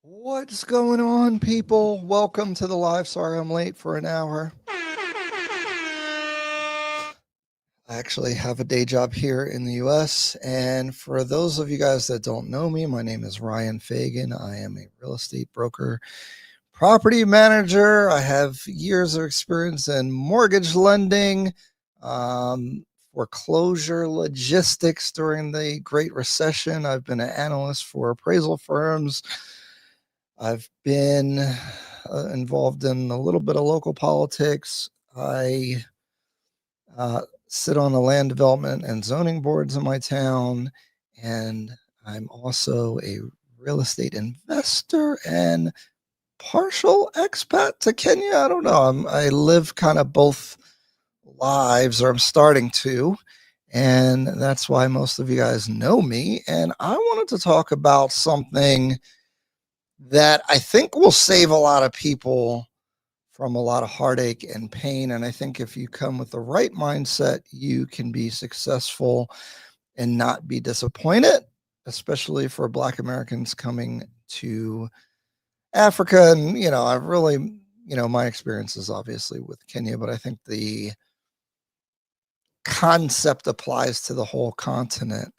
What's going on, people? Welcome to the live. Sorry I'm late for an hour. I actually have a day job here in the US. And for those of you guys that don't know me, my name is Ryan Fagan. I am a real estate broker, property manager. I have years of experience in mortgage lending, foreclosure logistics during the Great Recession. I've been an analyst for appraisal firms. I've been involved in a little bit of local politics. I sit on the land development and zoning boards in my town, and I'm also a real estate investor and partial expat to Kenya. I don't know. I live kind of both lives, or I'm starting to, and that's why most of you guys know me. And I wanted to talk about something that I think will save a lot of people from a lot of heartache and pain. And I think if you come with the right mindset, you can be successful and not be disappointed, especially for Black Americans coming to Africa. And, I've really, my experiences obviously with Kenya, but I think the concept applies to the whole continent.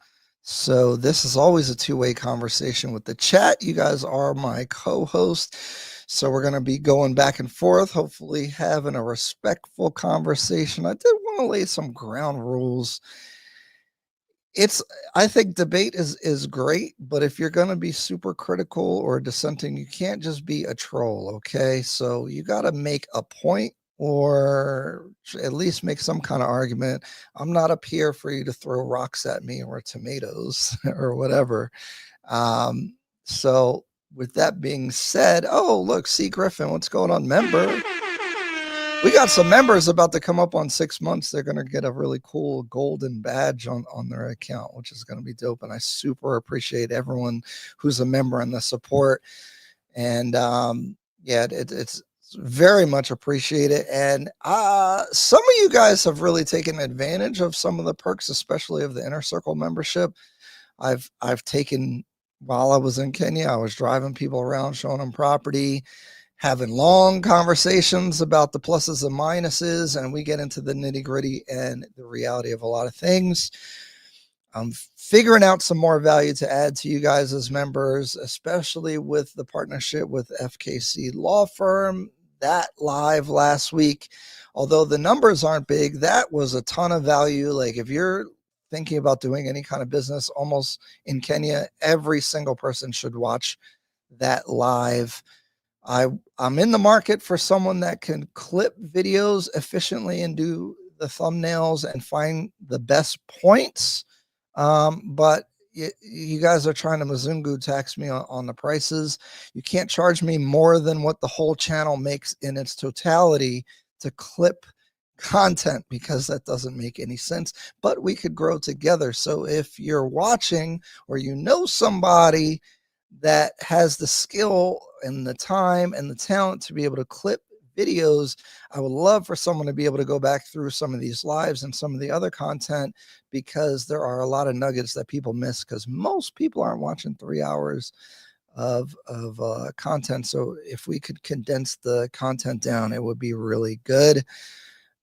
So this is always a two-way conversation with the chat. You guys are my co-host. So we're going to be going back and forth, hopefully having a respectful conversation. I did want to lay some ground rules. I think debate is great, but if you're going to be super critical or dissenting, you can't just be a troll, okay? So you got to make a point or at least make some kind of argument. I'm not up here for you to throw rocks at me or tomatoes or whatever. So with that being said, oh, look, C. Griffin, what's going on, member? We got some members about to come up on 6 months. They're going to get a really cool golden badge on their account, which is going to be dope. And I super appreciate everyone who's a member and the support. And it's very much appreciated. And some of you guys have really taken advantage of some of the perks, especially of the Inner Circle membership. I've taken, while I was in Kenya, I was driving people around, showing them property, having long conversations about the pluses and minuses, and we get into the nitty gritty and the reality of a lot of things. I'm figuring out some more value to add to you guys as members, especially with the partnership with FKC Law Firm. That live last week, although the numbers aren't big, that was a ton of value. Like if you're thinking about doing any kind of business almost in Kenya, every single person should watch that live. I'm in the market for someone that can clip videos efficiently and do the thumbnails and find the best points. But you guys are trying to Mzungu tax me on the prices. You can't charge me more than what the whole channel makes in its totality to clip content, because that doesn't make any sense. But we could grow together. So if you're watching or you know somebody that has the skill and the time and the talent to be able to clip videos, I would love for someone to be able to go back through some of these lives and some of the other content, because there are a lot of nuggets that people miss, because most people aren't watching 3 hours of content. So if we could condense the content down, it would be really good.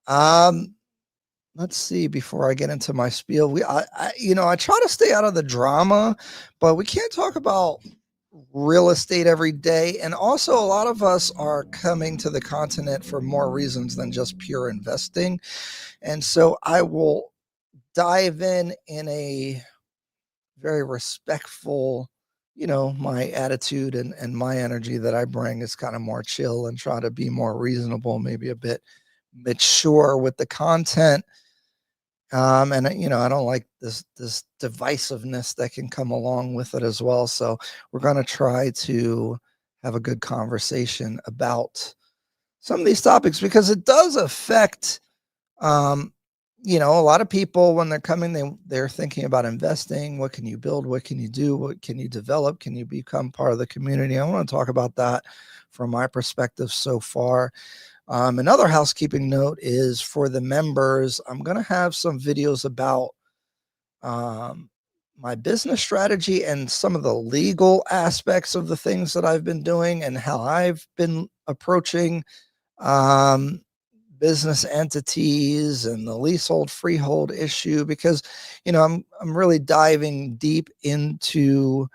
Let's see, before I get into my spiel, I try to stay out of the drama, but we can't talk about real estate every day. And also, a lot of us are coming to the continent for more reasons than just pure investing. And so I will dive in a very respectful, my attitude and my energy that I bring is kind of more chill, and try to be more reasonable, maybe a bit mature with the content. And I don't like this divisiveness that can come along with it as well. So we're going to try to have a good conversation about some of these topics, because it does affect, a lot of people when they're coming, they're thinking about investing. What can you build? What can you do? What can you develop? Can you become part of the community? I want to talk about that from my perspective so far. Another housekeeping note is for the members, I'm going to have some videos about my business strategy and some of the legal aspects of the things that I've been doing and how I've been approaching business entities and the leasehold freehold issue, because I'm really diving deep into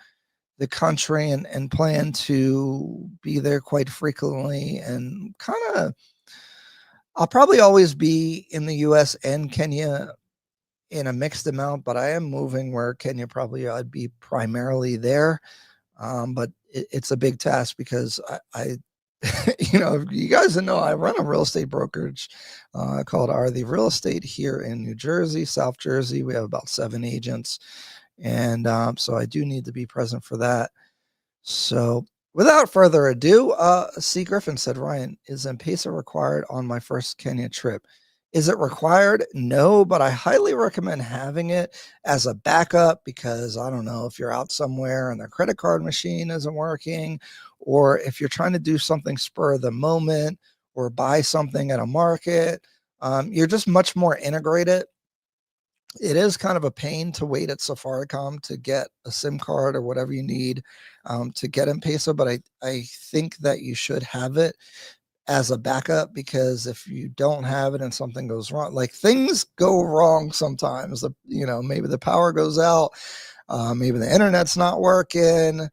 the country and plan to be there quite frequently, and kind of I'll probably always be in the US and Kenya in a mixed amount, but I am moving where Kenya probably I'd be primarily there. But it's a big task because I you guys know I run a real estate brokerage called RD Real Estate here in New Jersey, South Jersey. We have about 7 agents. And so I do need to be present for that. So without further ado, C. Griffin said, Ryan, is M-Pesa required on my first Kenya trip? Is it required? No, but I highly recommend having it as a backup, because I don't know if you're out somewhere and their credit card machine isn't working, or if you're trying to do something spur of the moment or buy something at a market, you're just much more integrated. It is kind of a pain to wait at Safaricom to get a SIM card or whatever you need to get M-Pesa, but I think that you should have it as a backup, because if you don't have it and something goes wrong, like things go wrong sometimes, maybe the power goes out, maybe the internet's not working.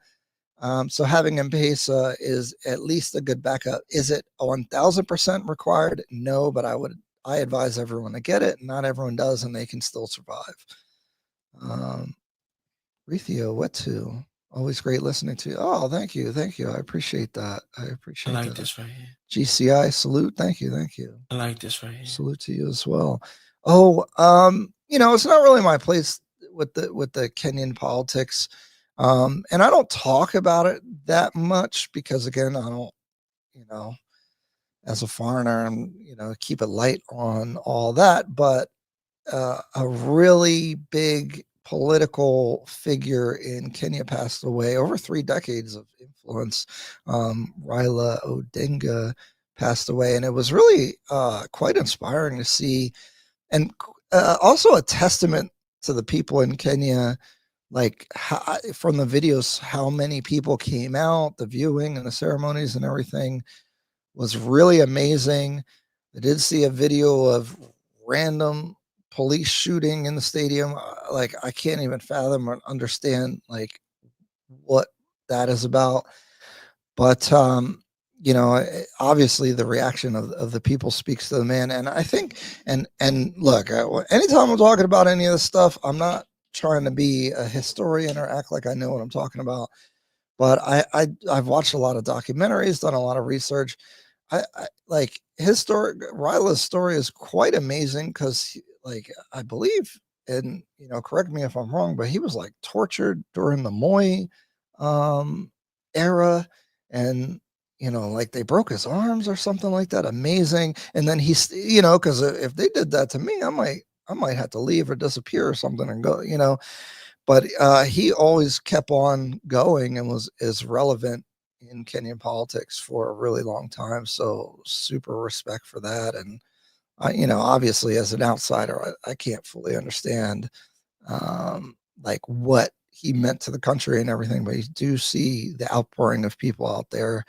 So having M-Pesa is at least a good backup. Is it 1000% required? No, but I advise everyone to get it. Not everyone does, and they can still survive. Rithio, what to? Always great listening to you. Oh, thank you. I appreciate that. I like this right here. GCI, salute. Thank you. I like this right here. Salute to you as well. Oh, it's not really my place with the Kenyan politics. And I don't talk about it that much because, again, I don't, as a foreigner, and keep it light on all that. But a really big political figure in Kenya passed away. Over 3 decades of influence. Raila Odinga passed away, and it was really quite inspiring to see, and also a testament to the people in Kenya. Like from the videos, how many people came out, the viewing and the ceremonies and everything was really amazing. I did see a video of random police shooting in the stadium. Like, I can't even fathom or understand like what that is about. But obviously the reaction of the people speaks to the man. And I think, and look, anytime I'm talking about any of this stuff, I'm not trying to be a historian or act like I know what I'm talking about. But I've watched a lot of documentaries, done a lot of research. I like Ryla's story is quite amazing, because like, I believe, and correct me if I'm wrong, but he was like tortured during the Moi era, and like they broke his arms or something like that. Amazing. And then he's, because if they did that to me, I might have to leave or disappear or something and go, but he always kept on going and is relevant in Kenyan politics for a really long time. So super respect for that. And obviously as an outsider, I can't fully understand like what he meant to the country and everything, but you do see the outpouring of people out there,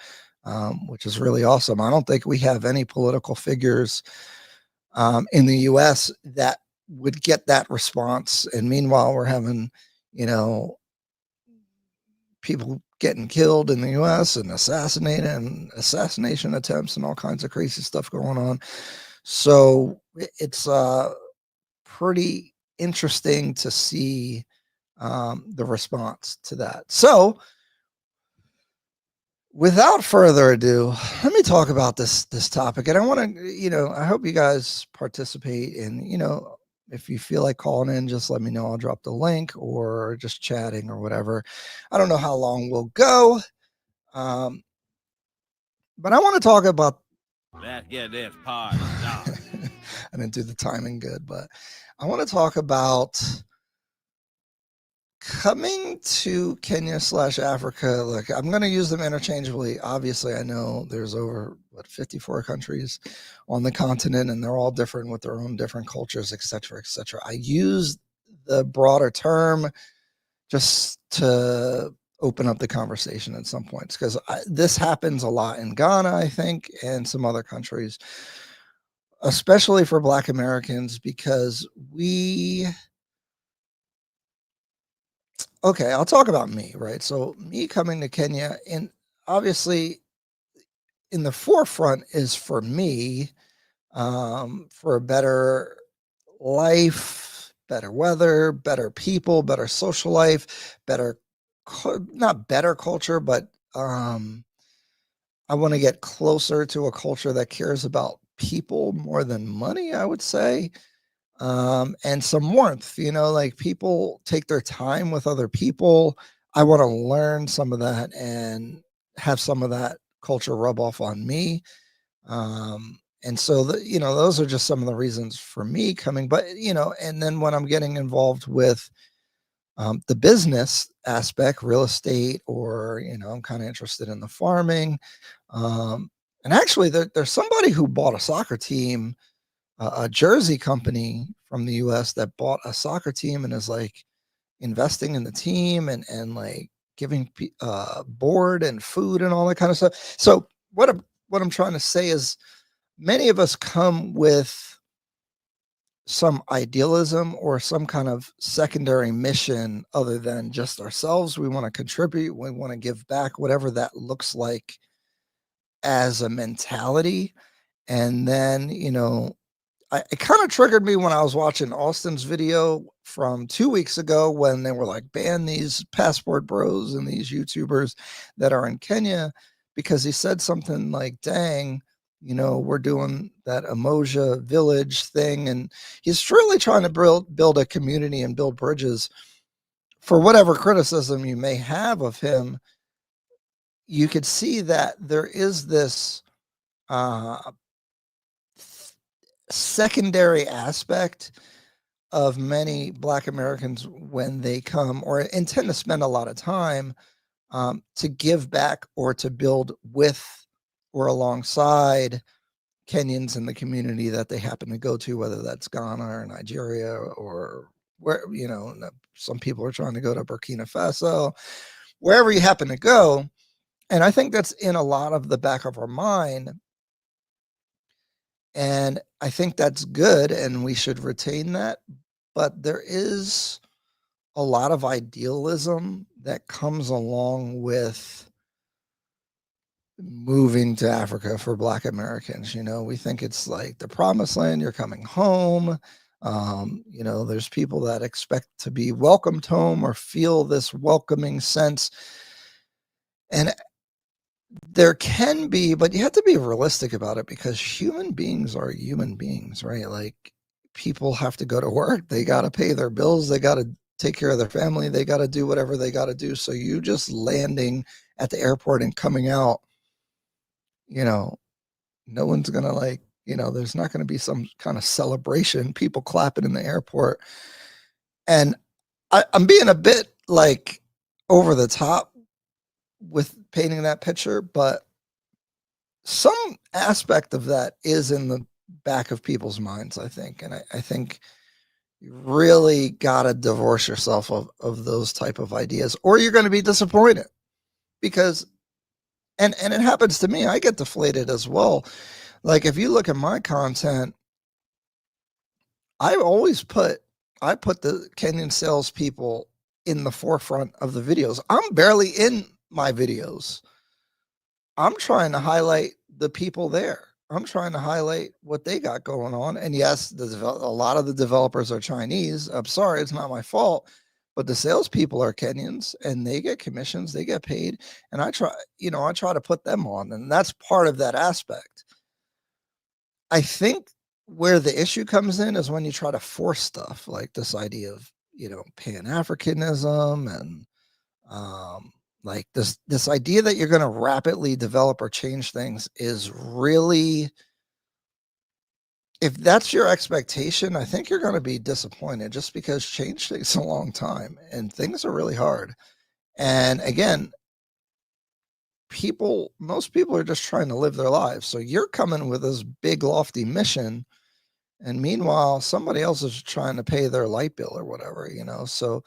which is really awesome. I don't think we have any political figures in the US that would get that response. And meanwhile, we're having, people getting killed in the US and assassinated and assassination attempts and all kinds of crazy stuff going on. So it's pretty interesting to see the response to that. So without further ado, let me talk about this topic. And I want to, I hope you guys participate in, if you feel like calling in, just let me know. I'll drop the link, or just chatting or whatever. I don't know how long we'll go. But I want to talk about. Let's get this party started. I didn't do the timing good, but I want to talk about coming to Kenya/Africa. Look, I'm going to use them interchangeably. Obviously, I know there's over 54 countries on the continent, and they're all different with their own different cultures, etc., etc. I use the broader term just to open up the conversation at some points, because this happens a lot in Ghana, I think, and some other countries, especially for Black Americans, because okay, I'll talk about me, right? So me coming to Kenya, and obviously in the forefront is for me, for a better life, better weather, better people, better social life, better, not better culture, but I want to get closer to a culture that cares about people more than money, I would say. And some warmth, like people take their time with other people. I want to learn some of that and have some of that culture rub off on me. And so those are just some of the reasons for me coming, but and then when I'm getting involved with the business aspect, real estate, or I'm kind of interested in the farming. And actually, there's somebody who bought a soccer team, a jersey company from the U.S. that bought a soccer team and is like investing in the team and like giving board and food and all that kind of stuff. So what I'm trying to say is, many of us come with some idealism or some kind of secondary mission other than just ourselves. We want to contribute, we want to give back, whatever that looks like as a mentality. And then, it kind of triggered me when I was watching Austin's video from 2 weeks ago when they were like, ban these passport bros and these YouTubers that are in Kenya, because he said something like, dang, we're doing that Emoja village thing. And he's truly trying to build a community and build bridges. For whatever criticism you may have of him, you could see that there is this secondary aspect of many Black Americans when they come or intend to spend a lot of time to give back or to build with or alongside Kenyans in the community that they happen to go to, whether that's Ghana or Nigeria or where, some people are trying to go to Burkina Faso, wherever you happen to go. And I think that's in a lot of the back of our mind. And I think that's good and we should retain that. But there is a lot of idealism that comes along with moving to Africa for Black Americans. We think it's like the promised land, you're coming home. There's people that expect to be welcomed home or feel this welcoming sense. And there can be, but you have to be realistic about it, because human beings are human beings, right? Like, people have to go to work. They got to pay their bills. They got to take care of their family. They got to do whatever they got to do. So you just landing at the airport and coming out, no one's going to there's not going to be some kind of celebration, people clapping in the airport. And I'm being a bit like over the top with painting that picture, but some aspect of that is in the back of people's minds, I think. And I think you really got to divorce yourself of those type of ideas, or you're going to be disappointed. Because, and it happens to me, I get deflated as well. Like, if you look at my content, I put the Kenyan salespeople in the forefront of the videos. I'm barely in my videos. I'm trying to highlight the people there. I'm trying to highlight what they got going on. And yes, a lot of the developers are Chinese. I'm sorry, it's not my fault. But the salespeople are Kenyans and they get commissions, they get paid. And I try to put them on. And that's part of that aspect. I think where the issue comes in is when you try to force stuff like this idea of, Pan-Africanism and like this idea that you're going to rapidly develop or change things is really, if that's your expectation, I think you're going to be disappointed, just because change takes a long time and things are really hard. And again, most people are just trying to live their lives. So you're coming with this big lofty mission, and meanwhile somebody else is trying to pay their light bill or whatever. So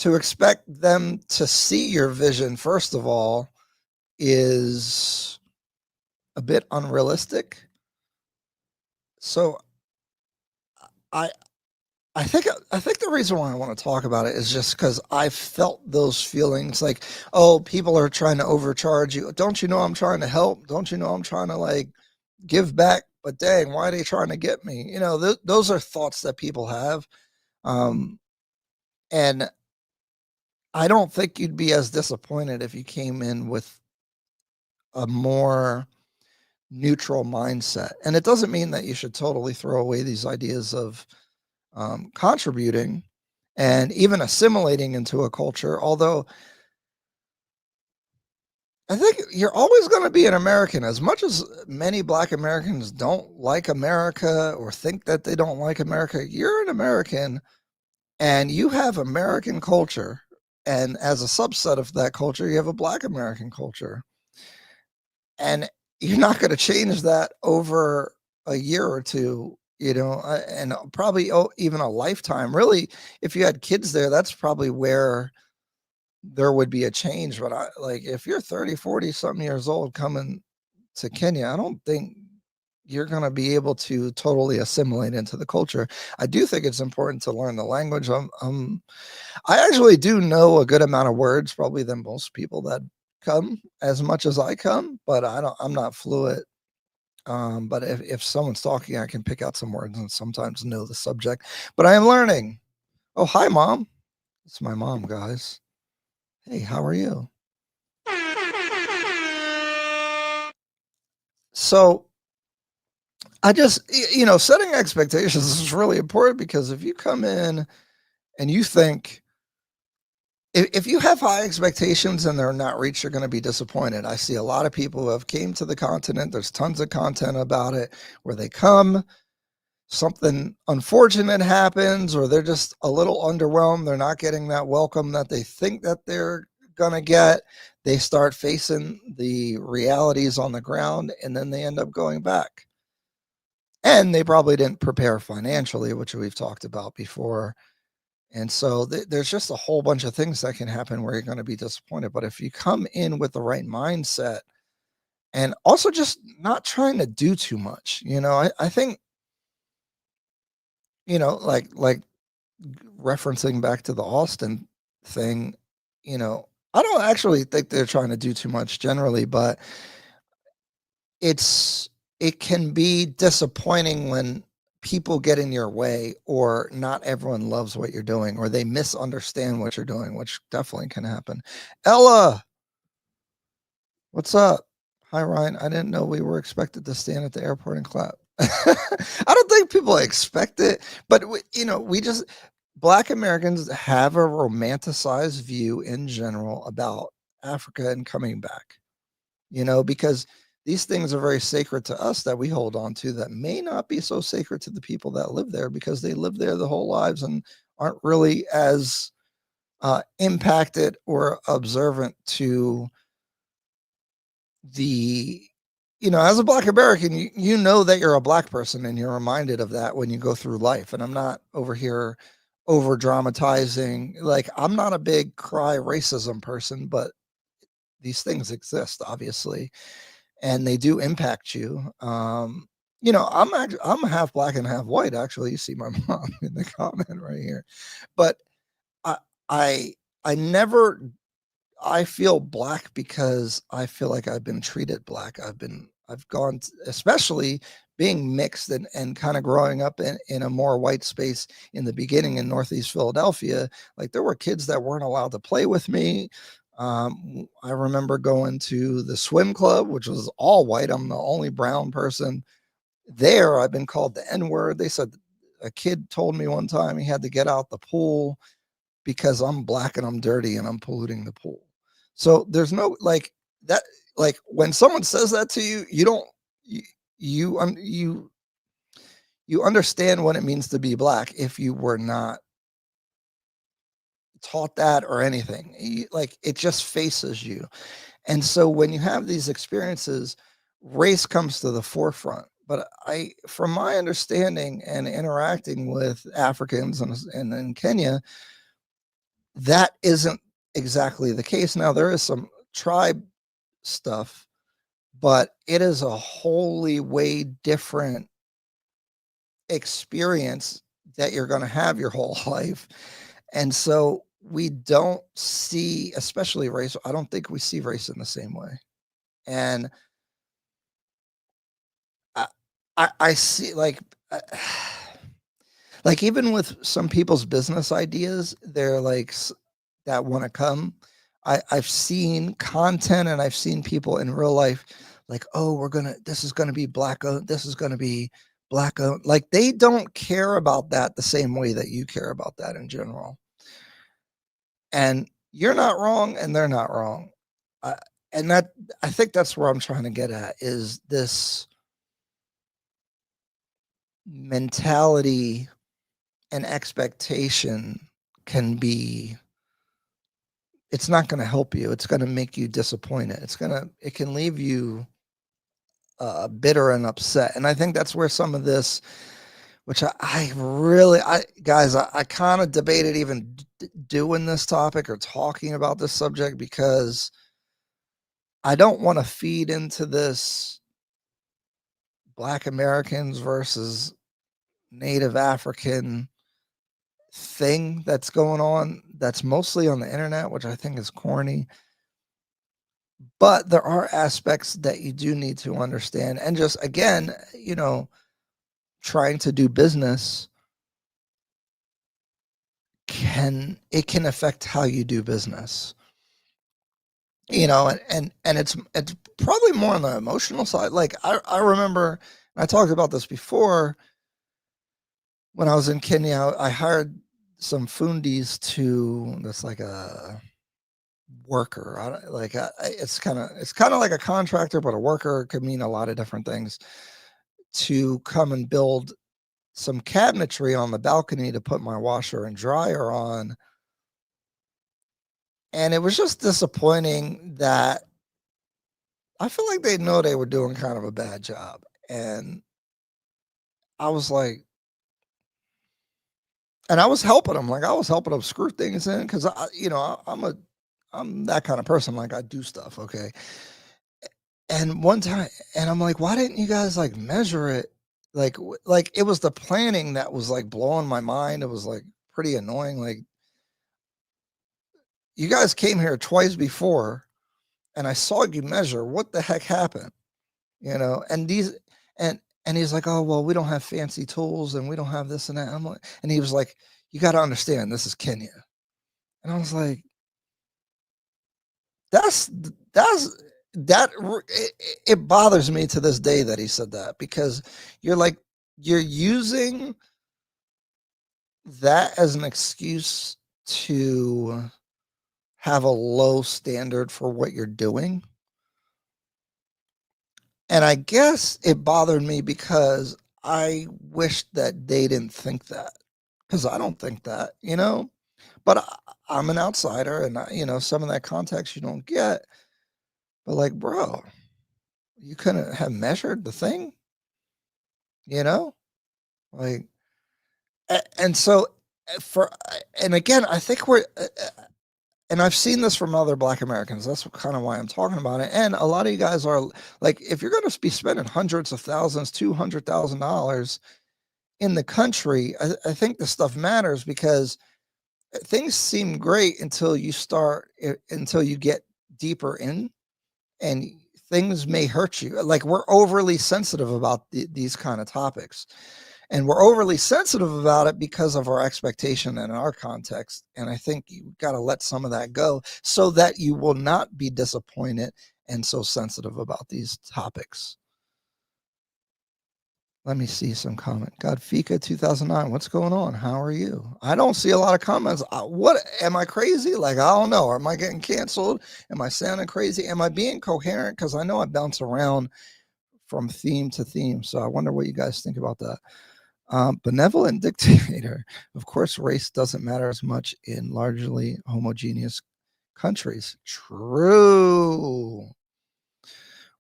to expect them to see your vision, first of all, is a bit unrealistic. So I I think the reason why I want to talk about it is just because I've felt those feelings like, oh, people are trying to overcharge you. Don't you know I'm trying to help? Don't you know I'm trying to like give back? But dang, why are they trying to get me? You know, those are thoughts that people have. And I don't think you'd be as disappointed if you came in with a more neutral mindset. And it doesn't mean that you should totally throw away these ideas of contributing and even assimilating into a culture. Although I think you're always going to be an American. As much as many Black Americans don't like America or think that they don't like America, you're an American and you have American culture. And as a subset of that culture, you have a Black American culture. And you're not going to change that over a year or two, you know, and probably even a lifetime. Really, if you had kids there, that's probably where there would be a change. But like if you're 30, 40 something years old coming to Kenya, I don't think you're going to be able to totally assimilate into the culture. I do think it's important to learn the language. I actually do know a good amount of words, probably than most people that come as much as I come, but I'm not fluent. But if someone's talking, I can pick out some words and sometimes know the subject, but I am learning. Oh, hi, Mom. It's my mom, guys. Hey, how are you? So I just, you know, setting expectations is really important because if you come in and you think, if you have high expectations and they're not reached, you're going to be disappointed. I see a lot of people who have came to the continent. There's tons of content about it where they come, something unfortunate happens, or they're just a little underwhelmed. They're not getting that welcome that they think that they're going to get. They start facing the realities on the ground and then they end up going back. And they probably didn't prepare financially, which we've talked about before. And so there's just a whole bunch of things that can happen where you're going to be disappointed. But if you come in with the right mindset and also just not trying to do too much, you know, I think, you know, like referencing back to the Austin thing, you know, I don't actually think they're trying to do too much generally, but it can be disappointing when people get in your way or not everyone loves what you're doing or they misunderstand what you're doing, which definitely can happen. Ella, what's up? Hi, Ryan. I didn't know we were expected to stand at the airport and clap. I don't think people expect it, but you know, Black Americans have a romanticized view in general about Africa and coming back, you know, because these things are very sacred to us that we hold on to that may not be so sacred to the people that live there because they live there the whole lives and aren't really as impacted or observant to the, you know, as a Black American, you know that you're a Black person and you're reminded of that when you go through life. And I'm not over here over dramatizing. Like, I'm not a big cry racism person, but these things exist, obviously, and they do impact you. You know, I'm half Black and half white. Actually, you see my mom in the comment right here, but I I I never I feel Black because I feel like I've been treated Black. I've gone, especially being mixed and kind of growing up in a more white space in the beginning in Northeast Philadelphia. Like there were kids that weren't allowed to play with me. I remember going to the swim club, which was all white. I'm the only brown person there. I've been called the N word. They said a kid told me one time he had to get out the pool because I'm Black and I'm dirty and I'm polluting the pool. So there's no like that. Like when someone says that to you, you don't you you understand what it means to be Black if you were not taught that or anything. Like it just faces you. And so when you have these experiences, race comes to the forefront. But from my understanding and interacting with Africans and in Kenya, that isn't exactly the case. Now, there is some tribe stuff, but it is a wholly way different experience that you're going to have your whole life. And so we don't see, especially race, I don't think we see race in the same way. And I see like even with some people's business ideas, they're like that want to come. I've seen content and I've seen people in real life like, oh, this is gonna be black owned, this is gonna be black owned. Like they don't care about that the same way that you care about that in general. And you're not wrong, and they're not wrong. And that I think that's where I'm trying to get at is this mentality and expectation can be it's not going to help you. It's going to make you disappointed. It can leave you bitter and upset. And I think that's where some of this, which guys, I kind of debated even doing this topic or talking about this subject because I don't want to feed into this Black Americans versus Native African thing that's going on that's mostly on the internet, which I think is corny. But there are aspects that you do need to understand. And just again, trying to do business can affect how you do business. And it's probably more on the emotional side. Like I remember, I talked about this before, when I was in Kenya, I hired some fundis that's like a worker. It's kind of like a contractor, but a worker could mean a lot of different things, to come and build some cabinetry on the balcony to put my washer and dryer on. And it was just disappointing that I feel like they know they were doing kind of a bad job. And I was like, and I was helping them. Like I was helping them screw things in because I'm that kind of person. Like I do stuff. Okay. And one time, and I'm like, why didn't you guys like measure it? Like it was the planning that was like blowing my mind. It was like pretty annoying. Like you guys came here twice before and I saw you measure. What the heck happened? And and he's like, oh, well, we don't have fancy tools and we don't have this and that. And he was like, you got to understand, this is Kenya. And I was like, it bothers me to this day that he said that, because you're using that as an excuse to have a low standard for what you're doing. And I guess it bothered me because I wish that they didn't think that, because I don't think that, but I'm an outsider and some of that context you don't get. But like, bro, you couldn't have measured the thing, like, and so and again, I think and I've seen this from other Black Americans. That's kind of why I'm talking about it. And a lot of you guys are like, if you're going to be spending hundreds of thousands, $200,000 in the country, I think this stuff matters, because things seem great until you get deeper in, and things may hurt you. Like we're overly sensitive about these kind of topics. And we're overly sensitive about it because of our expectation and our context. And I think you got to let some of that go so that you will not be disappointed and so sensitive about these topics. Let me see some comment. God, Fika 2009. What's going on? How are you? I don't see a lot of comments. What am I crazy? Like, I don't know. Am I getting canceled? Am I sounding crazy? Am I being coherent? Because I know I bounce around from theme to theme. So I wonder what you guys think about that. Benevolent dictator. Of course, race doesn't matter as much in largely homogeneous countries. True.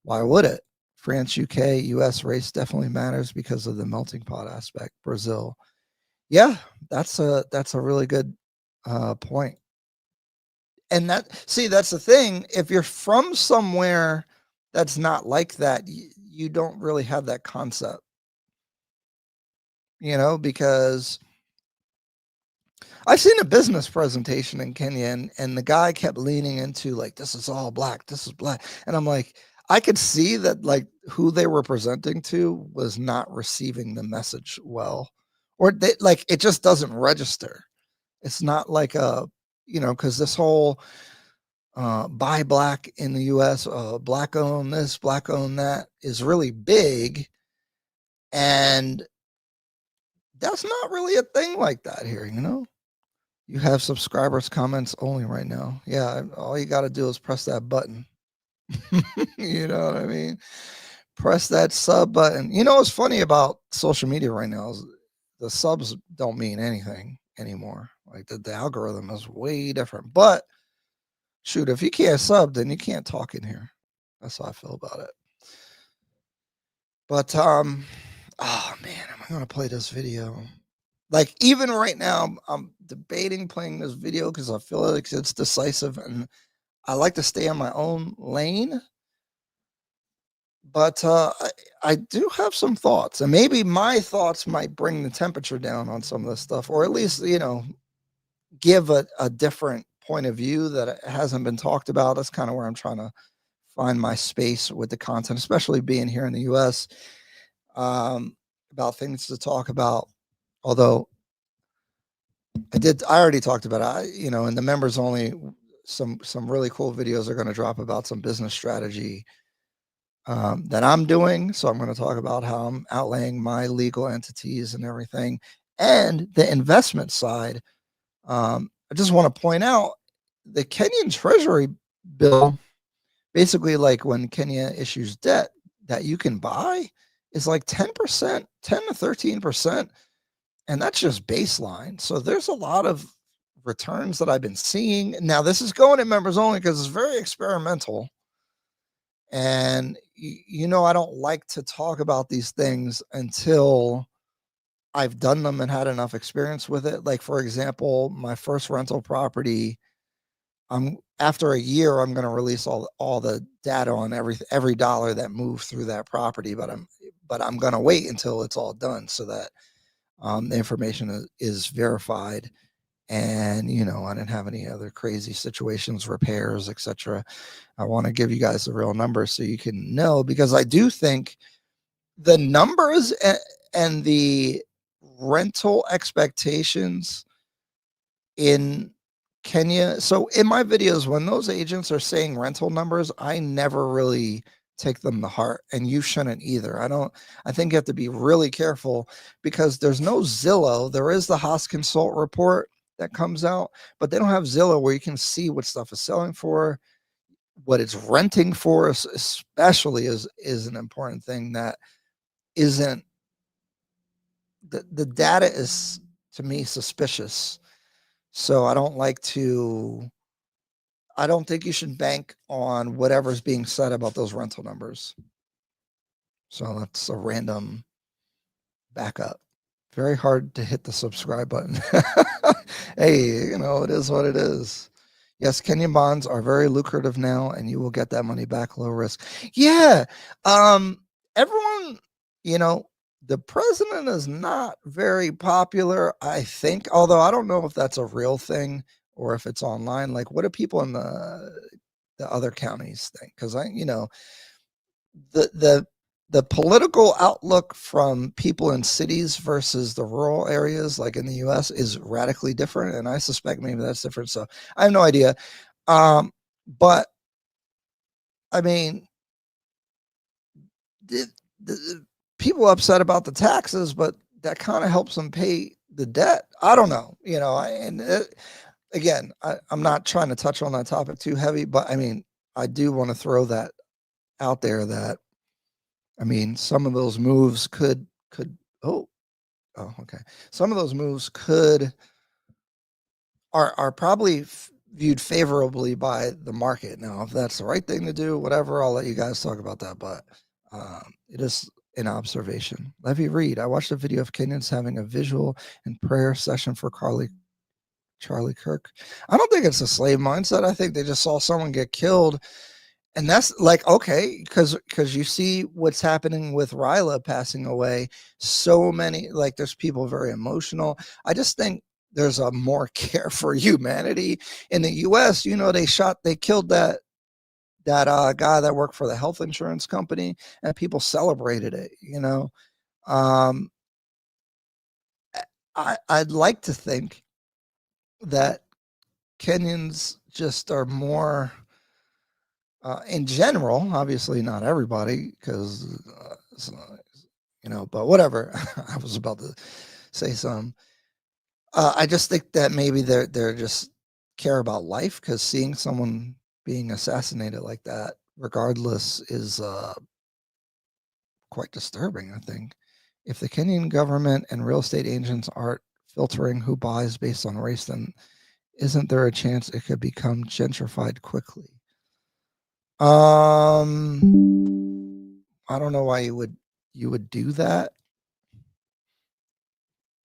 Why would it? France, UK, US, race definitely matters because of the melting pot aspect. Brazil. Yeah, that's a really good point. And that's the thing. If you're from somewhere that's not like that, you don't really have that concept, because I've seen a business presentation in Kenya, and the guy kept leaning into like, this is all black, this is black. And I'm like, I could see that like who they were presenting to was not receiving the message well, or like it just doesn't register. It's not like because this whole buy black in the US, black own this, black own that is really big. And that's not really a thing like that here, You have subscribers comments only right now. Yeah, all you got to do is press that button. You know what I mean? Press that sub button. You know what's funny about social media right now is the subs don't mean anything anymore. Like the algorithm is way different. But shoot, if you can't sub, then you can't talk in here. That's how I feel about it. But oh man, am I gonna play this video? Like even right now, I'm debating playing this video because I feel like it's decisive, and I like to stay in my own lane. But I do have some thoughts, and maybe my thoughts might bring the temperature down on some of this stuff, or at least give a different point of view that hasn't been talked about. That's kind of where I'm trying to find my space with the content, especially being here in the U.S. About things to talk about. Although I already talked about it. In the members only, some really cool videos are going to drop about some business strategy that I'm doing. So I'm going to talk about how I'm outlaying my legal entities and everything, and the investment side. I just want to point out the Kenyan Treasury bill, basically like when Kenya issues debt that you can buy is like 10%, 10 to 13%. And that's just baseline. So there's a lot of returns that I've been seeing. Now, this is going in members only because it's very experimental. And, I don't like to talk about these things until I've done them and had enough experience with it. Like, for example, my first rental property, after a year, I'm going to release all the data on every dollar that moved through that property. But I'm going to wait until it's all done so that the information is verified, and I didn't have any other crazy situations, repairs, etc. I want to give you guys the real numbers so you can know, because I do think the numbers and the rental expectations in Kenya. So in my videos, when those agents are saying rental numbers, I never really take them to heart, and you shouldn't either. I think you have to be really careful, because there's no Zillow. There is the Haas Consult report that comes out, but they don't have Zillow where you can see what stuff is selling for, what it's renting for, especially is an important thing that isn't. The data is, to me, suspicious. So I don't think you should bank on whatever's being said about those rental numbers. So that's a random backup. Very hard to hit the subscribe button. Hey, it is what it is. Yes, Kenyan bonds are very lucrative now, and you will get that money back low risk. Yeah. Everyone, the president is not very popular, I think, although I don't know if that's a real thing or if it's online. Like, what do people in the other counties think? Because the political outlook from people in cities versus the rural areas, like in the U.S., is radically different, and I suspect maybe that's different. So I have no idea. But I mean, the people upset about the taxes, but that kind of helps them pay the debt. I don't know, again, I'm not trying to touch on that topic too heavy, but I mean, I do want to throw that out there that, some of those moves could, okay. Some of those moves are probably viewed favorably by the market. Now, if that's the right thing to do, whatever, I'll let you guys talk about that. But it is an observation. Levy Reed, I watched a video of Kenyans having a visual and prayer session for Carly Charlie Kirk. I don't think it's a slave mindset. I think they just saw someone get killed. And that's like, okay, because you see what's happening with Ryla passing away. So many, like, there's people very emotional. I just think there's a more care for humanity in the U.S. You know, they killed that guy that worked for the health insurance company, and people celebrated it. You know, um, I'd like to think that Kenyans just are more. In general, obviously not everybody, because but whatever. I was about to say some. I just think that maybe they're just care about life, because seeing someone being assassinated like that, regardless, is quite disturbing. I think if the Kenyan government and real estate agents aren't filtering who buys based on race, then isn't there a chance it could become gentrified quickly? I don't know why you would do that.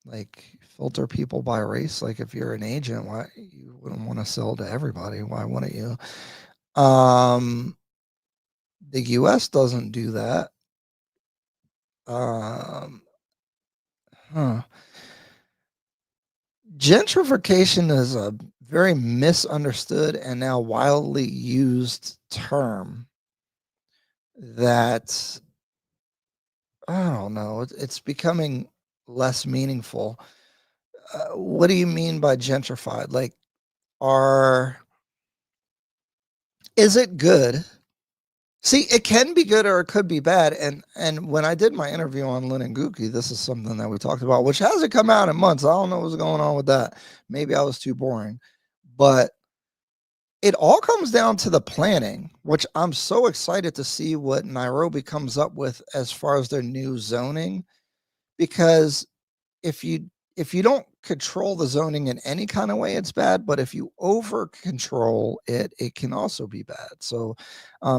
Like, filter people by race. Like, if you're an agent, why you wouldn't want to sell to everybody? Why wouldn't you? The US doesn't do that. Gentrification is a very misunderstood and now wildly used term that, I don't know, it's becoming less meaningful. What do you mean by gentrified? Like, is it good? See, it can be good or it could be bad. And when I did my interview on Lynn and Gookie, this is something that we talked about, which hasn't come out in months. I don't know what's going on with that. Maybe I was too boring. But it all comes down to the planning, which I'm so excited to see what Nairobi comes up with as far as their new zoning. Because if you don't control the zoning in any kind of way, it's bad. But if you over control it, it can also be bad. So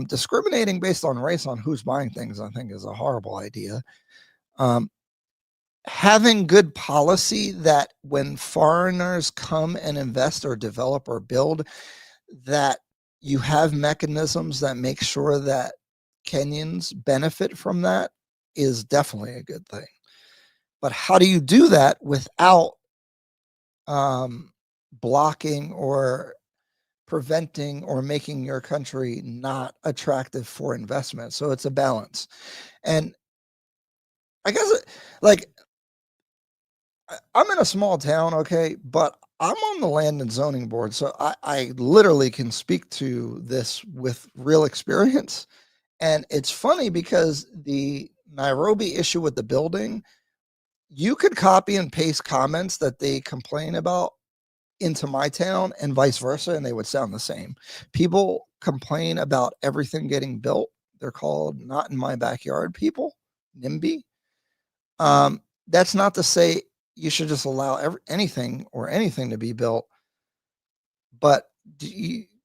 discriminating based on race on who's buying things, I think, is a horrible idea. Having good policy that when foreigners come and invest or develop or build, that you have mechanisms that make sure that Kenyans benefit from that, is definitely a good thing. But how do you do that without blocking or preventing or making your country not attractive for investment? So it's a balance. And I guess, like, I'm in a small town, okay, but I'm on the land and zoning board, so I literally can speak to this with real experience. And it's funny because the Nairobi issue with the building, you could copy and paste comments that they complain about into my town and vice versa, and they would sound the same. People complain about everything getting built. They're called not in my backyard people, NIMBY. That's not to say you should just allow anything to be built, but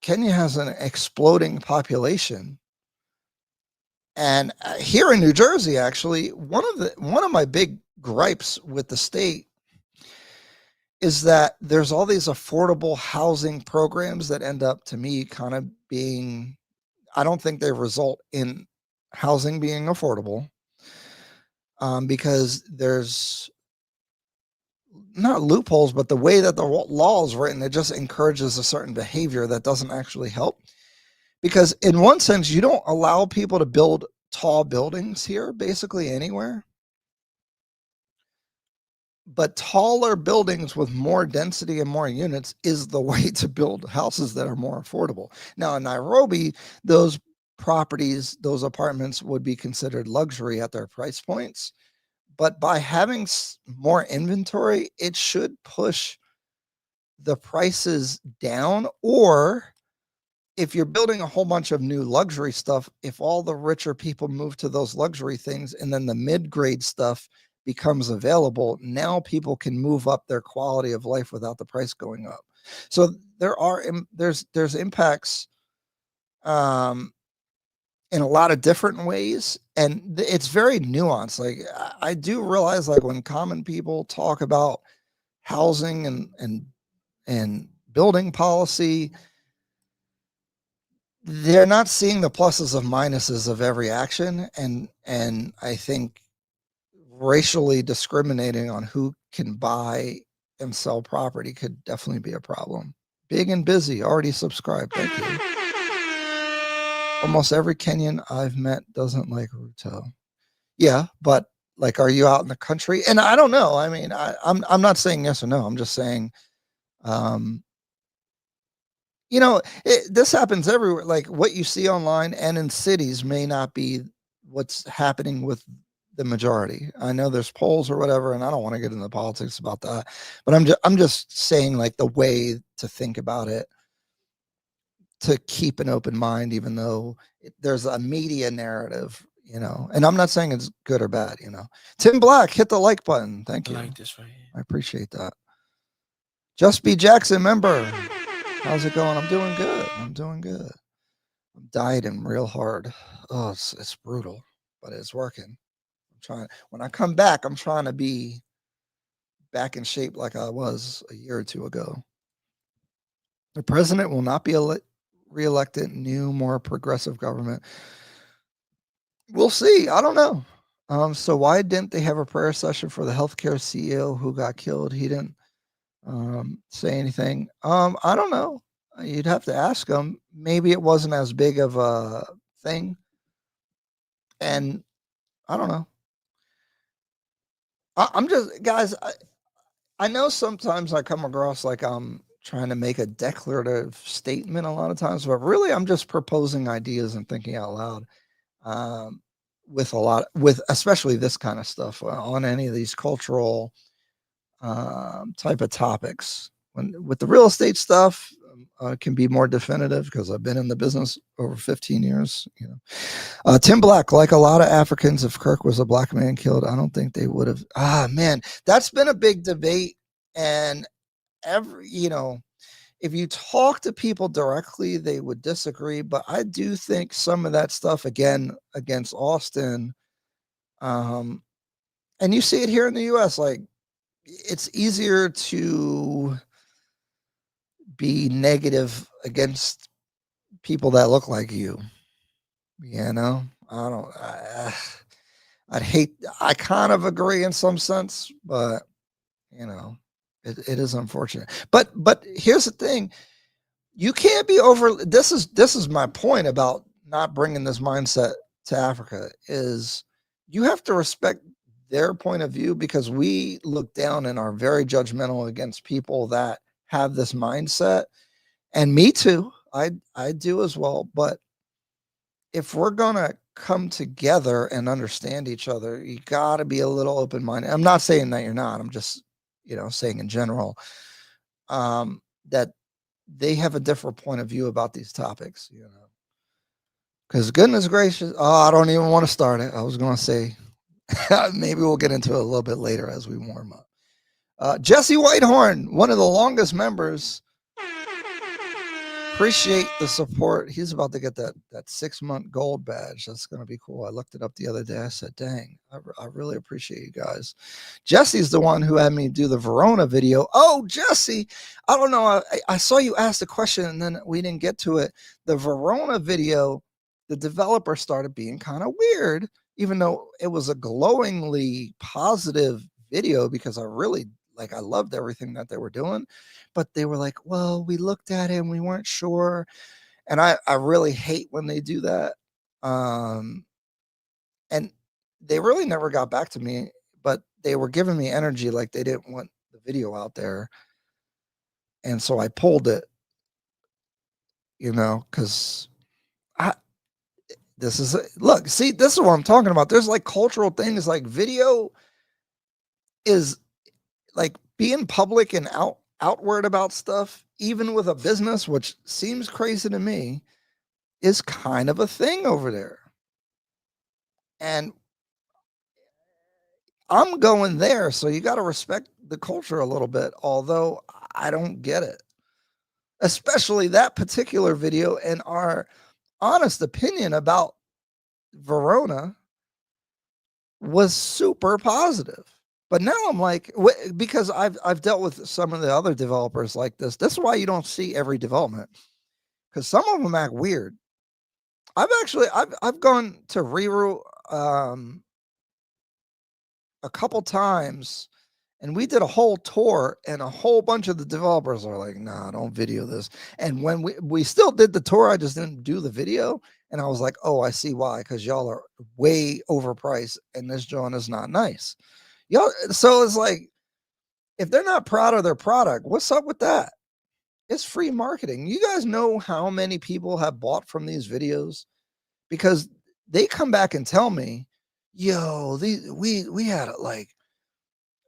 Kenya has an exploding population. And here in New Jersey, actually, one of my big gripes with the state is that there's all these affordable housing programs that end up, to me, kind of being, I don't think they result in housing being affordable, because there's not loopholes, but the way that the law is written, it just encourages a certain behavior that doesn't actually help. Because in one sense, you don't allow people to build tall buildings here, basically anywhere. But taller buildings with more density and more units is the way to build houses that are more affordable. Now, in Nairobi, those properties, those apartments would be considered luxury at their price points. But by having more inventory, it should push the prices down. Or if you're building a whole bunch of new luxury stuff, if all the richer people move to those luxury things and then the mid-grade stuff becomes available, now people can move up their quality of life without the price going up. So there's impacts in a lot of different ways, and it's very nuanced. Like, I do realize, like, when common people talk about housing and and building policy, they're not seeing the pluses of minuses of every action. And I think racially discriminating on who can buy and sell property could definitely be a problem. Big and busy, already subscribed. Thank you. Almost every Kenyan I've met doesn't like Ruto. Yeah, but like, are you out in the country? And I don't know. I mean, I'm not saying yes or no. I'm just saying, you know, this happens everywhere. Like what you see online and in cities may not be what's happening with the majority. I know there's polls or whatever, and I don't want to get into politics about that. But I'm just saying, like, the way to think about it, to keep an open mind, even though there's a media narrative, you know. And I'm not saying it's good or bad, you know. Tim Black, hit the like button. Thank you. I like this right here. I appreciate that. Just Be Jackson member. How's it going? I'm doing good. I'm doing good. I'm dieting real hard. Oh, it's brutal, but it's working. I'm trying. When I come back, I'm trying to be back in shape like I was a year or two ago. The president will not be reelected. New, more progressive government. We'll see. I don't know. So why didn't they have a prayer session for the healthcare CEO who got killed? He didn't say anything. I don't know. You'd have to ask him. Maybe it wasn't as big of a thing. And I don't know. I'm just, guys, I know sometimes I come across like I'm trying to make a declarative statement a lot of times, but really I'm just proposing ideas and thinking out loud, with especially this kind of stuff on any of these cultural type of topics. With the real estate stuff, can be more definitive because I've been in the business over 15 years. You know, Tim Black, like a lot of Africans, if Kirk was a black man killed, I don't think they would have. Man, that's been a big debate, and if you talk to people directly, they would disagree. But I do think some of that stuff, again, against Austin, and you see it here in the U.S., like, it's easier to be negative against people that look like you. You know, I kind of agree in some sense, but you know, it is unfortunate. But here's the thing. You can't be this is my point about not bringing this mindset to Africa, is you have to respect their point of view, because we look down and are very judgmental against people that have this mindset. And me too. I do as well. But if we're going to come together and understand each other, you got to be a little open-minded. I'm not saying that you're not. I'm just, saying in general, that they have a different point of view about these topics, because goodness gracious, I don't even want to start it. I was going to say, maybe we'll get into it a little bit later as we warm up. Jesse Whitehorn, one of the longest members. Appreciate the support. He's about to get that 6-month gold badge. That's going to be cool. I looked it up the other day. I said, dang, I really appreciate you guys. Jesse's the one who had me do the Verona video. Oh, Jesse, I don't know. I saw you ask the question and then we didn't get to it. The Verona video, the developer started being kind of weird, even though it was a glowingly positive video, because I loved everything that they were doing. But they were like, well, we looked at it and we weren't sure. And I really hate when they do that. And they really never got back to me, but they were giving me energy like they didn't want the video out there. And so I pulled it, because this is what I'm talking about. There's like cultural things, like video is like being public and outward about stuff, even with a business, which seems crazy to me, is kind of a thing over there. And I'm going there, so you got to respect the culture a little bit, although I don't get it. Especially that particular video, and our honest opinion about Verona was super positive. But now I'm like, because I've dealt with some of the other developers like this. This is why you don't see every development, because some of them act weird. I've gone to Reroute a couple times, and we did a whole tour, and a whole bunch of the developers are like, "Nah, don't video this." And when we still did the tour, I just didn't do the video, and I was like, "Oh, I see why, because y'all are way overpriced, and this joint is not nice." Y'all, so it's like, if they're not proud of their product, what's up with that? It's free marketing. You guys know how many people have bought from these videos? Because they come back and tell me, yo, we had it like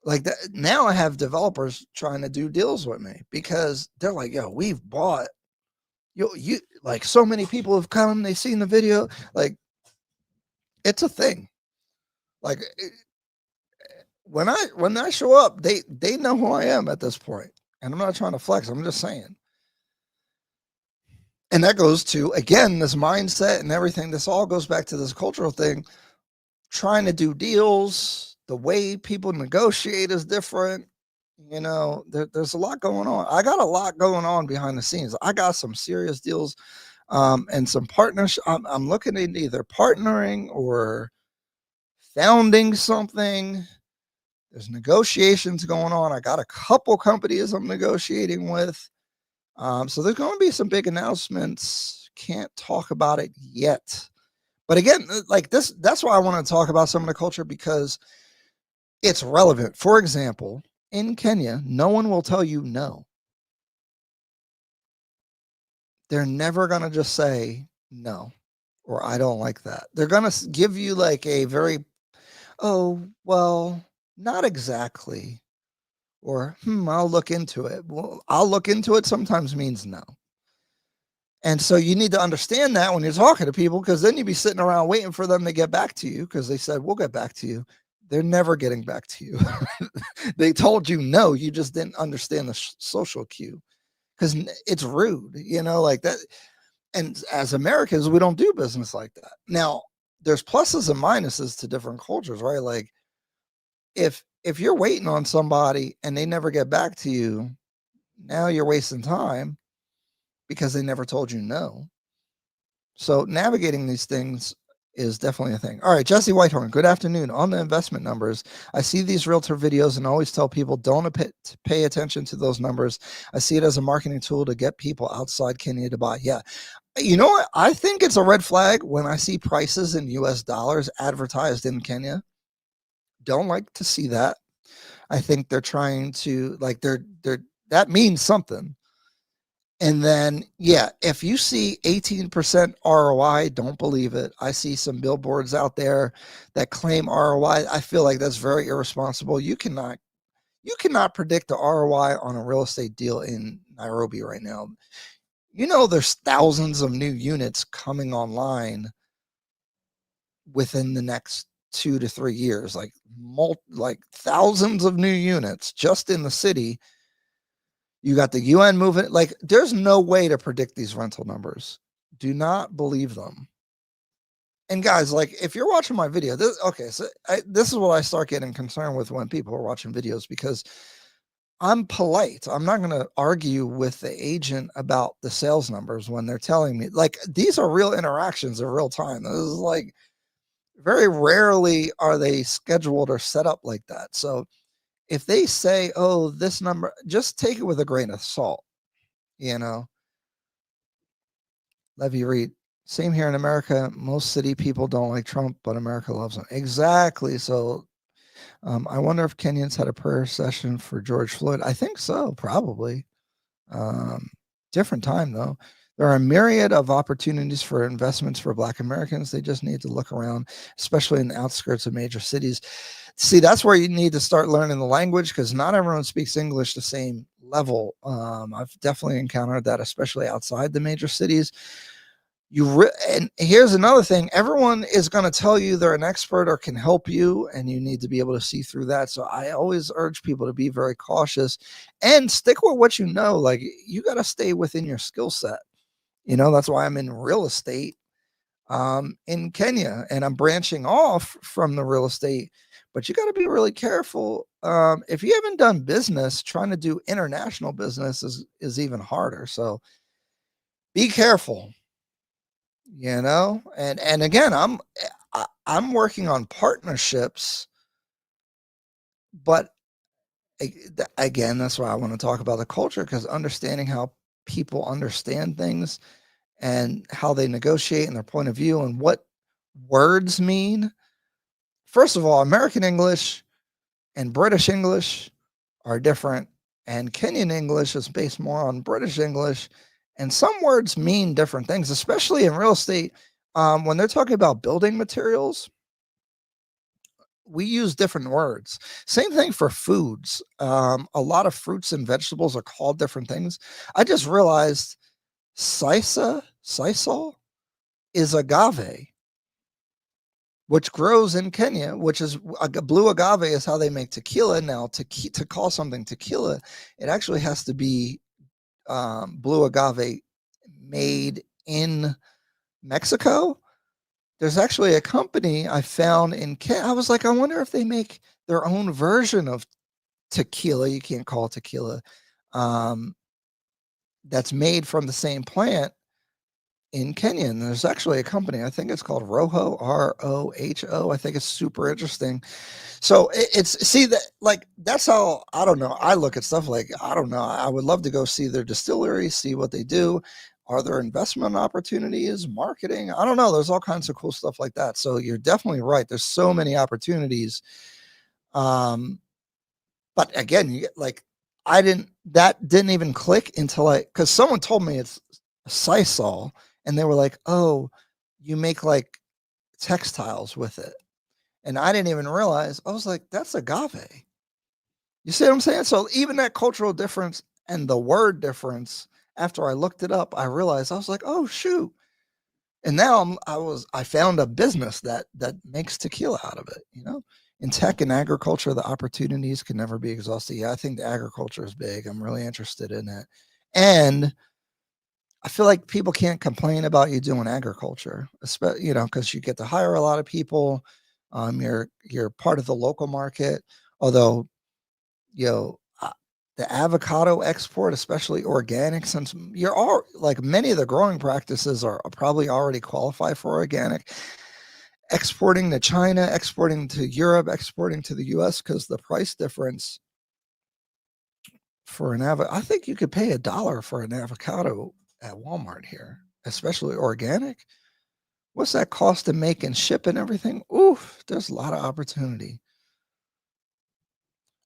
that. Now I have developers trying to do deals with me because they're like, yo, we've bought you like so many people have come, they've seen the video. Like, it's a thing. Like, when I show up, they know who I am at this point. And I'm not trying to flex, I'm just saying. And that goes to, again, this mindset and everything. This all goes back to this cultural thing. Trying to do deals, the way people negotiate is different. You know, there's a lot going on. I got a lot going on behind the scenes. I got some serious deals and some partners. I'm looking at either partnering or founding something. There's negotiations going on. I got a couple companies I'm negotiating with. So there's going to be some big announcements. Can't talk about it yet. But again, like this, that's why I want to talk about some of the culture, because it's relevant. For example, in Kenya, no one will tell you no. They're never going to just say no, or I don't like that. They're going to give you like a very, oh, well, not exactly. Or, I'll look into it. Well, I'll look into it sometimes means no. And so you need to understand that when you're talking to people, because then you'd be sitting around waiting for them to get back to you because they said, we'll get back to you. They're never getting back to you. They told you no, you just didn't understand the social cue, because it's rude, like that. And as Americans, we don't do business like that. Now, there's pluses and minuses to different cultures, right? Like, if you're waiting on somebody and they never get back to you, now you're wasting time because they never told you no. So navigating these things is definitely a thing. All right, Jesse Whitehorn, good afternoon. On the investment numbers, I see these realtor videos and always tell people don't pay attention to those numbers. I see it as a marketing tool to get people outside Kenya to buy. Yeah. You know what? I think it's a red flag when I see prices in US dollars advertised in Kenya. Don't like to see that. I think they're trying to, like, that means something. And then, yeah, if you see 18% ROI, don't believe it. I see some billboards out there that claim ROI. I feel like that's very irresponsible. You cannot predict the ROI on a real estate deal in Nairobi right now. There's thousands of new units coming online within the next 2 to 3 years, like thousands of new units just in the city. You got the UN movement. Like, there's no way to predict these rental numbers. Do not believe them. And guys, like, if you're watching my video, this is what I start getting concerned with when people are watching videos, because I'm polite. I'm not going to argue with the agent about the sales numbers when they're telling me, like, these are real interactions in real time. This is like, very rarely are they scheduled or set up like that. So if they say, oh, this number, just take it with a grain of salt, Levy Reed, same here in America. Most city people don't like Trump, but America loves him. Exactly. So I wonder if Kenyans had a prayer session for George Floyd. I think so, probably. Different time, though. There are a myriad of opportunities for investments for Black Americans. They just need to look around, especially in the outskirts of major cities. See, that's where you need to start learning the language, because not everyone speaks English the same level. I've definitely encountered that, especially outside the major cities. And here's another thing. Everyone is going to tell you they're an expert or can help you, and you need to be able to see through that. So I always urge people to be very cautious and stick with what you know. Like, you got to stay within your skill set. That's why I'm in real estate. in Kenya, and I'm branching off from the real estate. But you got to be really careful. If you haven't done business, trying to do international business is even harder. So be careful, you know. And again, I'm working on partnerships, but again, that's why I want to talk about the culture, because understanding how people understand things and how they negotiate and their point of view and what words mean. First of all, American English and British English are different, and Kenyan English is based more on British English, and some words mean different things, especially in real estate. When they're talking about building materials, we use different words. Same thing for foods. A lot of fruits and vegetables are called different things. I just realized sisal is agave, which grows in Kenya, which is blue agave is how they make tequila. Now, to call something tequila, it actually has to be blue agave made in Mexico. There's actually a company I found in Kenya. I was like, I wonder if they make their own version of tequila. You can't call it tequila. That's made from the same plant in Kenya. And there's actually a company, I think it's called Roho, Roho. I think it's super interesting. So see that, like, that's how, I don't know. I look at stuff like, I don't know. I would love to go see their distillery, see what they do. Are there investment opportunities, marketing? I don't know. There's all kinds of cool stuff like that. So you're definitely right. There's so many opportunities. But again, you get like, that didn't even click until because someone told me it's sisal, and they were like, oh, you make like textiles with it. And I didn't even realize. I was like, that's agave. You see what I'm saying? So even that cultural difference and the word difference, after I looked it up, I realized, I was like, oh shoot. And now I found a business that makes tequila out of it, you know? In tech and agriculture, the opportunities can never be exhausted. Yeah, I think the agriculture is big. I'm really interested in it. And I feel like people can't complain about you doing agriculture, especially, you know, because you get to hire a lot of people. You're part of the local market. Although, you know, the avocado export, especially organic, since you're all like, many of the growing practices are probably already qualify for organic. Exporting to China, exporting to Europe, exporting to the US, because the price difference for I think you could pay $1 for an avocado at Walmart here, especially organic. What's that cost to make and ship and everything? Oof, there's a lot of opportunity.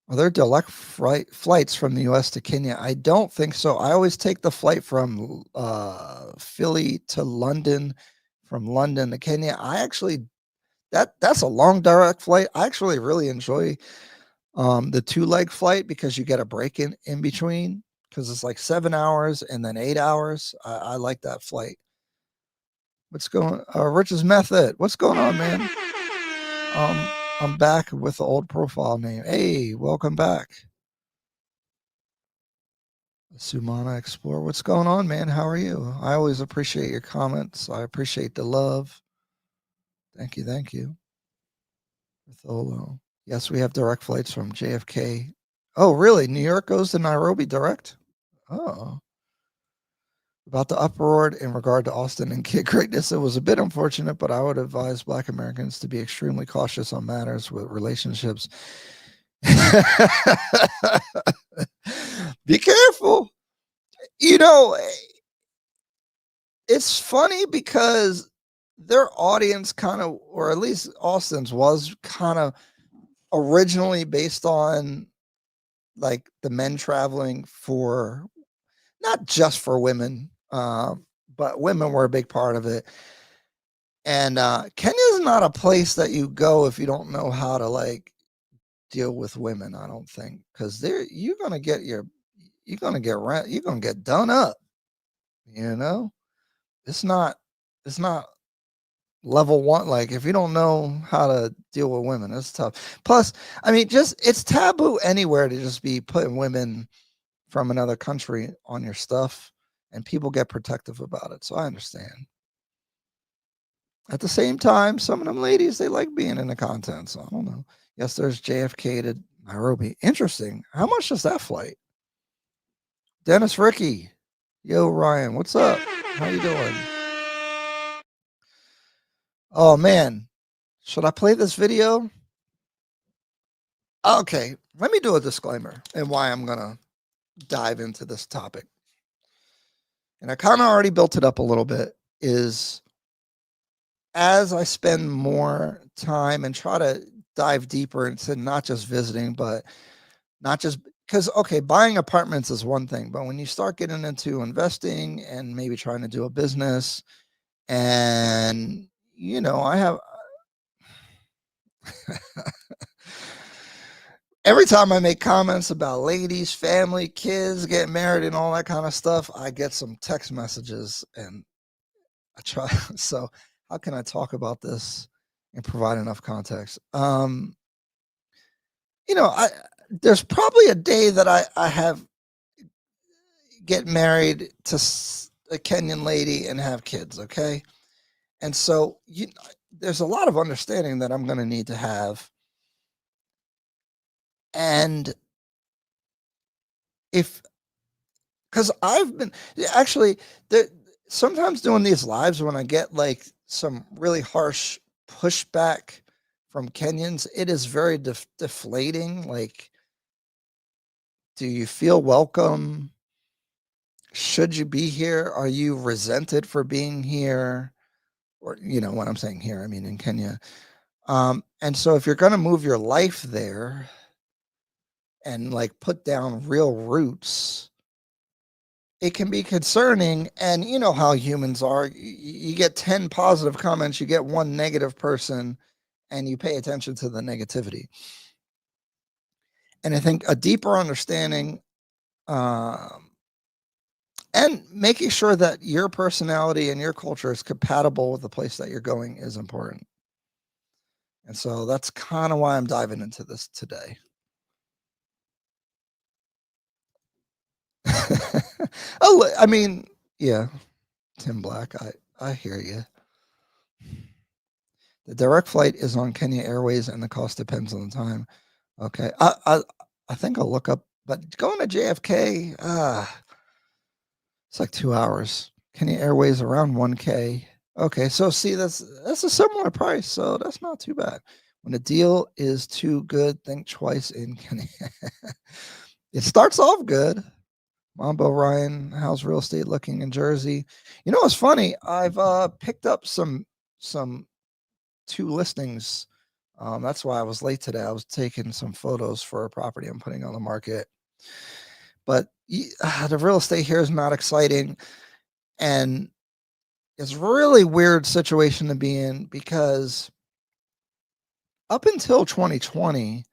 Are there direct flights from the US to Kenya? I don't think so. I always take the flight from Philly to London, from London to Kenya. I actually, that's a long direct flight. I actually really enjoy the 2-leg flight, because you get a break in between, because it's like 7 hours and then 8 hours. I like that flight. What's going Rich's Method? What's going on, man? I'm back with the old profile name. Hey, welcome back. Sumana Explorer. What's going on, man? How are you? I always appreciate your comments. I appreciate the love. Thank you. Thank you. Tholo. Yes, we have direct flights from JFK. Oh, really? New York goes to Nairobi direct? Oh. About the uproar in regard to Austin and kid greatness, it was a bit unfortunate, but I would advise Black Americans to be extremely cautious on matters with relationships. Be careful. You know, it's funny because their audience kind of, or at least Austin's, was kind of originally based on like the men traveling for, not just for women, but women were a big part of it. And Kenya is not a place that you go if you don't know how to like deal with women. I don't think, because you're gonna get done up. You know, it's not level one. Like, if you don't know how to deal with women, it's tough. Plus, I mean, just, it's taboo anywhere to just be putting women from another country on your stuff, and people get protective about it. So I understand. At the same time, some of them ladies, they like being in the content. So I don't know. Yes, there's JFK to Nairobi. Interesting. How much is that flight? Dennis Ricky. Yo, Ryan, what's up? How you doing? Oh, man. Should I play this video? Okay, let me do a disclaimer and why I'm going to dive into this topic. And I kind of already built it up a little bit, is as I spend more time and try to dive deeper into not just visiting, but not just because, okay, buying apartments is one thing, but when you start getting into investing and maybe trying to do a business, and, you know, I have every time I make comments about ladies, family, kids, getting married, and all that kind of stuff, I get some text messages, and I try. So, how can I talk about this and provide enough context? You know, there's probably a day that I have get married to a Kenyan lady and have kids. Okay, and so there's a lot of understanding that I'm going to need to have, and if because I've been actually sometimes doing these lives when I get like some really harsh pushback from Kenyans, it is very deflating. Like, do you feel welcome? Should you be here? Are you resented for being here? Or, you know, when I'm saying here, I mean in Kenya. And so if you're going to move your life there and like put down real roots, it can be concerning. And you know how humans are. You get 10 positive comments, you get one negative person, and you pay attention to the negativity. And I think a deeper understanding and making sure that your personality and your culture is compatible with the place that you're going is important. And so that's kind of why I'm diving into this today. Oh, I mean, yeah, Tim Black, I hear you. The direct flight is on Kenya Airways, and the cost depends on the time. Okay, I think I'll look up, but going to JFK, it's like 2 hours. Kenya Airways around 1K. Okay, so see, that's a similar price, so that's not too bad. When a deal is too good, think twice in Kenya. It starts off good. Mambo Ryan, how's real estate looking in Jersey? You know what's funny? I've picked up some 2 listings. That's why I was late today. I was taking some photos for a property I'm putting on the market. But the real estate here is not exciting, and it's a really weird situation to be in because up until 2020,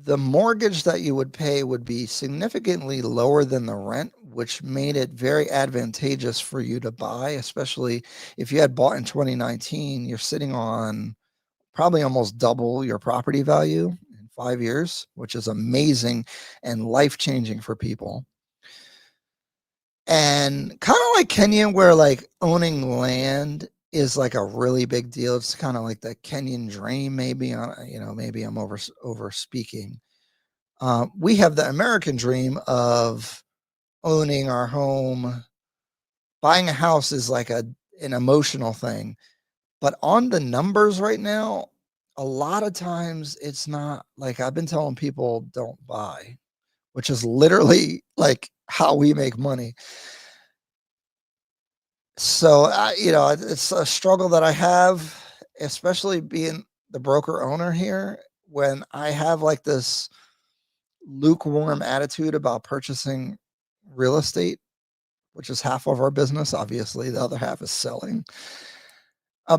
the mortgage that you would pay would be significantly lower than the rent, which made it very advantageous for you to buy, especially if you had bought in 2019, you're sitting on probably almost double your property value in 5 years, which is amazing and life-changing for people. And kind of like Kenya, where like owning land is like a really big deal. It's kind of like the Kenyan dream, maybe. Maybe I'm over speaking. We have the American dream of owning our home. Buying a house is like an emotional thing, but on the numbers right now, a lot of times it's not. Like I've been telling people, don't buy, which is literally like how we make money. So, it's a struggle that I have, especially being the broker owner here, when I have like this lukewarm attitude about purchasing real estate, which is half of our business. Obviously, the other half is selling.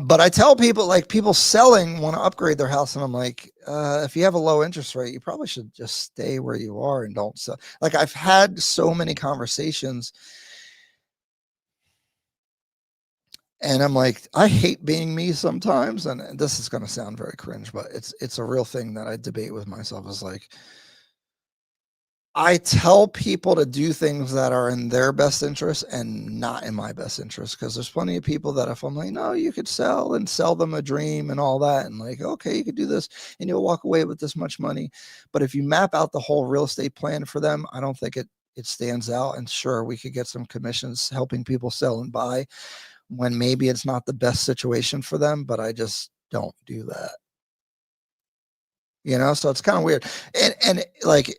But I tell people, like, people selling want to upgrade their house, and I'm like, if you have a low interest rate, you probably should just stay where you are and don't sell. Like, I've had so many conversations. And I'm like, I hate being me sometimes, and this is going to sound very cringe, but it's a real thing that I debate with myself. Is like, I tell people to do things that are in their best interest and not in my best interest, because there's plenty of people that if I'm like, no, you could sell them a dream and all that, and like, okay, you could do this and you'll walk away with this much money. But if you map out the whole real estate plan for them, I don't think it stands out. And sure, we could get some commissions helping people sell and buy when maybe it's not the best situation for them, but I just don't do that. So it's kind of weird. And like,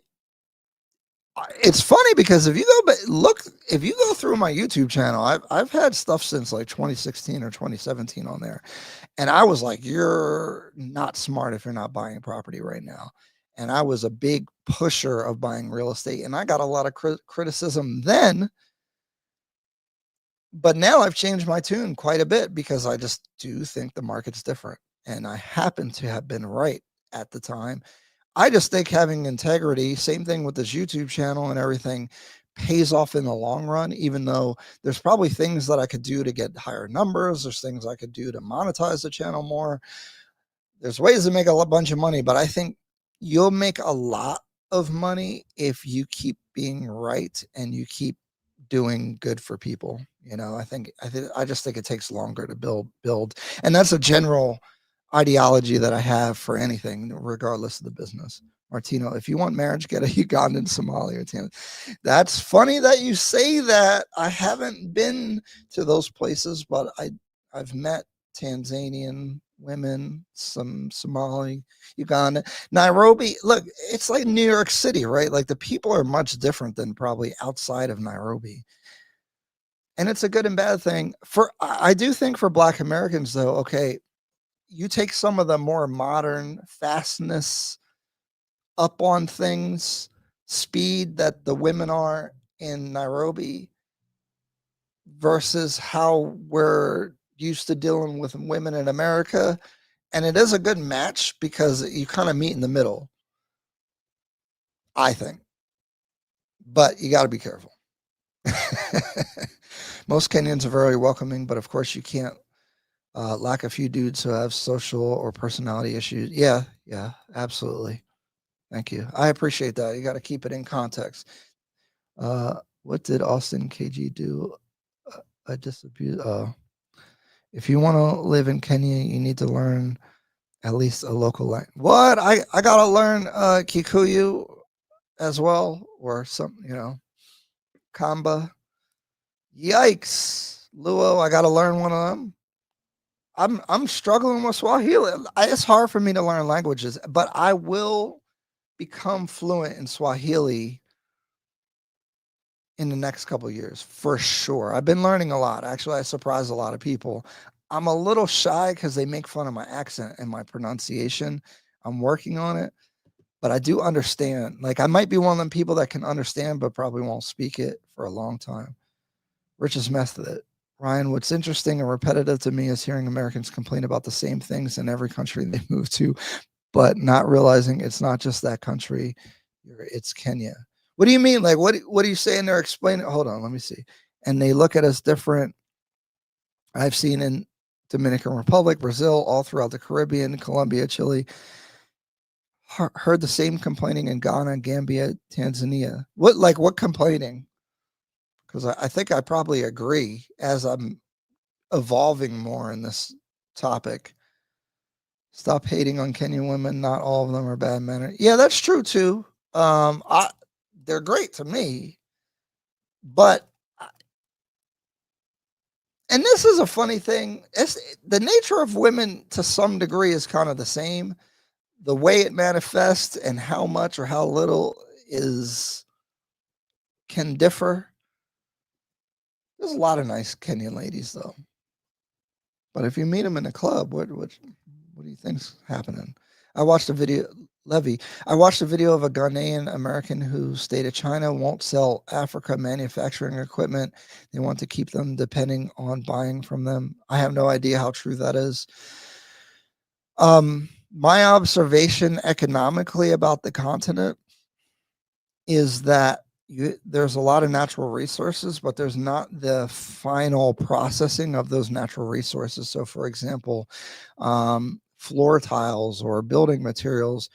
it's funny because if you go through my YouTube channel, I've had stuff since like 2016 or 2017 on there, and I was like, you're not smart if you're not buying property right now. And I was a big pusher of buying real estate, and I got a lot of criticism then. But now I've changed my tune quite a bit because I just do think the market's different, and I happen to have been right at the time. I just think having integrity, same thing with this YouTube channel and everything, pays off in the long run, even though there's probably things that I could do to get higher numbers. There's things I could do to monetize the channel more. There's ways to make a bunch of money, but I think you'll make a lot of money if you keep being right and you keep doing good for people. I just think it takes longer to build. And that's a general ideology that I have for anything, regardless of the business. Martino, if you want marriage, get a Ugandan, Somali, or Tanzania. That's funny that you say that. I haven't been to those places, but I've met Tanzanian women, some Somali, Uganda, Nairobi. Look, it's like New York City, right? Like the people are much different than probably outside of Nairobi. And it's a good and bad thing. I do think for Black Americans, though, okay, you take some of the more modern fastness up on things, speed that the women are in Nairobi versus how we're used to dealing with women in America. And it is a good match because you kind of meet in the middle, I think. But you got to be careful. Most Kenyans are very welcoming, but of course you can't lack a few dudes who have social or personality issues. Yeah, absolutely. Thank you. I appreciate that. You got to keep it in context. What did Austin KG do? I disabuse. If you want to live in Kenya, you need to learn at least a local language. What? I gotta learn Kikuyu as well, or some, Kamba. Yikes, Luo! I gotta learn one of them. I'm struggling with Swahili. It's hard for me to learn languages, but I will become fluent in Swahili in the next couple of years for sure. I've been learning a lot. Actually, I surprised a lot of people. I'm a little shy because they make fun of my accent and my pronunciation. I'm working on it, but I do understand. Like I might be one of them people that can understand, but probably won't speak it for a long time. Rich's method. Ryan, what's interesting and repetitive to me is hearing Americans complain about the same things in every country they move to, but not realizing it's not just that country, it's Kenya. What do you mean? Like, what are you saying? They're explaining. Hold on, let me see. And they look at us different. I've seen in Dominican Republic, Brazil, all throughout the Caribbean, Colombia, Chile. Heard the same complaining in Ghana, Gambia, Tanzania. What complaining? Because I think I probably agree as I'm evolving more in this topic. Stop hating on Kenyan women. Not all of them are bad men. Yeah, that's true too. They're great to me, but and this is a funny thing. It's the nature of women to some degree is kind of the same. The way it manifests and how much or how little can differ. There's a lot of nice Kenyan ladies though. But if you meet them in a club, what do you think's happening? I watched a video, Levy. I watched a video of a Ghanaian American who stated China won't sell Africa manufacturing equipment. They want to keep them depending on buying from them. I have no idea how true that is. My observation economically about the continent is that there's a lot of natural resources, but there's not the final processing of those natural resources. So, for example, floor tiles or building materials,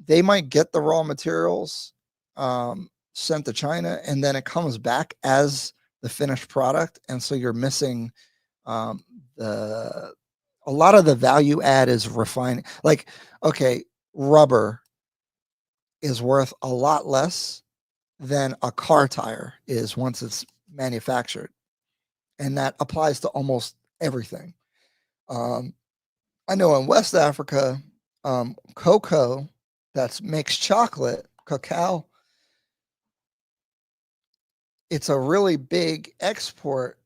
they might get the raw materials, sent to China, and then it comes back as the finished product, and so you're missing the a lot of the value add is refining. Like, okay, rubber is worth a lot less than a car tire is once it's manufactured, and that applies to almost everything. I know in West Africa, cocoa that makes chocolate, cacao, it's a really big export.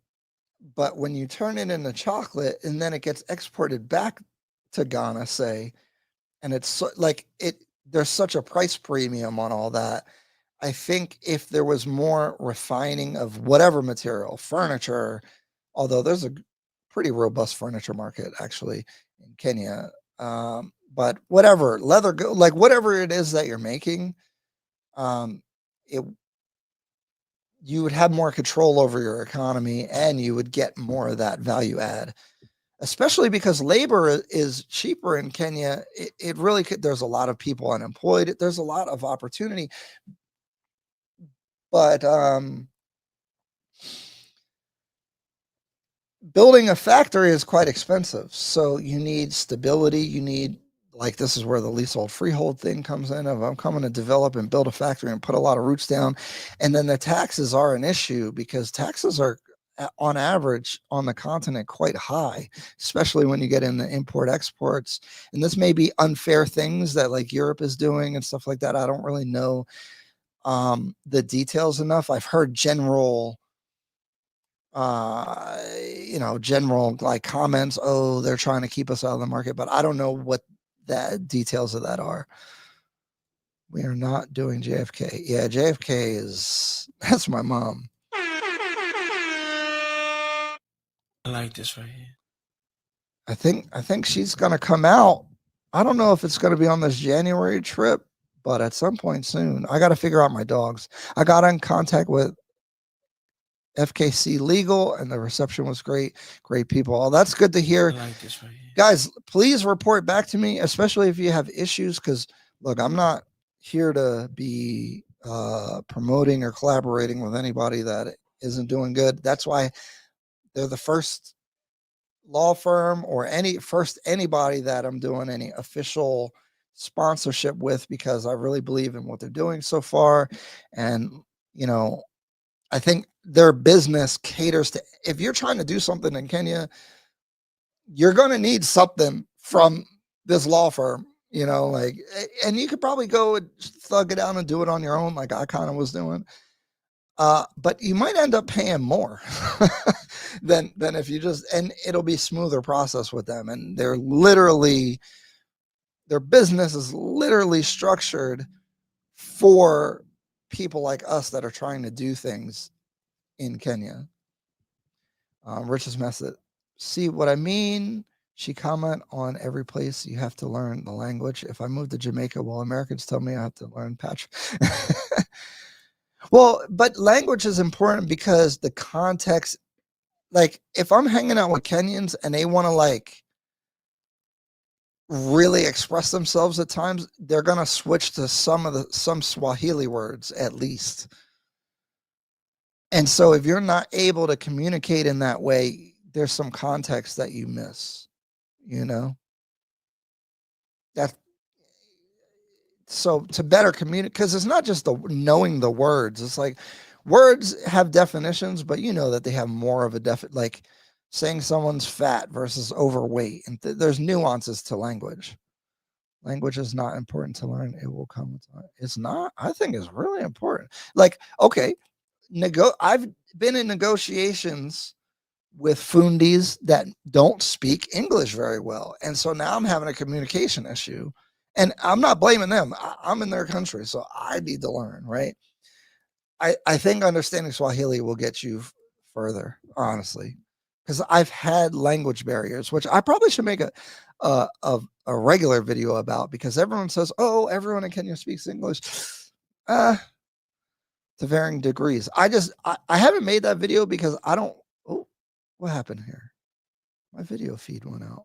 But when you turn it into chocolate and then it gets exported back to Ghana, say, and it's like there's such a price premium on all that. I think if there was more refining of whatever material, furniture, although there's a pretty robust furniture market actually in Kenya, but whatever leather, like whatever it is that you're making, it you would have more control over your economy and you would get more of that value add, especially because labor is cheaper in Kenya. It really could, there's a lot of people unemployed. There's a lot of opportunity, but building a factory is quite expensive. So you need stability. You need, like, this is where the leasehold freehold thing comes in. If I'm coming to develop and build a factory and put a lot of roots down, and then the taxes are an issue because taxes are on average on the continent quite high, especially when you get into import exports. And this may be unfair things that like Europe is doing and stuff like that. I don't really know the details enough. I've heard general general like comments, oh, they're trying to keep us out of the market, but I don't know what the details of that are. We are not doing JFK. Yeah, JFK is that's my mom. I like this right here. I think she's gonna come out. I don't know if it's gonna be on this January trip, but at some point soon. I gotta figure out my dogs. I got in contact with FKC Legal, and the reception was great. Great people. Oh, that's good to hear. I like this right here. Guys, please report back to me, especially if you have issues, because look, I'm not here to be promoting or collaborating with anybody that isn't doing good. That's why they're the first law firm or anybody that I'm doing any official sponsorship with, because I really believe in what they're doing so far. And I think their business caters to, if you're trying to do something in Kenya, you're going to need something from this law firm, and you could probably go and thug it out and do it on your own, like I kind of was doing. But you might end up paying more than if you just, and it'll be smoother process with them. And their business is literally structured for people like us that are trying to do things in Kenya. Rich's method. See what I mean? She comment on every place you have to learn the language. If I move to Jamaica, well, Americans tell me I have to learn Patrick. Well, but language is important because the context, like if I'm hanging out with Kenyans and they want to like really express themselves at times, they're going to switch to some Swahili words at least. And so if you're not able to communicate in that way, there's some context that you miss, that. So to better communicate, because it's not just the knowing the words. It's like words have definitions, but that they have more of a like saying someone's fat versus overweight. And there's nuances to language. Language is not important to learn. It will come with time. It's not. I think it's really important. Like, okay, I've been in negotiations with fundis that don't speak English very well. And so now I'm having a communication issue. And I'm not blaming them. I'm in their country, so I need to learn, right? I think understanding Swahili will get you further, honestly, because I've had language barriers, which I probably should make a regular video about, because everyone says, oh, everyone in Kenya speaks English. To varying degrees. I haven't made that video because I don't. Oh, what happened here? My video feed went out.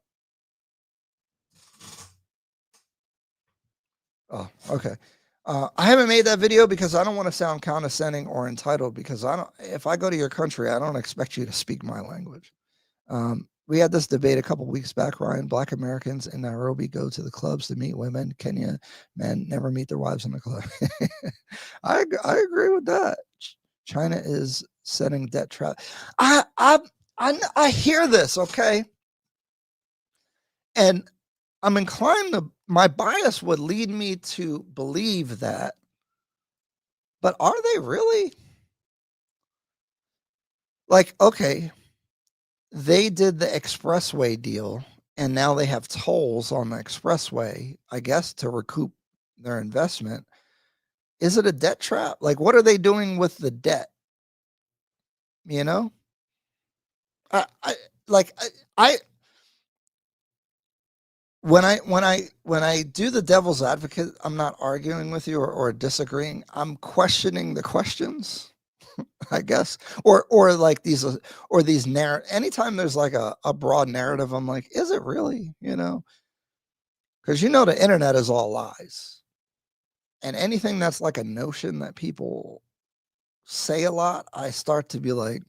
Oh, okay. I haven't made that video because I don't want to sound condescending or entitled, because if I go to your country, I don't expect you to speak my language. We had this debate a couple weeks back, Ryan. Black Americans in Nairobi go to the clubs to meet women. Kenya men never meet their wives in the club. I agree with that. China is setting debt trap. I hear this, okay, and I'm inclined to, my bias would lead me to believe that, but are they really? Like, okay, they did the expressway deal and now they have tolls on the expressway, I guess, to recoup their investment. Is it a debt trap? Like, what are they doing with the debt? You know, I like I when I do the devil's advocate, I'm not arguing with you or disagreeing. I'm questioning the questions, I guess, or like these or these narrative. Anytime there's like a broad narrative, I'm like, is it really? You know, because the internet is all lies, and anything that's like a notion that people say a lot, I start to be like,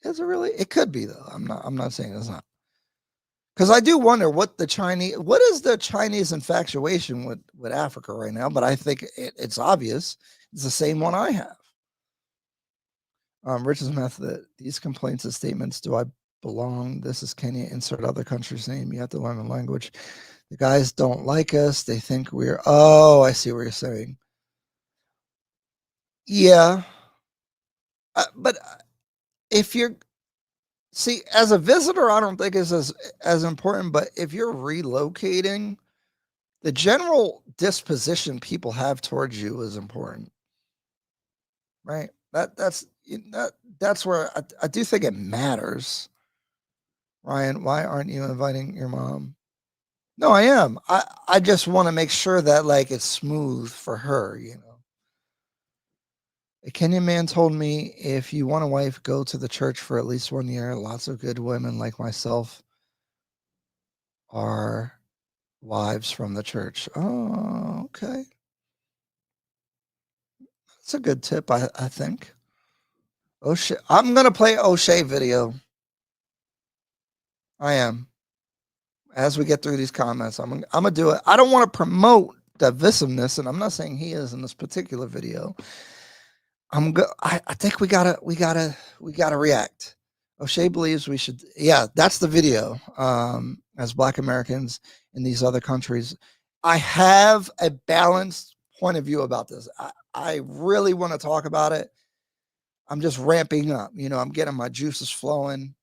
is it really? It could be though. I'm not saying it's not. Because I do wonder what is the Chinese infatuation with Africa right now, but I think it's obvious. It's the same one I have. Rich's method, these complaints and statements, do I belong? This is Kenya, insert other country's name. You have to learn the language. The guys don't like us. They think oh, I see what you're saying. Yeah. But if you're, see, as a visitor, I don't think it's as important, but if you're relocating, the general disposition people have towards you is important, right? That's where I do think it matters. Ryan, why aren't you inviting your mom? No, I am. I just want to make sure that like it's smooth for her, you know. A Kenyan man told me, if you want a wife, go to the church for at least 1 year. Lots of good women like myself are wives from the church. Oh, okay. That's a good tip, I think. O'Shea. I'm gonna play O'Shea video. I am. As we get through these comments, I'm gonna do it. I don't want to promote divisiveness, and I'm not saying he is in this particular video. I think we gotta react. O'Shea believes we should. Yeah, that's the video. As Black Americans in these other countries, I have a balanced point of view about this. I really want to talk about it. I'm just ramping up. I'm getting my juices flowing.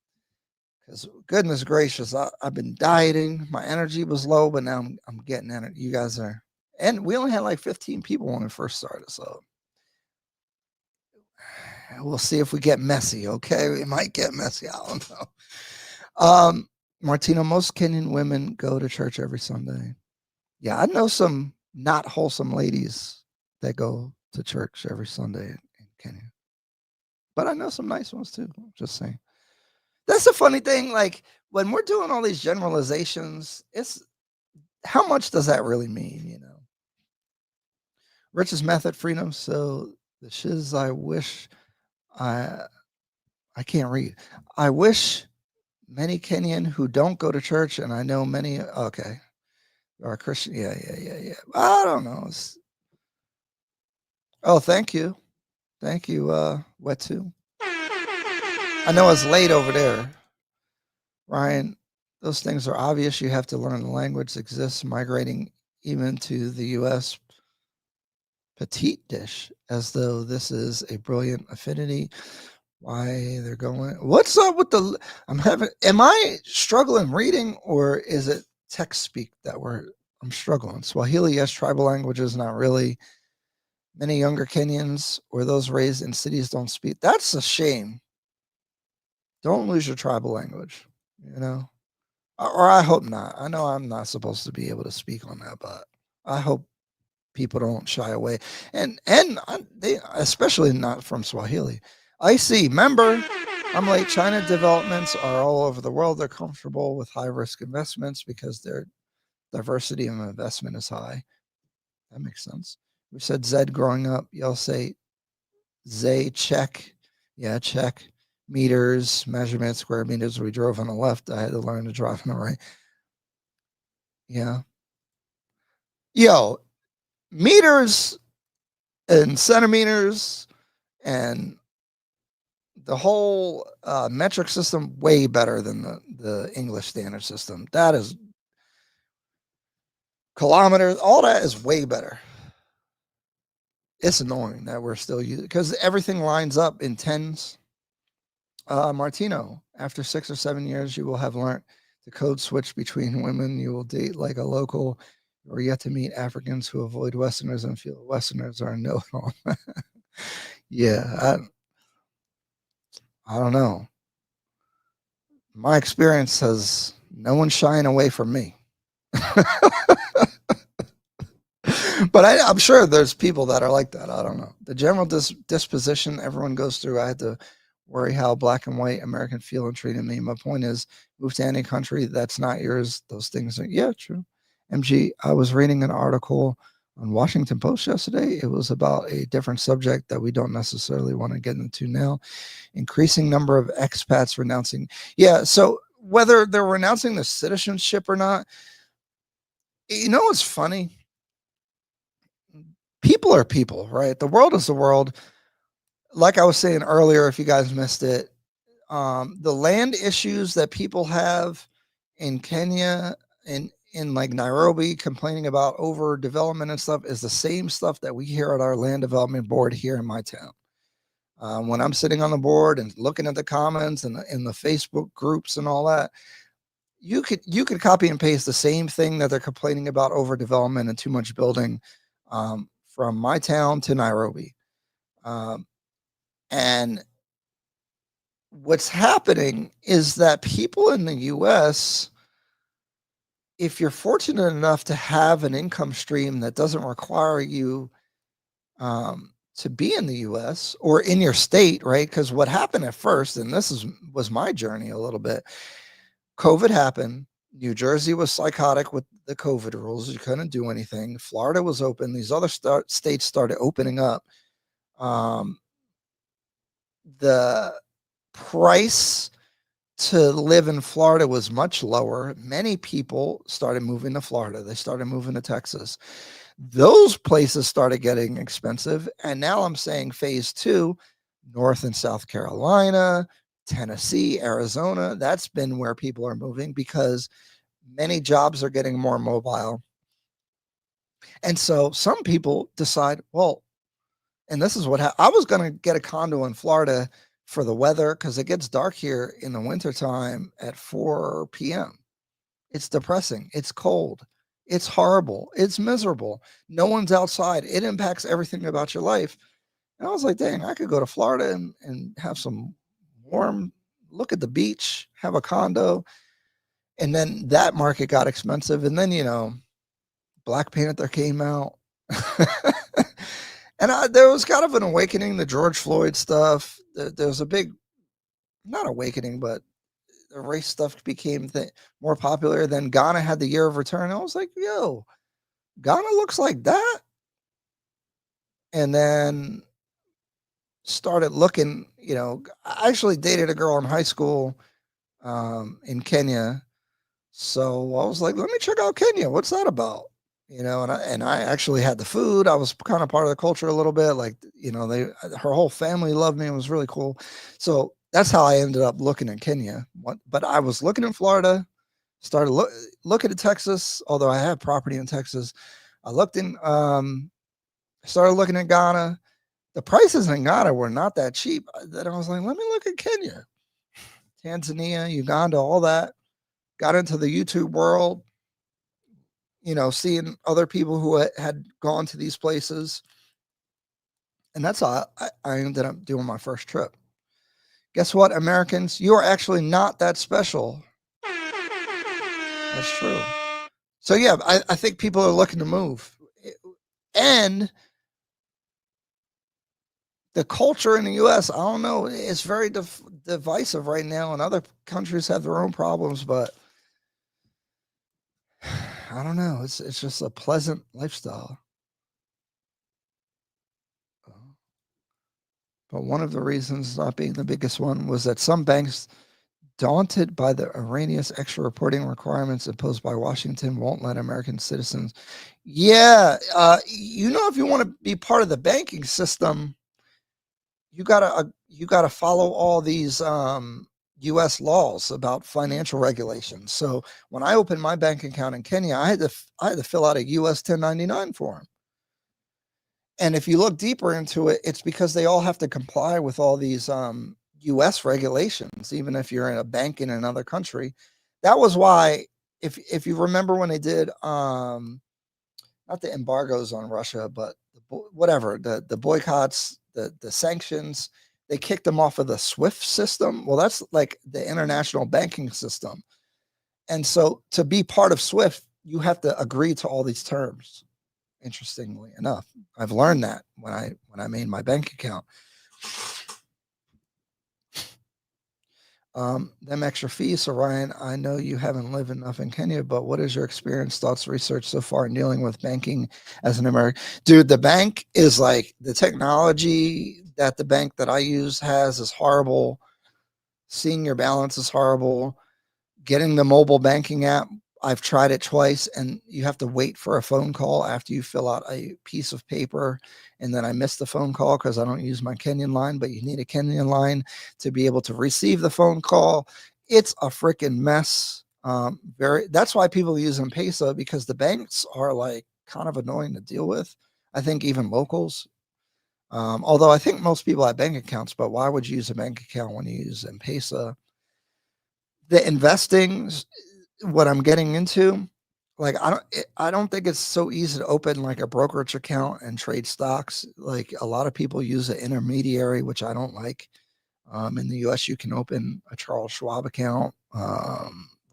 Because goodness gracious, I've been dieting. My energy was low, but now I'm getting energy. You guys are, and we only had like 15 people when we first started, so we'll see if we get messy. Okay, we might get messy. I don't know. Martina, most Kenyan women go to church every Sunday. Yeah, I know some not wholesome ladies that go to church every Sunday in Kenya, but I know some nice ones too. Just saying. That's the funny thing. Like when we're doing all these generalizations, it's how much does that really mean? Rich's method, freedom. So the shiz, I wish I can't read. I wish many Kenyan who don't go to church, and I know many. Okay, are Christian. Yeah. I don't know. Oh, thank you, Wetu. I know it's late over there, Ryan. Those things are obvious. You have to learn the language exists. Migrating even to the U.S. petite dish, as though this is a brilliant affinity. Why they're going? What's up with the? Am I struggling reading, or is it text speak that I'm struggling? Swahili, yes. Tribal languages, not really. Many younger Kenyans or those raised in cities don't speak. That's a shame. Don't lose your tribal language, or I hope not. I know I'm not supposed to be able to speak on that, but I hope people don't shy away, and they especially not from Swahili. I see. Member, I'm like, China developments are all over the world. They're comfortable with high risk investments because their diversity of investment is high. That makes sense. We said Z growing up. Y'all say Z, check. Yeah, check. Meters, measurement, square meters. We drove on the left. I had to learn to drive on the right. Yeah. Yo, meters and centimeters and the whole metric system way better than the English standard system. That is kilometers. All that is way better. It's annoying that we're still using because everything lines up in tens. Martino, after 6 or 7 years, you will have learned the code switch between women. You will date like a local or yet to meet Africans who avoid Westerners and feel Westerners are no. Yeah, I don't know. My experience says no one's shying away from me. But I'm sure there's people that are like that. I don't know. The general disposition everyone goes through, I had to worry how black and white American feel and treated me. My point is, move to any country that's not yours. Those things are, yeah, true. MG, I was reading an article on Washington Post yesterday. It was about a different subject that we don't necessarily want to get into now. Increasing number of expats renouncing. Yeah, so whether they're renouncing the citizenship or not, you know what's funny? People are people, right? The world is the world. Like I was saying earlier, if you guys missed it, the land issues that people have in Kenya and in like Nairobi complaining about overdevelopment and stuff is the same stuff that we hear at our land development board here in my town. When I'm sitting on the board and looking at the comments and in the Facebook groups and all that, you could copy and paste the same thing that they're complaining about overdevelopment and too much building from my town to Nairobi. And what's happening is that people in the US, if you're fortunate enough to have an income stream that doesn't require you to be in the US or in your state, right? Because what happened at first, and this was my journey a little bit, COVID happened. New Jersey was psychotic with the COVID rules. You couldn't do anything. Florida was open. These other states started opening up. The price to live in Florida was much lower. Many people started moving to Florida. They started moving to Texas. Those places started getting expensive. And now I'm saying phase 2, North and South Carolina, Tennessee, Arizona, that's been where people are moving because many jobs are getting more mobile. And so some people decide, well, and this is what I was going to get a condo in Florida for the weather because it gets dark here in the wintertime at 4 p.m. It's depressing. It's cold. It's horrible. It's miserable. No one's outside. It impacts everything about your life. And I was like, dang, I could go to Florida and have some warm, look at the beach, have a condo. And then that market got expensive. And then, Black Panther came out. And there was kind of an awakening, the George Floyd stuff. There was a big, not awakening, but the race stuff became more popular. Then Ghana had the year of return. I was like, yo, Ghana looks like that. And then started looking, I actually dated a girl in high school in Kenya. So I was like, let me check out Kenya. What's that about? And I actually had the food. I was kind of part of the culture a little bit. Like, her whole family loved me. It was really cool. So that's how I ended up looking in Kenya. But I was looking in Florida, started looking at Texas, although I have property in Texas. I looked in, started looking at Ghana. The prices in Ghana were not that cheap. Then I was like, let me look at Kenya, Tanzania, Uganda, all that. Got into the YouTube world. Seeing other people who had gone to these places. And that's how I ended up doing my first trip. Guess what, Americans? You are actually not that special. That's true. So, yeah, I think people are looking to move. And the culture in the U.S., I don't know, it's very divisive right now. And other countries have their own problems, but I don't know. It's just a pleasant lifestyle. but one of the reasons not being the biggest one was that some banks, daunted by the erroneous extra reporting requirements imposed by Washington, won't let American citizens. Yeah, if you want to be part of the banking system, you gotta follow all these U.S. laws about financial regulations. So when I opened my bank account in Kenya, I had to fill out a U.S. 1099 form. And if you look deeper into it, it's because they all have to comply with all these U.S. regulations, even if you're in a bank in another country. That was why, if you remember when they did not the embargoes on Russia, but whatever the boycotts, the sanctions, they kicked them off of the SWIFT system. Well, that's like the international banking system, and so to be part of SWIFT, you have to agree to all these terms. Interestingly enough, I've learned that when I made my bank account. Them extra fees. So Ryan, I know you haven't lived enough in Kenya, but what is your experience, thoughts, research so far in dealing with banking as an American? Dude, the bank is like the technology that the bank that I use has is horrible. Seeing your balance is horrible. Getting the mobile banking app, I've tried it twice, and you have to wait for a phone call after you fill out a piece of paper. And then I missed the phone call because I don't use my Kenyan line, but you need a Kenyan line to be able to receive the phone call. It's a freaking mess. That's why people use M-Pesa, because the banks are like kind of annoying to deal with. I think even locals. Although I think most people have bank accounts, but why would you use a bank account when you use M-Pesa? The investing, what I'm getting into, like I don't think it's so easy to open like a brokerage account and trade stocks. Like a lot of people use an intermediary, which I don't like. In the US, you can open a Charles Schwab account,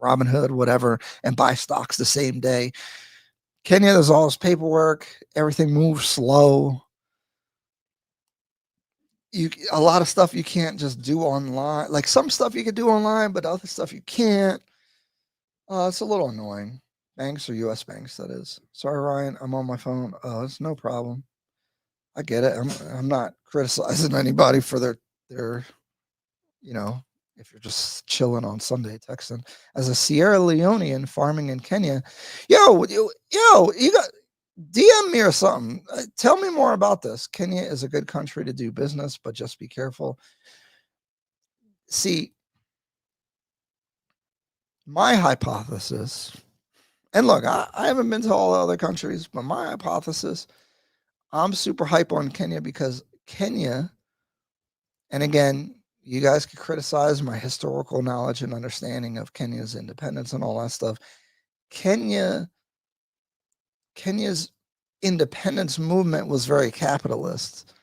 Robinhood, whatever, and buy stocks the same day. Kenya, there's all this paperwork. Everything moves slow. A lot of stuff you can't just do online. Like some stuff you can do online, but other stuff you can't. It's a little annoying. Banks or U.S. banks, that is. Sorry, Ryan, I'm on my phone. Oh, it's no problem. I get it. I'm not criticizing anybody for their if you're just chilling on Sunday texting. As a Sierra Leonean farming in Kenya, you got DM me or something. Tell me more about this. Kenya is a good country to do business, but just be careful. See, my hypothesis, and look, I haven't been to all the other countries, but my hypothesis, I'm super hype on Kenya because Kenya, and again, you guys could criticize my historical knowledge and understanding of Kenya's independence and all that stuff. Kenya's independence movement was very capitalist,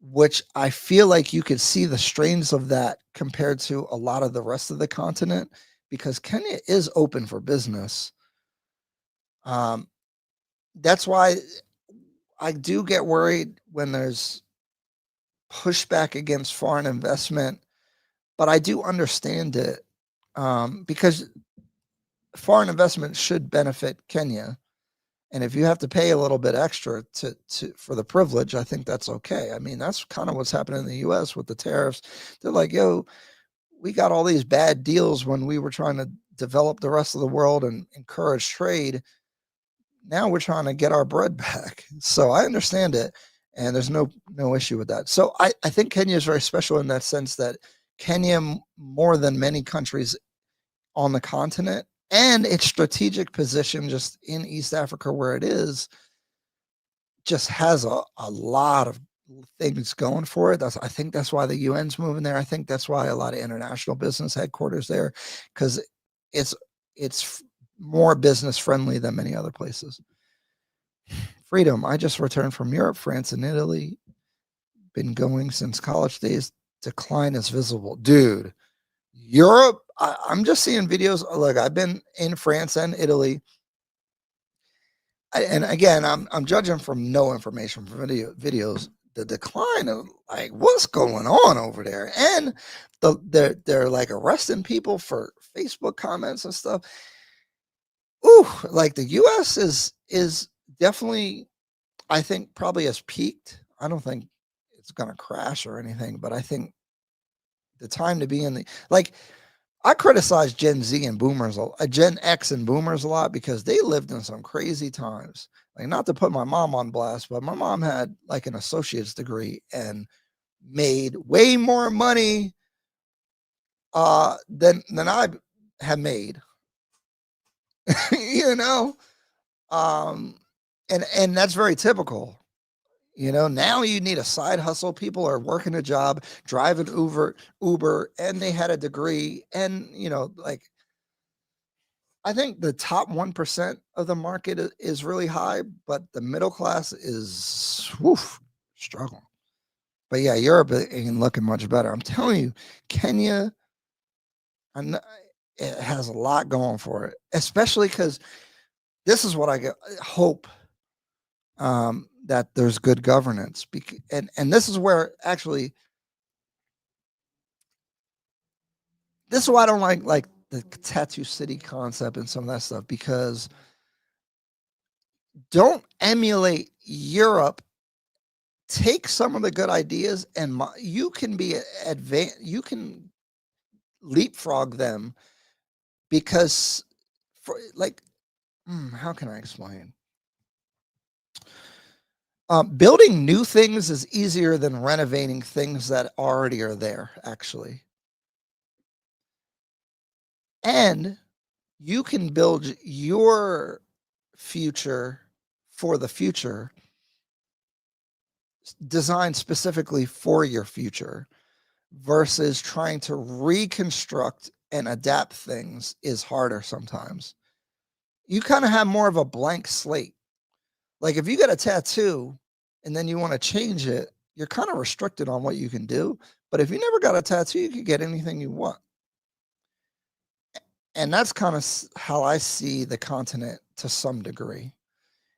which I feel like you could see the strains of that compared to a lot of the rest of the continent, because Kenya is open for business. That's why I do get worried when there's pushback against foreign investment, but I do understand it, because foreign investment should benefit Kenya. And if you have to pay a little bit extra for the privilege, I think that's okay. I mean, that's kind of what's happening in the U.S. with the tariffs. They're like, yo, we got all these bad deals when we were trying to develop the rest of the world and encourage trade. Now we're trying to get our bread back. So I understand it, and there's no issue with that. So I think Kenya is very special in that sense that Kenya, more than many countries on the continent, and its strategic position just in East Africa where it is, just has a lot of things going for it. I think that's why the UN's moving there. I think that's why a lot of international business headquarters there, because it's more business friendly than many other places. Freedom. I just returned from Europe, France, and Italy. Been going since college days. Decline is visible. Dude, Europe, I'm just seeing videos. Look, I've been in France and Italy. And again, I'm judging from no information from videos. The decline of like what's going on over there, and they're like arresting people for Facebook comments and stuff. Ooh, like the U.S. is definitely, I think, probably has peaked. I don't think it's going to crash or anything, but I think the time to be in the, like, I criticize Gen Z and boomers, Gen X and boomers a lot because they lived in some crazy times. Like, not to put my mom on blast, but my mom had like an associate's degree and made way more money than I have made. You know, and that's very typical. You know, now you need a side hustle. People are working a job, driving Uber, and they had a degree. And, you know, like, I think the top 1% of the market is really high, but the middle class is struggling. But yeah, Europe ain't looking much better. I'm telling you, Kenya, it has a lot going for it, especially because this is what I hope that there's good governance. And this is where actually, this is why I don't like the tattoo city concept and some of that stuff, because don't emulate Europe. Take some of the good ideas and you can be advanced. You can leapfrog them because, for like, how can I explain? Building new things is easier than renovating things that already are there, actually. And you can build your future for the future, designed specifically for your future, versus trying to reconstruct and adapt things is harder sometimes. You kind of have more of a blank slate. Like, if you get a tattoo and then you want to change it, you're kind of restricted on what you can do. But if you never got a tattoo, you can get anything you want. And that's kind of how I see the continent to some degree.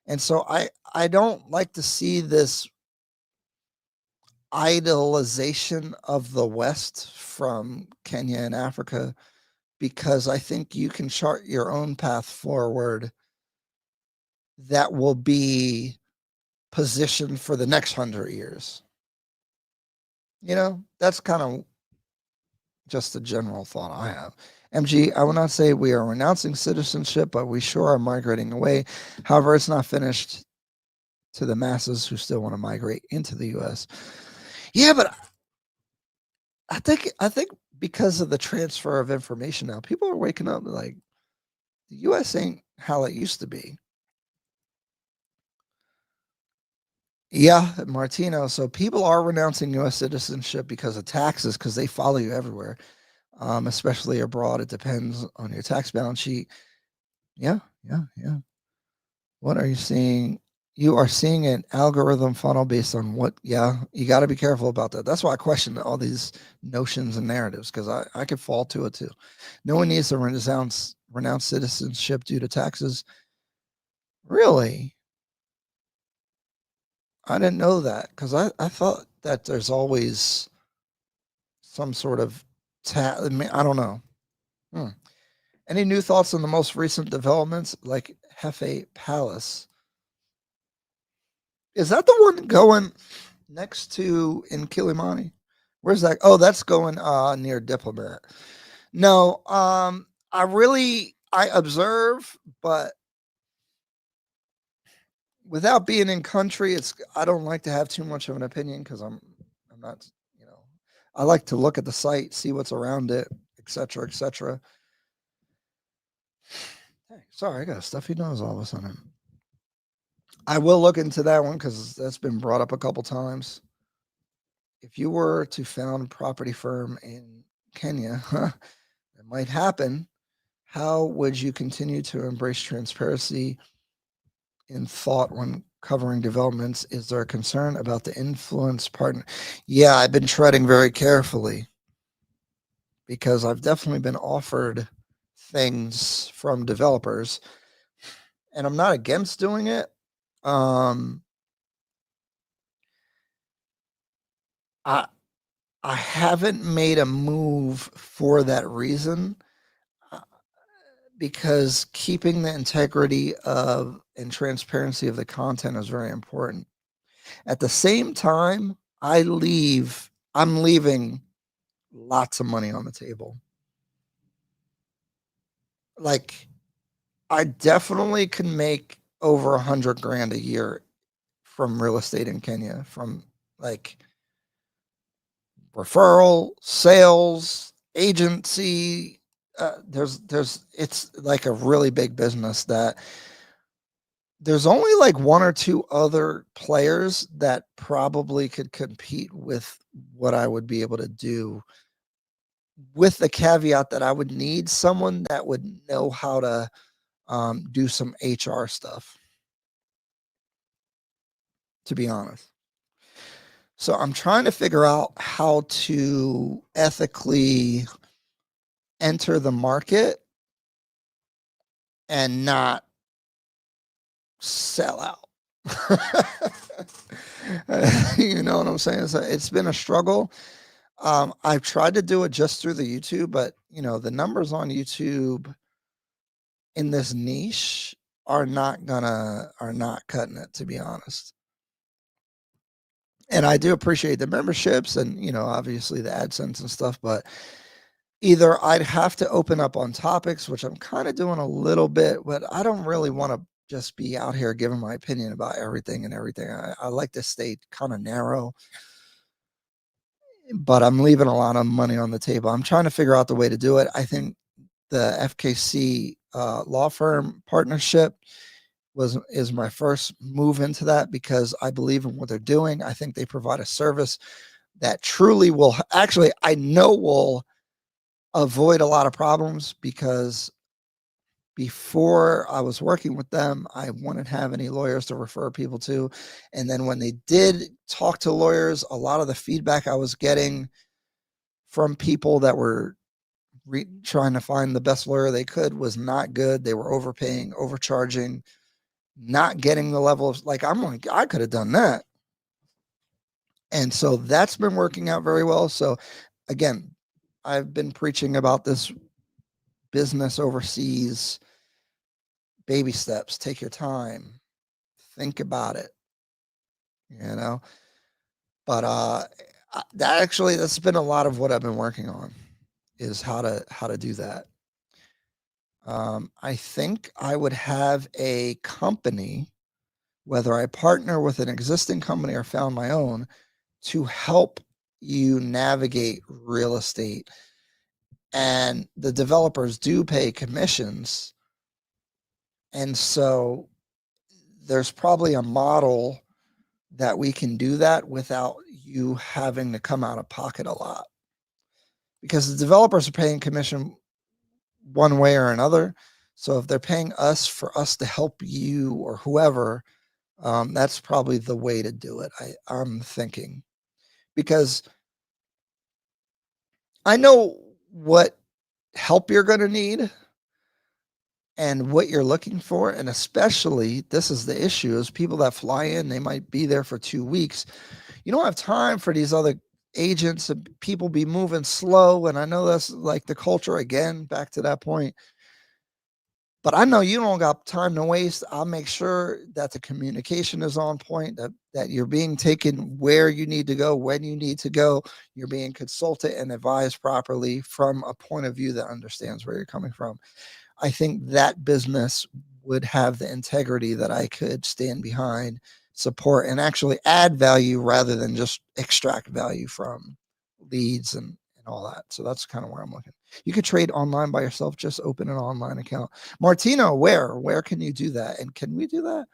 And so I don't like to see this idolization of the West from Kenya and Africa, because I think you can chart your own path forward that will be positioned for the next 100 years. You know, that's kind of just a general thought I have. MG, I will not say we are renouncing citizenship, but we sure are migrating away. However, it's not finished to the masses who still want to migrate into the U.S. Yeah, but I think because of the transfer of information now, people are waking up like the U.S. ain't how it used to be. Yeah, Martino. So people are renouncing U.S. citizenship because of taxes, because they follow you everywhere, especially abroad. It depends on your tax balance sheet. Yeah. What are you seeing? You are seeing an algorithm funnel based on what? Yeah, you got to be careful about that. That's why I question all these notions and narratives, because I could fall to it too. No one needs to renounce citizenship due to taxes. Really? I didn't know that, because I thought that there's always some sort of I mean, I don't know. Any new thoughts on the most recent developments, like Hefe Palace? Is that the one going next to in Kilimani? Where's that? Oh, that's going near Diplomat. No, I observe, but without being in country, I don't like to have too much of an opinion, because I'm not, you know, I like to look at the site, see what's around it, etc., etc. Hey, sorry, I got a stuffy nose all of a sudden. I will look into that one because that's been brought up a couple times. If you were to found a property firm in Kenya, it might happen. How would you continue to embrace transparency in thought when covering developments? Is there a concern about the influence partner? Yeah, I've been treading very carefully, because I've definitely been offered things from developers, and I'm not against doing it. I haven't made a move for that reason, because keeping the integrity of and transparency of the content is very important. At the same time, I'm leaving lots of money on the table. Like, I definitely can make over 100 grand a year from real estate in Kenya, from like referral, sales, agency. It's like a really big business that there's only like one or two other players that probably could compete with what I would be able to do, with the caveat that I would need someone that would know how to do some HR stuff, to be honest. So I'm trying to figure out how to ethically enter the market and not sell out. You know what I'm saying? So it's been a struggle. I've tried to do it just through the YouTube, but you know, the numbers on YouTube in this niche are not cutting it, to be honest. And I do appreciate the memberships and, you know, obviously the AdSense and stuff, but either I'd have to open up on topics, which I'm kind of doing a little bit, but I don't really want to just be out here giving my opinion about everything and everything. I like to stay kind of narrow, but I'm leaving a lot of money on the table. I'm trying to figure out the way to do it. I think the FKC law firm partnership is my first move into that, because I believe in what they're doing. I think they provide a service that truly will actually, I know, will avoid a lot of problems, because before I was working with them, I wouldn't have any lawyers to refer people to. And then when they did talk to lawyers, a lot of the feedback I was getting from people that were trying to find the best lawyer they could was not good. They were overpaying, overcharging, not getting the level of, like, I'm like, I could have done that. And so that's been working out very well. So again, I've been preaching about this business overseas, baby steps, take your time, think about it. But that's been a lot of what I've been working on, is how to do that. I think I would have a company, whether I partner with an existing company or found my own, to help you navigate real estate. And the developers do pay commissions. And so there's probably a model that we can do that without you having to come out of pocket a lot, because the developers are paying commission one way or another. So if they're paying us for us to help you or whoever, that's probably the way to do it. I'm thinking, because I know what help you're going to need and what you're looking for. And especially, this is the issue, is people that fly in, they might be there for 2 weeks. You don't have time for these other agents, and people be moving slow. And I know that's like the culture again, back to that point. But I know you don't got time to waste. I'll make sure that the communication is on point, that you're being taken where you need to go, when you need to go. You're being consulted and advised properly from a point of view that understands where you're coming from. I think that business would have the integrity that I could stand behind, support, and actually add value rather than just extract value from leads and all that. So that's kind of where I'm looking. You could trade online by yourself. Just open an online account. Martino, where can you do that? And can we do that?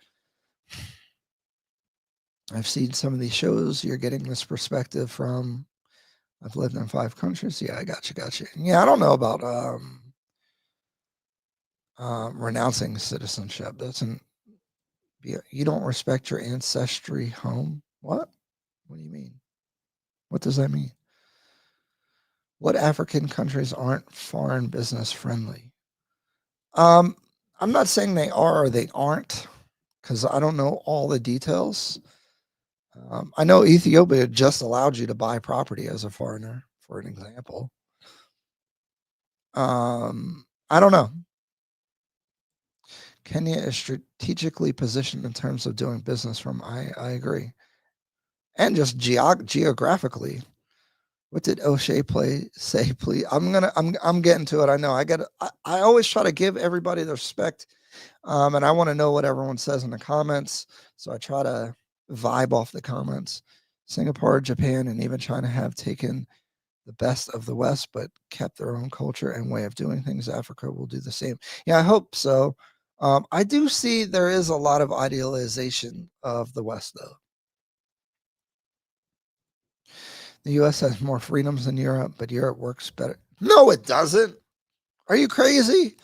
I've seen some of these shows. You're getting this perspective from, I've lived in 5 countries. Yeah, I got you. Yeah, I don't know about renouncing citizenship. You don't respect your ancestry home. What do you mean? What does that mean? What African countries aren't foreign business friendly? I'm not saying they are or they aren't, because I don't know all the details. I know Ethiopia just allowed you to buy property as a foreigner, for an example. I don't know. Kenya is strategically positioned in terms of doing business from. I agree. and just geographically. What did O'Shea say? Please, I'm getting to it. I know. I always try to give everybody the respect, and I want to know what everyone says in the comments. So I try to vibe off the comments. Singapore, Japan, and even China have taken the best of the West, but kept their own culture and way of doing things. Africa will do the same. Yeah, I hope so. I do see there is a lot of idealization of the West, though. The US has more freedoms than Europe, but Europe works better. No, it doesn't. Are you crazy?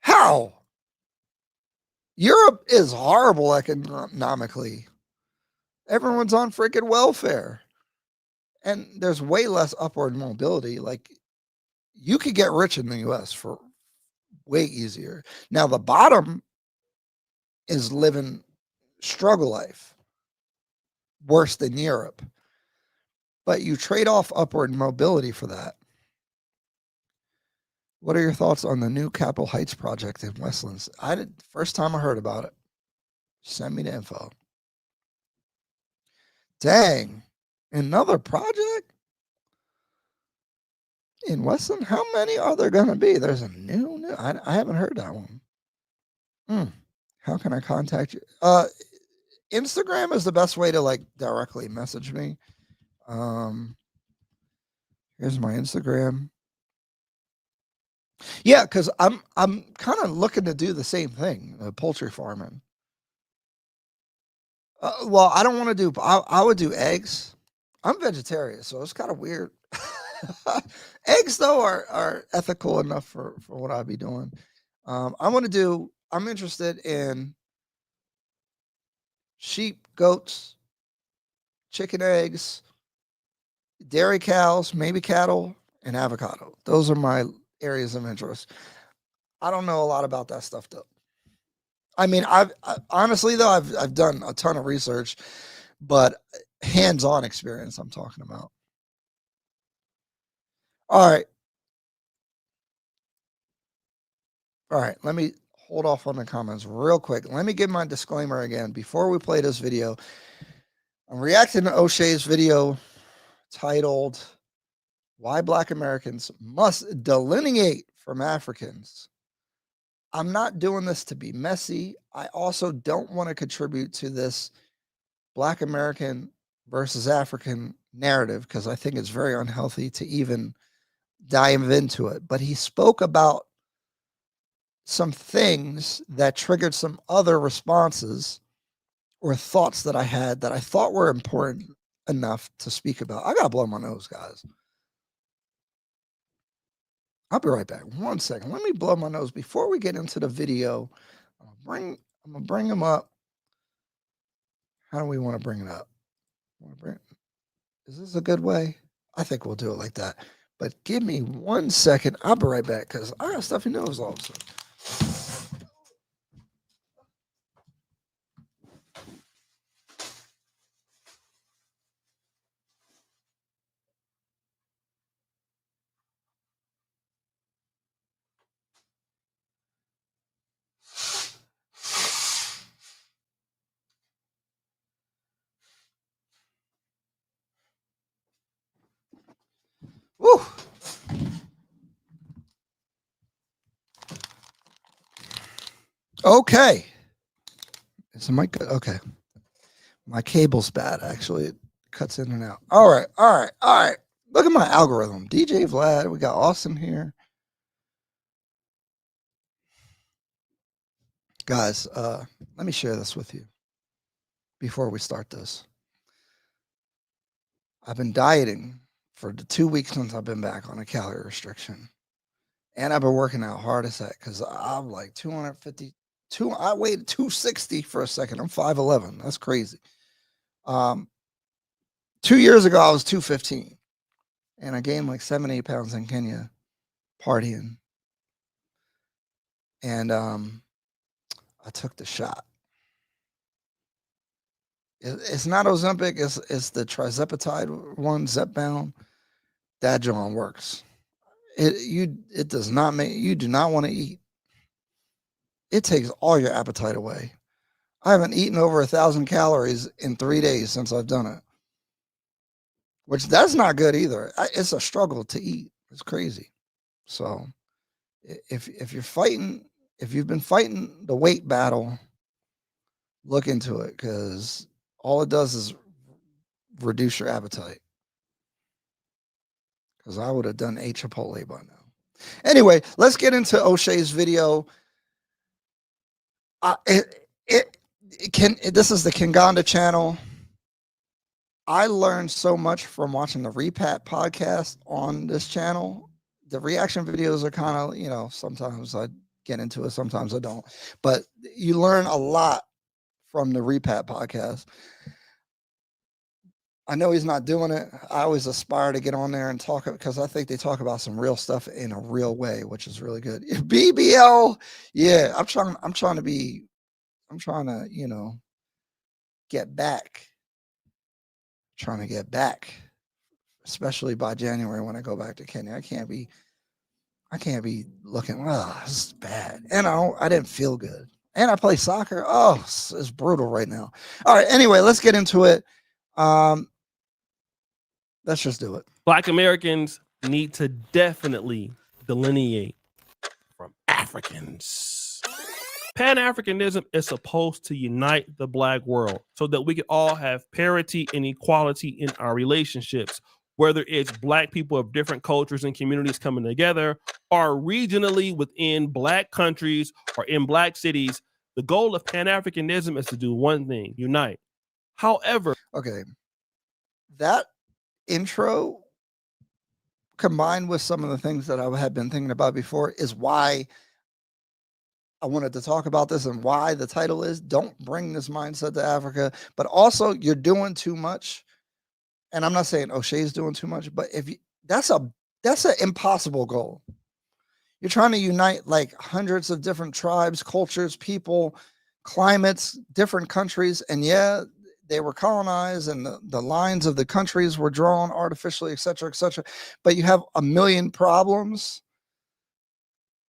How? Europe is horrible economically. Everyone's on freaking welfare. And there's way less upward mobility. Like, you could get rich in the US for way easier. Now, the bottom is living struggle life worse than Europe. But you trade off upward mobility for that. What are your thoughts on the new Capitol Heights project in Westlands? First time I heard about it. Send me the info. Dang, another project in Westland? How many are there going to be? There's a new. I haven't heard that one. How can I contact you? Instagram is the best way to like directly message me. Here's my Instagram. Yeah, because I'm kind of looking to do the same thing, poultry farming. Well, I don't want to do. I would do eggs. I'm vegetarian, so it's kind of weird. Eggs though are ethical enough for what I'd be doing. I want to do. I'm interested in sheep, goats, chicken eggs, dairy cows, maybe cattle, and avocado. Those are my areas of interest. I don't know a lot about that stuff though. I mean, honestly though, I've done a ton of research, but hands-on experience I'm talking about. All right. All right, let me hold off on the comments real quick. Let me give my disclaimer again before we play this video. I'm reacting to O'Shea's video titled Why Black Americans Must Delineate from Africans. I'm not doing this to be messy. I also don't want to contribute to this Black American versus African narrative because I think it's very unhealthy to even dive into it. But he spoke about some things that triggered some other responses or thoughts that I had that I thought were important enough to speak about. I gotta blow my nose, guys. I'll be right back. 1 second. Let me blow my nose before we get into the video. I'm gonna bring them up. How do we want to bring it up? Is this a good way? I think we'll do it like that. But give me 1 second. I'll be right back because I got stuffy nose all of a sudden. Woo! Okay. Is the mic good? Okay. My cable's bad, actually. It cuts in and out. All right. Look at my algorithm. DJ Vlad. We got Austin here. Guys, let me share this with you before we start this. I've been dieting for the 2 weeks since I've been back on a calorie restriction. And I've been working out hard as heck because I'm like 252. I weighed 260 for a second. I'm 5'11. That's crazy. 2 years ago, I was 215. And I gained like 7-8 pounds in Kenya partying. And I took the shot. It's not Ozempic. It's the trizepatide one, Zepbound. That John works. It does not make you do not want to eat. It takes all your appetite away. I haven't eaten over 1,000 calories in 3 days since I've done it, which that's not good either. It's a struggle to eat. It's crazy. So if you're fighting, if you've been fighting the weight battle, look into it, because all it does is reduce your appetite. Because I would have done a Chipotle by now. Anyway, let's get into O'Shea's video. This is the Kinganda channel. I learned so much from watching the Repat podcast on this channel. The reaction videos are kind of, you know, sometimes I get into it, sometimes I don't. But you learn a lot from the Repat podcast. I know he's not doing it. I always aspire to get on there and talk, because I think they talk about some real stuff in a real way, which is really good. BBL, yeah, I'm trying to, you know, get back. Trying to get back, especially by January when I go back to Kenya. I can't be looking, oh, this is bad. And I didn't feel good. And I play soccer. Oh, it's brutal right now. All right, anyway, let's get into it. Let's just do it. Black Americans need to definitely delineate from Africans. Pan-Africanism is supposed to unite the Black world so that we can all have parity and equality in our relationships, whether it's Black people of different cultures and communities coming together, or regionally within Black countries or in Black cities. The goal of Pan-Africanism is to do one thing: unite. However, okay, that intro combined with some of the things that I had been thinking about before is why I wanted to talk about this, and why the title is Don't Bring This Mindset to Africa. But also, you're doing too much. And I'm not saying O'Shea's doing too much, but that's an impossible goal. You're trying to unite like hundreds of different tribes, cultures, people, climates, different countries. And yeah, they were colonized, and the lines of the countries were drawn artificially, et cetera, et cetera. But you have a million problems.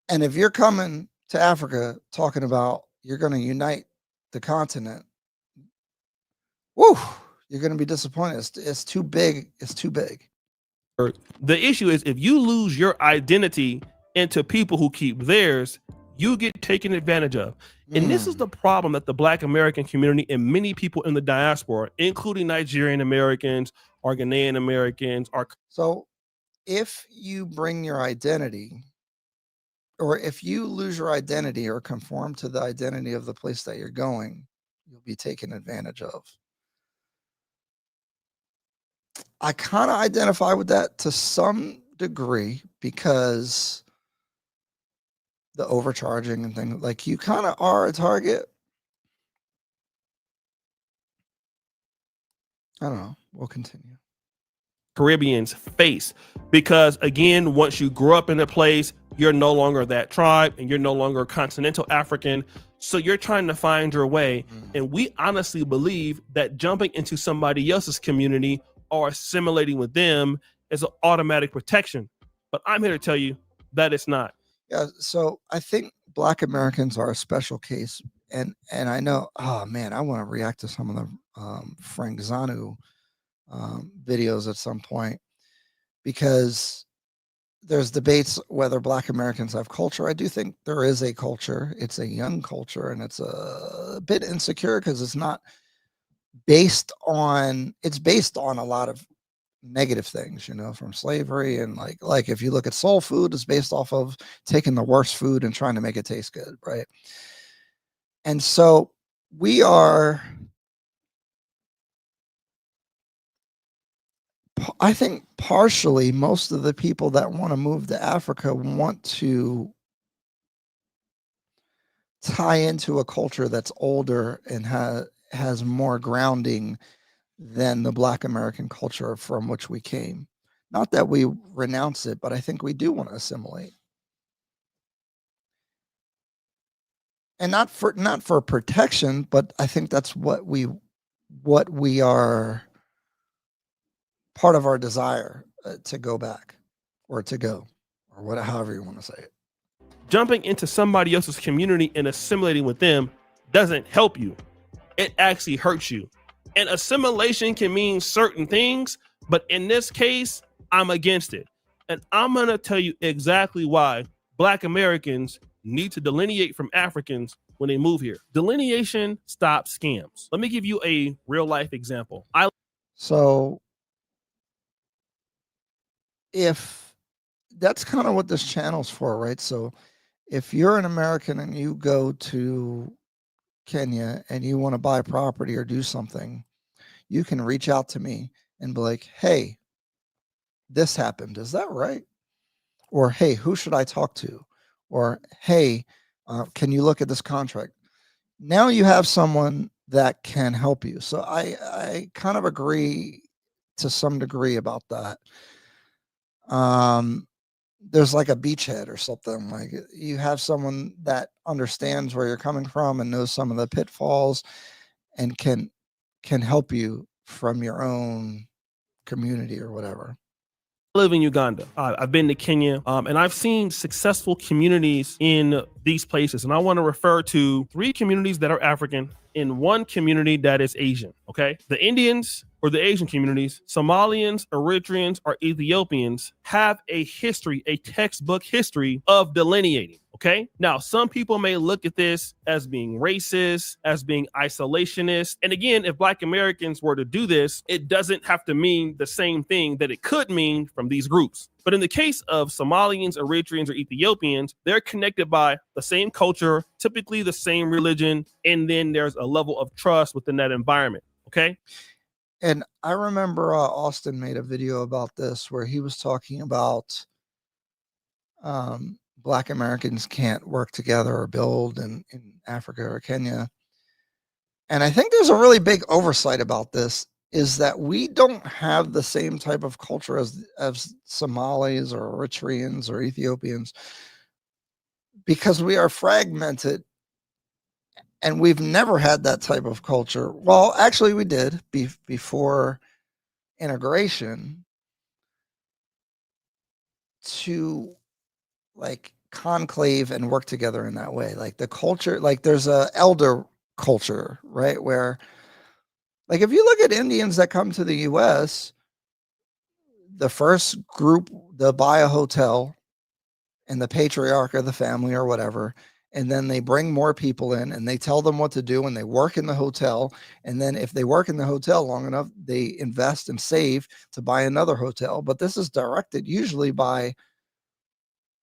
And if you're coming to Africa talking about you're going to unite the continent, woo, you're going to be disappointed. It's too big. It's too big. the issue is, if you lose your identity into people who keep theirs, you get taken advantage of. And this is the problem that the Black American community and many people in the diaspora, including Nigerian Americans or Ghanaian Americans, are. So if you bring your identity, or if you lose your identity or conform to the identity of the place that you're going, you'll be taken advantage of. I kind of identify with that to some degree, because the overcharging and things, like, you kind of are a target. I don't know. We'll continue. Caribbeans face, because again, once you grow up in a place, you're no longer that tribe and you're no longer a continental African. So you're trying to find your way. And we honestly believe that jumping into somebody else's community or assimilating with them is an automatic protection. But I'm here to tell you that it's not. Yeah. So I think Black Americans are a special case. And I know, oh man, I want to react to some of the Frank Zanu videos at some point, because there's debates whether Black Americans have culture. I do think there is a culture. It's a young culture, and it's a bit insecure because it's not based on, it's based on a lot of negative things, you know, from slavery. And like if you look at soul food, it's based off of taking the worst food and trying to make it taste good, right? And so we are, I think partially most of the people that want to move to Africa want to tie into a culture that's older and has more grounding than the Black American culture from which we came. Not that we renounce it, but I think we do want to assimilate. And not for protection, but I think that's what we are, part of our desire to go back, or to go, or whatever, however you want to say it. Jumping into somebody else's community and assimilating with them doesn't help you. it actually hurts you. And assimilation can mean certain things, but in this case, I'm against it. And I'm going to tell you exactly why Black Americans need to delineate from Africans when they move here. Delineation stops scams. Let me give you a real life example. So if that's kind of what this channel's for, right? So if you're an American and you go to Kenya and you want to buy property or do something, you can reach out to me and be like, hey, this happened. Is that right? Or, hey, who should I talk to? Or, hey, can you look at this contract? Now you have someone that can help you. So I kind of agree to some degree about that. There's like a beachhead or something. Like you have someone that understands where you're coming from and knows some of the pitfalls and can help you from your own community or whatever. Live in Uganda. I've been to Kenya, and I've seen successful communities in these places. And I want to refer to 3 communities that are African and 1 community that is Asian. Okay, the Indians or the Asian communities, Somalians, Eritreans, or Ethiopians have a history, a textbook history of delineating. Okay. Now, some people may look at this as being racist, as being isolationist. And again, if Black Americans were to do this, it doesn't have to mean the same thing that it could mean from these groups. But in the case of Somalians, Eritreans, or Ethiopians, they're connected by the same culture, typically the same religion, and then there's a level of trust within that environment. Okay. And I remember Austin made a video about this where he was talking about Black Americans can't work together or build in Africa or Kenya. And I think there's a really big oversight about this, is that we don't have the same type of culture as Somalis or Eritreans or Ethiopians, because we are fragmented and we've never had that type of culture. Well, actually we did before integration, to like conclave and work together in that way. Like the culture, like there's a elder culture, right? Where like if you look at Indians that come to the US, the first group, they'll buy a hotel and the patriarch of the family or whatever, and then they bring more people in and they tell them what to do and they work in the hotel. And then if they work in the hotel long enough, they invest and save to buy another hotel. But this is directed usually by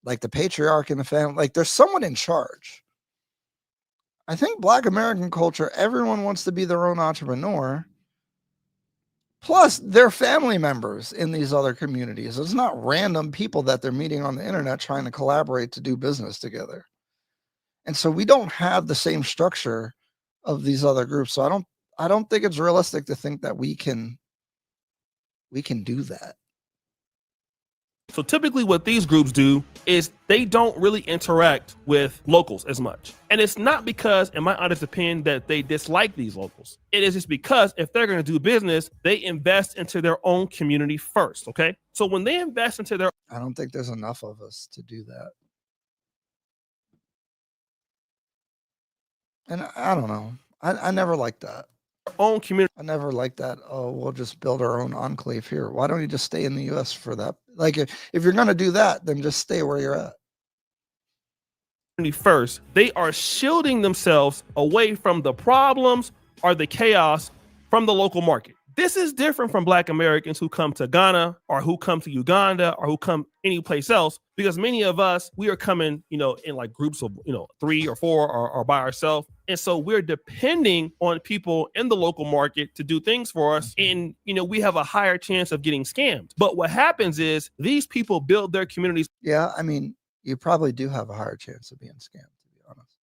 like the patriarch in the family. Like there's someone in charge. I think Black American culture, everyone wants to be their own entrepreneur. Plus, they're family members in these other communities. It's not random people that they're meeting on the internet trying to collaborate to do business together. And so we don't have the same structure of these other groups. So I don't think it's realistic to think that we can do that. So typically what these groups do is they don't really interact with locals as much. And it's not because, in my honest opinion, that they dislike these locals. It is just because if they're going to do business, they invest into their own community first. Okay. So when they invest into their, I don't think there's enough of us to do that. And I don't know. I never liked that. own community I never liked that. Oh, we'll just build our own enclave here. Why don't you just stay in the US for that? Like if you're going to do that, then just stay where you're at. first, they are shielding themselves away from the problems or the chaos from the local market. This is different from Black Americans who come to Ghana or who come to Uganda or who come any place else, because many of us, we are coming, in like groups of, 3 or 4 or by ourselves. And so we're depending on people in the local market to do things for us. And, we have a higher chance of getting scammed. But what happens is these people build their communities. Yeah. I mean, you probably do have a higher chance of being scammed, to be honest.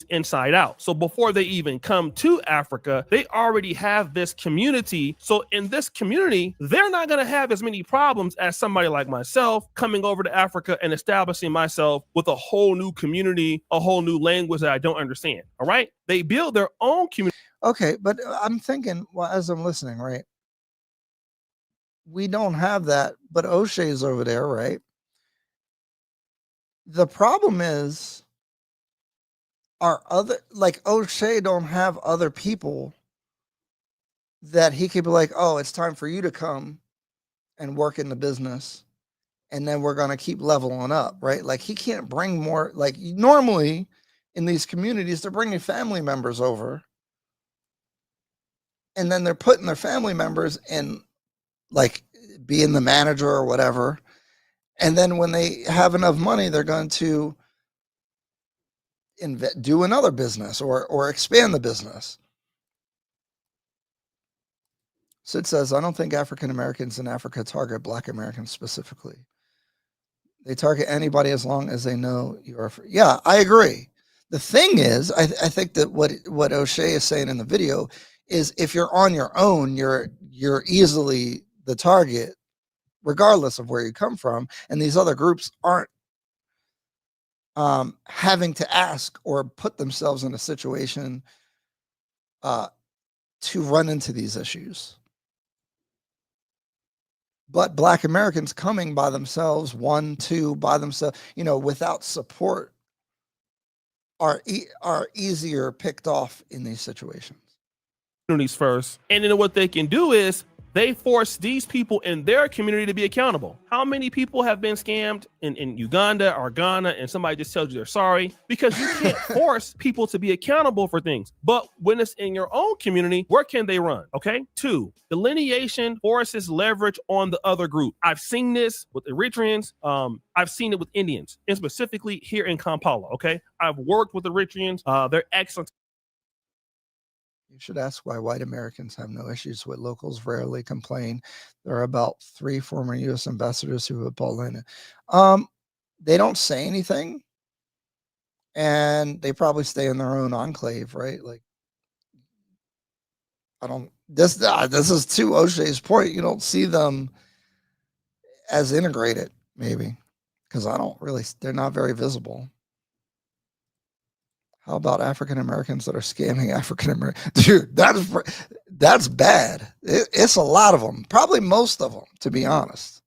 Inside out. So before they even come to Africa, they already have this community. So in this community, they're not going to have as many problems as somebody like myself coming over to Africa and establishing myself with a whole new community, a whole new language that I don't understand. All right. They build their own community. Okay. But I'm thinking, well, as I'm listening, right? We don't have that, but O'Shea's over there, right? The problem is, our other, like O'Shea don't have other people that he could be like, oh, it's time for you to come and work in the business, and then we're going to keep leveling up, right? Like he can't bring more, like normally in these communities, they're bringing family members over, and then they're putting their family members in, like, being the manager or whatever. And then when they have enough money, they're going to do another business or expand the business. Sid says, I don't think African Americans in Africa target Black Americans specifically. They target anybody as long as they know you are. Yeah, I agree. The thing is, I think that what O'Shea is saying in the video is if you're on your own, you're easily the target, regardless of where you come from. And these other groups aren't having to ask or put themselves in a situation to run into these issues. But Black Americans coming by themselves, 1, 2, by themselves, without support, are easier picked off in these situations. Communities first, and then what they can do is they force these people in their community to be accountable. How many people have been scammed in Uganda or Ghana and somebody just tells you they're sorry? Because you can't force people to be accountable for things. But when it's in your own community, where can they run? Okay. 2, delineation forces leverage on the other group. I've seen this with Eritreans. I've seen it with Indians, and specifically here in Kampala. Okay. I've worked with Eritreans. They're excellent. You should ask why white Americans have no issues with locals, rarely complain. There are about 3 former U.S. ambassadors who have bought in. They don't say anything, and they probably stay in their own enclave, right? Like, I don't. This is to O'Shea's point. You don't see them as integrated, maybe, because they're not very visible. How about African Americans that are scamming African Americans? Dude, that's bad. It's a lot of them, probably most of them, to be honest.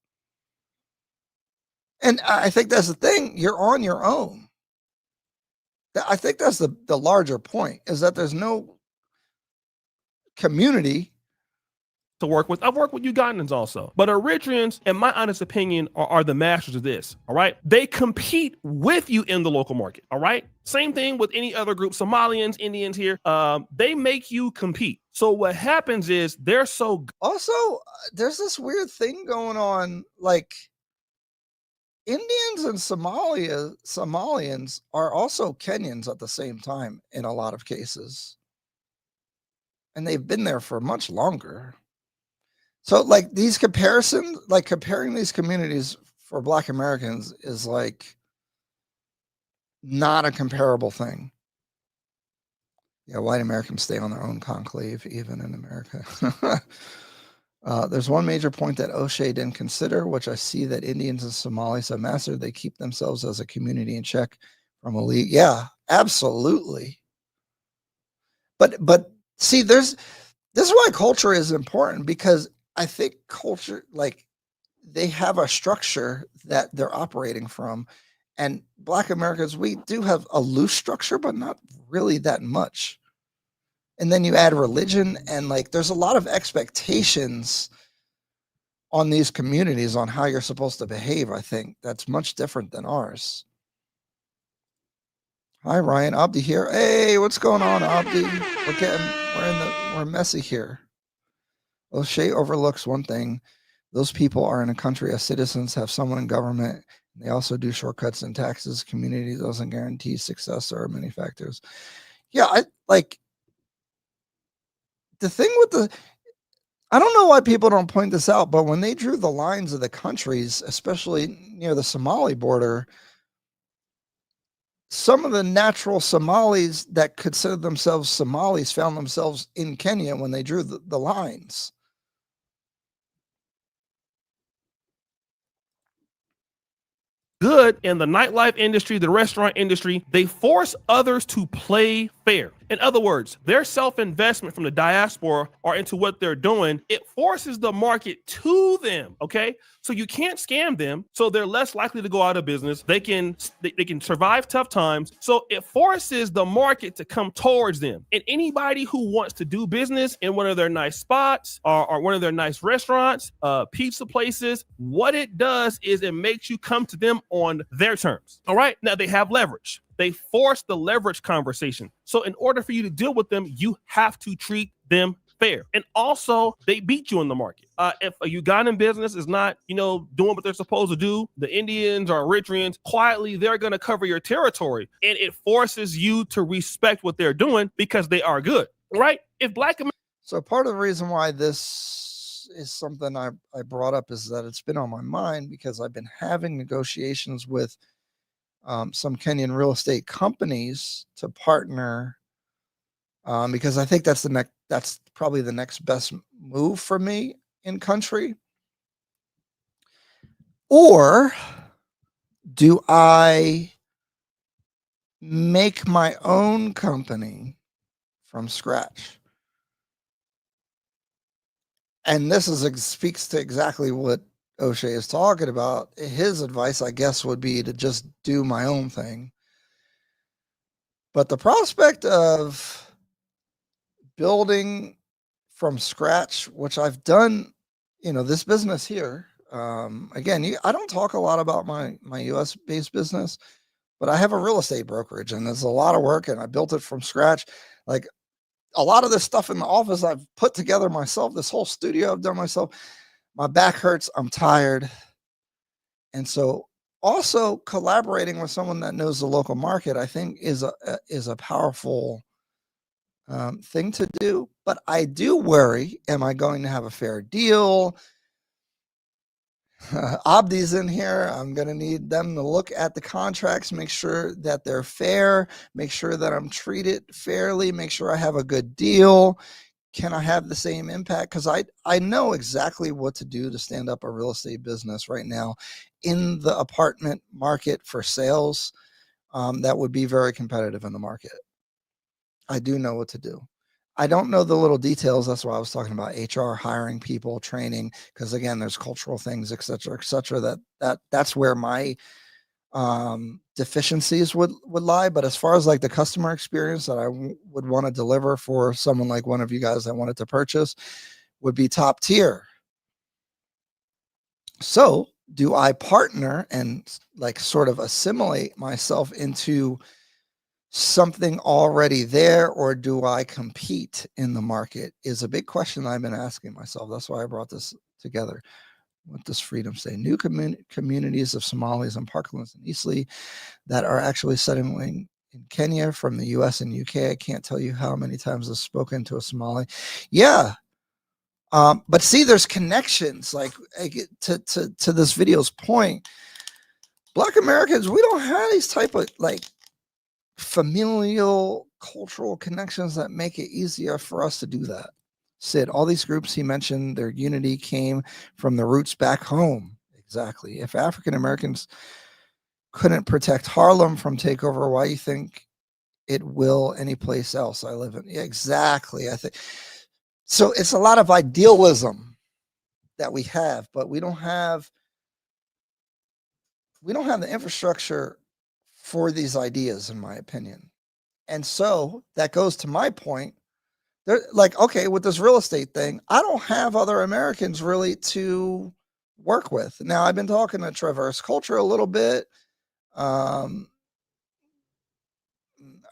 And I think that's the thing. You're on your own. I think that's the larger point, is that there's no community to work with. I've worked with Ugandans also, but Eritreans, in my honest opinion, are the masters of this. All right. They compete with you in the local market. All right. Same thing with any other group, Somalians, Indians here. They make you compete. So what happens is they're so. Also, there's this weird thing going on. Like, Indians and Somalians are also Kenyans at the same time in a lot of cases. And they've been there for much longer. So, like, these comparisons, like comparing these communities for Black Americans is like not a comparable thing. Yeah, white Americans stay on their own conclave, even in America. There's one major point that O'Shea didn't consider, which I see that Indians and Somalis have mastered. They keep themselves as a community in check from a league. Yeah, absolutely. But see, this is why culture is important, because I think culture, like, they have a structure that they're operating from. And Black Americans, we do have a loose structure, but not really that much. And then you add religion, and like, there's a lot of expectations on these communities on how you're supposed to behave. I think that's much different than ours. Hi, Ryan. Abdi here. Hey, what's going on, Abdi? We're messy here. O'Shea overlooks one thing. Those people are in a country as citizens, have someone in government. They also do shortcuts in taxes. Community doesn't guarantee success. There are many factors. Yeah, the thing with I don't know why people don't point this out, but when they drew the lines of the countries, especially near the Somali border, some of the natural Somalis that considered themselves Somalis found themselves in Kenya when they drew the lines. Good in the nightlife industry, the restaurant industry, they force others to play fair. In other words, their self-investment from the diaspora or into what they're doing, it forces the market to them. Okay. So you can't scam them. So they're less likely to go out of business. They can survive tough times. So it forces the market to come towards them. And anybody who wants to do business in one of their nice spots or one of their nice restaurants, pizza places, what it does is it makes you come to them on their terms. All right. Now they have leverage. They force the leverage conversation. So in order for you to deal with them, you have to treat them fair. And also, they beat you in the market. If a Ugandan business is not, doing what they're supposed to do, the Indians or Eritreans, quietly, they're going to cover your territory. And it forces you to respect what they're doing because they are good, right? If Black Americans... So part of the reason why this is something I brought up is that it's been on my mind because I've been having negotiations with some Kenyan real estate companies to partner because I think that's probably the next best move for me in country. Or do I make my own company from scratch? And this speaks to exactly what O'Shea is talking about. His advice, I guess, would be to just do my own thing. But the prospect of building from scratch, which I've done, this business here. Again, I don't talk a lot about my US based business, but I have a real estate brokerage and there's a lot of work and I built it from scratch. Like a lot of this stuff in the office I've put together myself. This whole studio I've done myself. My back hurts. I'm tired. And so also collaborating with someone that knows the local market, I think is a powerful thing to do. But I do worry, am I going to have a fair deal? Abdi's in here. I'm going to need them to look at the contracts, make sure that they're fair, make sure that I'm treated fairly, make sure I have a good deal. Can I have the same impact? Because I know exactly what to do to stand up a real estate business right now in the apartment market for sales that would be very competitive in the market. I do know what to do. I don't know the little details. That's why I was talking about HR, hiring people, training, because again, there's cultural things, et cetera, that's where my deficiencies would lie. But as far as like the customer experience that I would want to deliver for someone like one of you guys that wanted to purchase would be top tier. So do I partner and like sort of assimilate myself into something already there, or do I compete in the market is a big question I've been asking myself. That's why I brought this together. What does freedom say? New communities of Somalis and Parklands and Eastleigh that are actually settling in Kenya from the US and UK. I can't tell you how many times I've spoken to a Somali. Yeah. But see, there's connections like to this video's point. Black Americans, we don't have these type of like familial cultural connections that make it easier for us to do that. Sid, all these groups he mentioned, their unity came from the roots back home. Exactly. If African Americans couldn't protect Harlem from takeover, why do you think it will any place else I live in? Yeah, exactly. I think so. It's a lot of idealism that we have, but we don't have the infrastructure for these ideas, in my opinion. And so that goes to my point. They're like, okay, with this real estate thing, I don't have other Americans really to work with. Now, I've been talking to Traverse Culture a little bit. I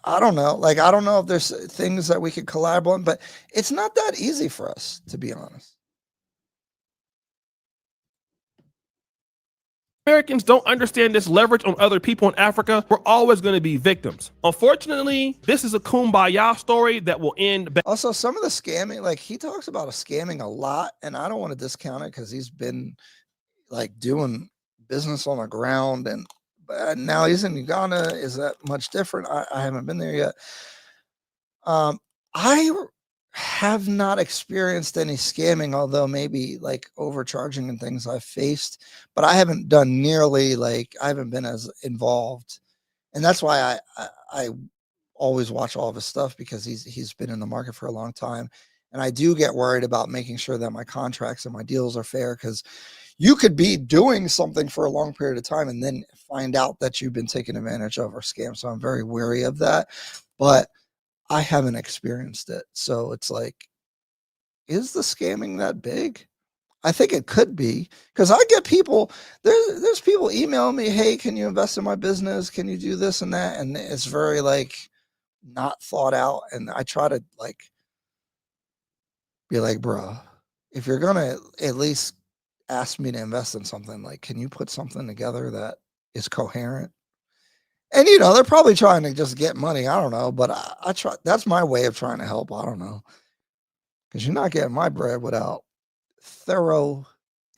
don't know. Like, I don't know if there's things that we could collab on, but it's not that easy for us, to be honest. Americans don't understand this leverage on other people in Africa, we're always going to be victims. Unfortunately, this is a kumbaya story that will end. Also, some of the scamming, like he talks about scamming a lot, and I don't want to discount it because he's been like doing business on the ground, and now he's in Uganda. Is that much different? I haven't been there yet. I have not experienced any scamming, although maybe like overcharging and things I've faced, but I haven't done nearly like I haven't been as involved. And that's why I always watch all of his stuff because he's been in the market for a long time. And I do get worried about making sure that my contracts and my deals are fair, because you could be doing something for a long period of time and then find out that you've been taken advantage of or scammed. So I'm very wary of that, but I haven't experienced it. So it's like, is the scamming that big? I think it could be, because I get people, there's people emailing me, hey, can you invest in my business? Can you do this and that? And it's very like not thought out. And I try to like be like, bro, if you're going to at least ask me to invest in something, like, can you put something together that is coherent? And, you know, they're probably trying to just get money. I don't know, but I try. That's my way of trying to help. I don't know, because you're not getting my bread without thorough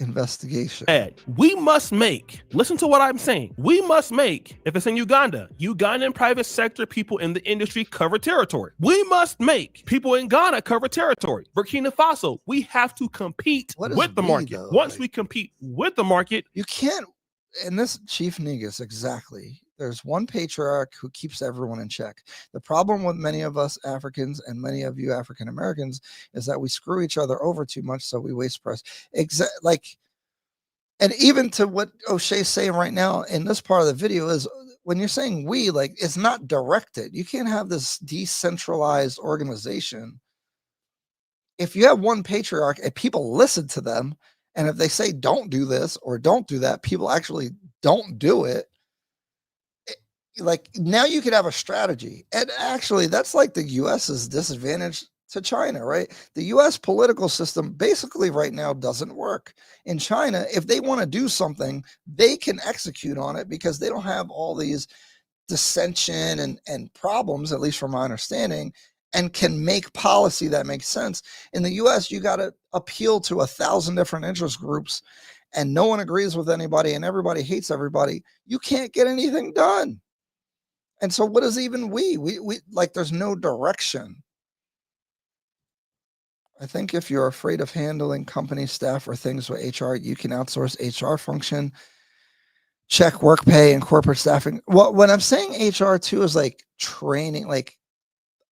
investigation. Ed, we must make, listen to what I'm saying. We must make, if it's in Uganda, Ugandan private sector people in the industry cover territory. We must make people in Ghana cover territory. Burkina Faso, we have to compete with the market. Though? Once Like, we compete with the market, you can't. And this Chief Negus, exactly. There's one patriarch who keeps everyone in check. The problem with many of us Africans and many of you African Americans is that we screw each other over too much, so we waste press. Like, and even to what O'Shea's saying right now in this part of the video is, when you're saying we, like, it's not directed. You can't have this decentralized organization. If you have one patriarch and people listen to them, and if they say don't do this or don't do that, people actually don't do it. Like, now you could have a strategy. And actually, that's like the US's disadvantage to China, right? The US political system basically right now doesn't work. In China, if they want to do something, they can execute on it because they don't have all these dissension and problems, at least from my understanding, and can make policy that makes sense. In the US, you got to appeal to 1,000 different interest groups, and no one agrees with anybody and everybody hates everybody. You can't get anything done. And so what is even we like, there's no direction. I think if you're afraid of handling company staff or things with HR, you can outsource HR function, check work pay and corporate staffing. Well, when I'm saying HR too is like training, like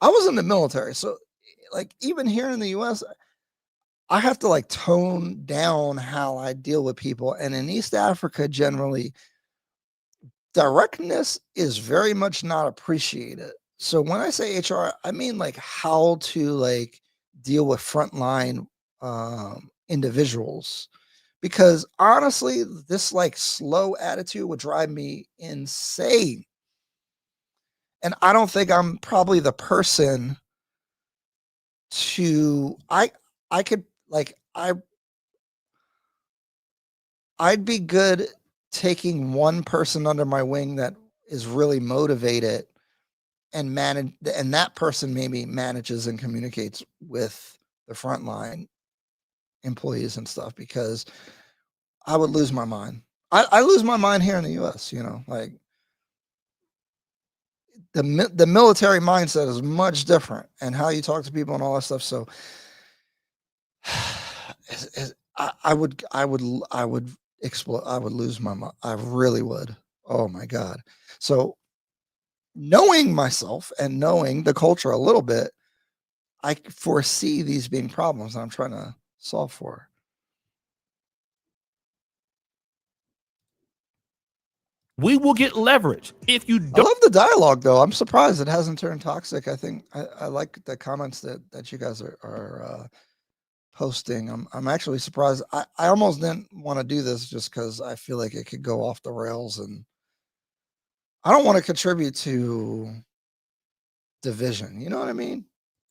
I was in the military. So like even here in the US, I have to like tone down how I deal with people. And in East Africa, generally, directness is very much not appreciated. So when I say HR, I mean like how to like deal with frontline individuals, because honestly, this like slow attitude would drive me insane. And I don't think I'm probably the person to, I could like, I'd be good taking one person under my wing that is really motivated and manage, and that person maybe manages and communicates with the frontline employees and stuff, because I would lose my mind. I lose my mind here in the US, you know, like the military mindset is much different, and how you talk to people and all that stuff. So I would explode. I would lose my mind. I really would. Oh my God. So knowing myself and knowing the culture a little bit, I foresee these being problems I'm trying to solve for. we will get leverage. If you I don't, love the dialogue, though. I'm surprised it hasn't turned toxic. I think I like the comments that you guys are posting. I'm actually surprised. I almost didn't want to do this just because I feel like it could go off the rails, and I don't want to contribute to division. You know what I mean?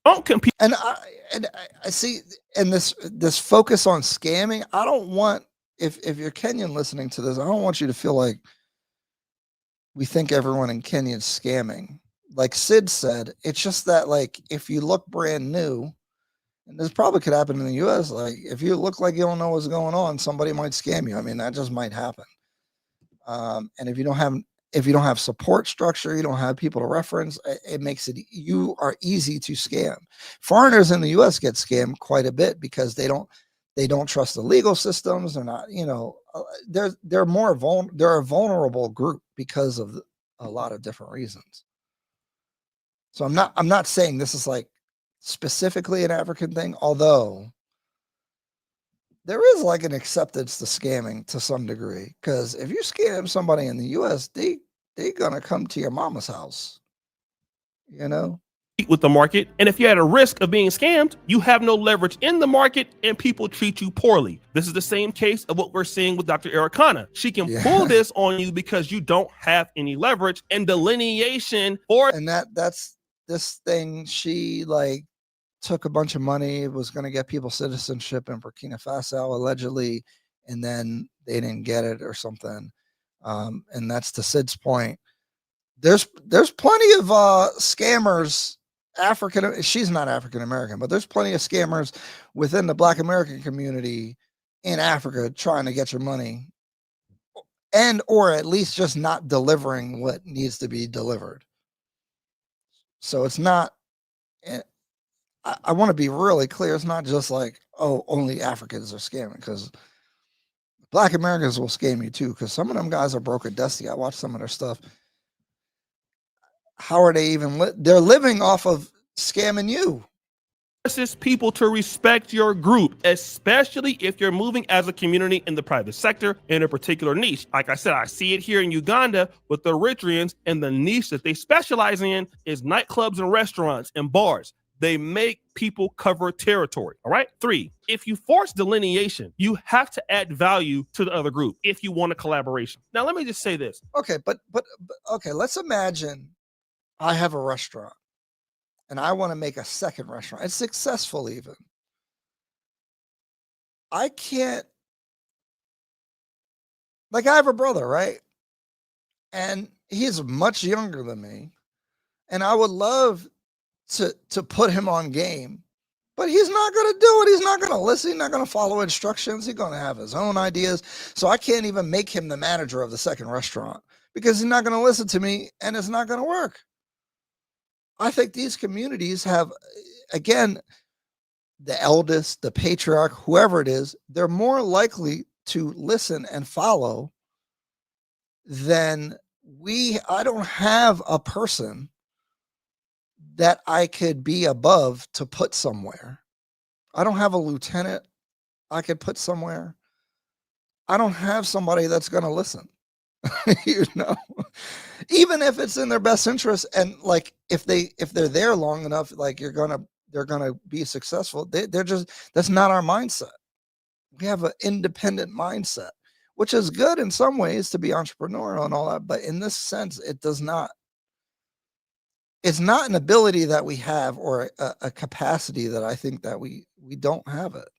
don't compete. And I see, and this focus on scamming. I don't want, if you're Kenyan listening to this, I don't want you to feel like we think everyone in Kenya is scamming. Like Sid said, it's just that, like, if you look brand new, and this probably could happen in the US, like if you look like you don't know what's going on, somebody might scam you. I mean, that just might happen. And if you don't have support structure, you don't have people to reference, it makes it, you are easy to scam. Foreigners in the US get scammed quite a bit because they don't trust the legal systems. They're not, you know, they're a vulnerable group because of a lot of different reasons. So I'm not saying this is like specifically an African thing, although there is like an acceptance to scamming to some degree. Because if you scam somebody in the US, they're gonna come to your mama's house. You know? With the market, and if you're at a risk of being scammed, you have no leverage in the market and people treat you poorly. This is the same case of what we're seeing with Dr. Ericana. She can pull this on you because you don't have any leverage and delineation for. And that's this thing. She like took a bunch of money, was going to get people citizenship in Burkina Faso allegedly, and then they didn't get it or something. And that's to Sid's point. There's plenty of scammers. She's not African American, but there's plenty of scammers within the Black American community in Africa trying to get your money, and or at least just not delivering what needs to be delivered. So it's not. I want to be really clear. It's not just like, oh, only Africans are scamming, because Black Americans will scam you too. Because some of them guys are broke at Dusty. I watch some of their stuff. How are they even? They're living off of scamming you. Forces people to respect your group, especially if you're moving as a community in the private sector in a particular niche. Like I said, I see it here in Uganda with the Eritreans, and the niche that they specialize in is nightclubs and restaurants and bars. They make people cover territory. All right. 3, if you force delineation, you have to add value to the other group if you want a collaboration. Now, let me just say this. Okay, but okay, let's imagine I have a restaurant and I want to make a second restaurant. It's successful even. I can't, like, I have a brother, right? And he's much younger than me. And I would love to put him on game, but he's not going to do it. He's not going to listen. He's not going to follow instructions. He's going to have his own ideas. So I can't even make him the manager of the second restaurant because he's not going to listen to me, and it's not going to work. I think these communities have, again, the eldest, the patriarch, whoever it is, they're more likely to listen and follow than I don't have a person that I could be above to put somewhere. I don't have a lieutenant I could put somewhere. I don't have somebody that's going to listen. You know, even if it's in their best interest, and like if they're there long enough, like they're gonna be successful. They're just, that's not our mindset. We have an independent mindset, which is good in some ways to be entrepreneurial and all that, but in this sense, it's not an ability that we have, or a capacity that I think that we don't have it.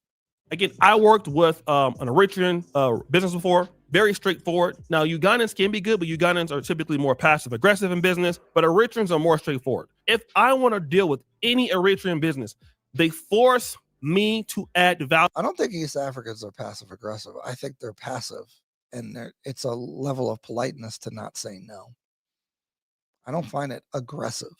Again, I worked with an Eritrean business before. Very straightforward. Now, Ugandans can be good, but Ugandans are typically more passive aggressive in business, but Eritreans are more straightforward. If I want to deal with any Eritrean business, they force me to add value. I don't think East Africans are passive aggressive. I think they're passive, and it's a level of politeness to not say no. I don't find it aggressive.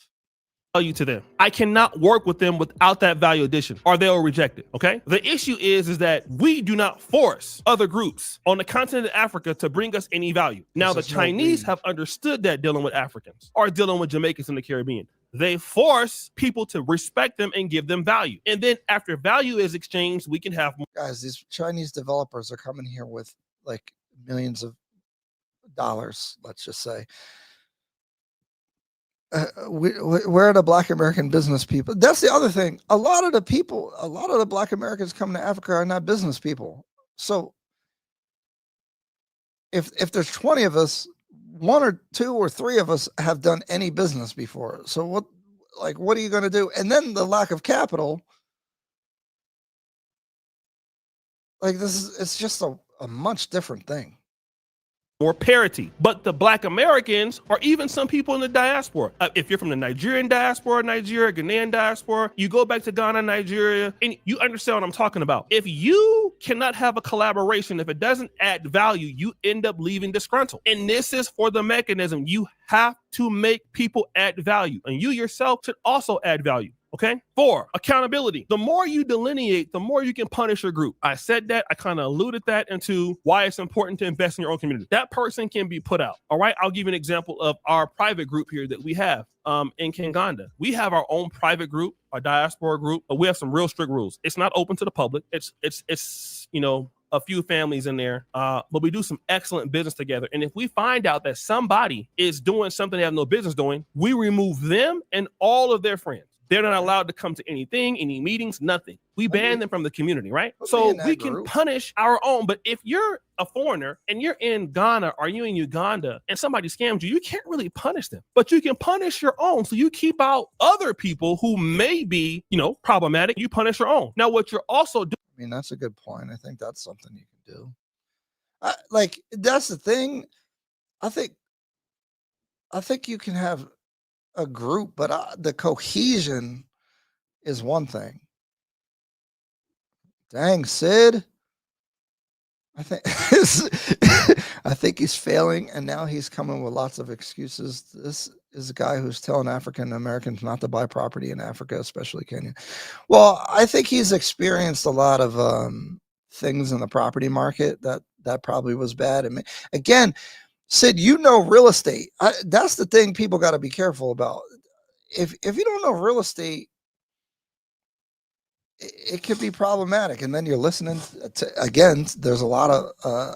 Value to them. I cannot work with them without that value addition, or they'll reject it. Okay. The issue is that we do not force other groups on the continent of Africa to bring us any value. Now, the Chinese have understood that dealing with Africans or dealing with Jamaicans in the Caribbean. They force people to respect them and give them value. And then after value is exchanged, we can have more. Guys, these Chinese developers are coming here with like millions of dollars, let's just say. Where are the Black American business people? That's the other thing. A lot of the Black Americans coming to Africa are not business people. So if there's 20 of us, 1 or 2 or 3 of us have done any business before. So what are you going to do? And then the lack of capital. Like it's just a much different thing. More parity, but the Black Americans, or even some people in the diaspora, if you're from the Nigerian diaspora, Ghanaian diaspora, you go back to Ghana, Nigeria, and you understand what I'm talking about. If you cannot have a collaboration, if it doesn't add value, you end up leaving disgruntled. And this is for the mechanism. You have to make people add value, and you yourself should also add value. Okay. 4, accountability. The more you delineate, the more you can punish your group. I said that. I kind of alluded that into why it's important to invest in your own community. That person can be put out. All right. I'll give you an example of our private group here that we have in Kinganda. We have our own private group, our diaspora group, but we have some real strict rules. It's not open to the public. It's a few families in there, but we do some excellent business together. And if we find out that somebody is doing something they have no business doing, we remove them and all of their friends. They're not allowed to come to anything, any meetings, nothing. We ban them from the community, right? So we can punish our own. But if you're a foreigner and you're in Ghana or you're in Uganda and somebody scams you, you can't really punish them. But you can punish your own. So you keep out other people who may be, problematic. You punish your own. Now, what you're also doing. I mean, that's a good point. I think that's something you can do. That's the thing. I think you can have a group, but the cohesion is one thing. Dang, Sid. I think he's failing, and now he's coming with lots of excuses. This is a guy who's telling African Americans not to buy property in Africa, especially Kenya. Well, I think he's experienced a lot of things in the property market that probably was bad. And again, Sid, real estate. That's the thing people got to be careful about. If you don't know real estate, it could be problematic. And then you're listening to, again, there's a lot of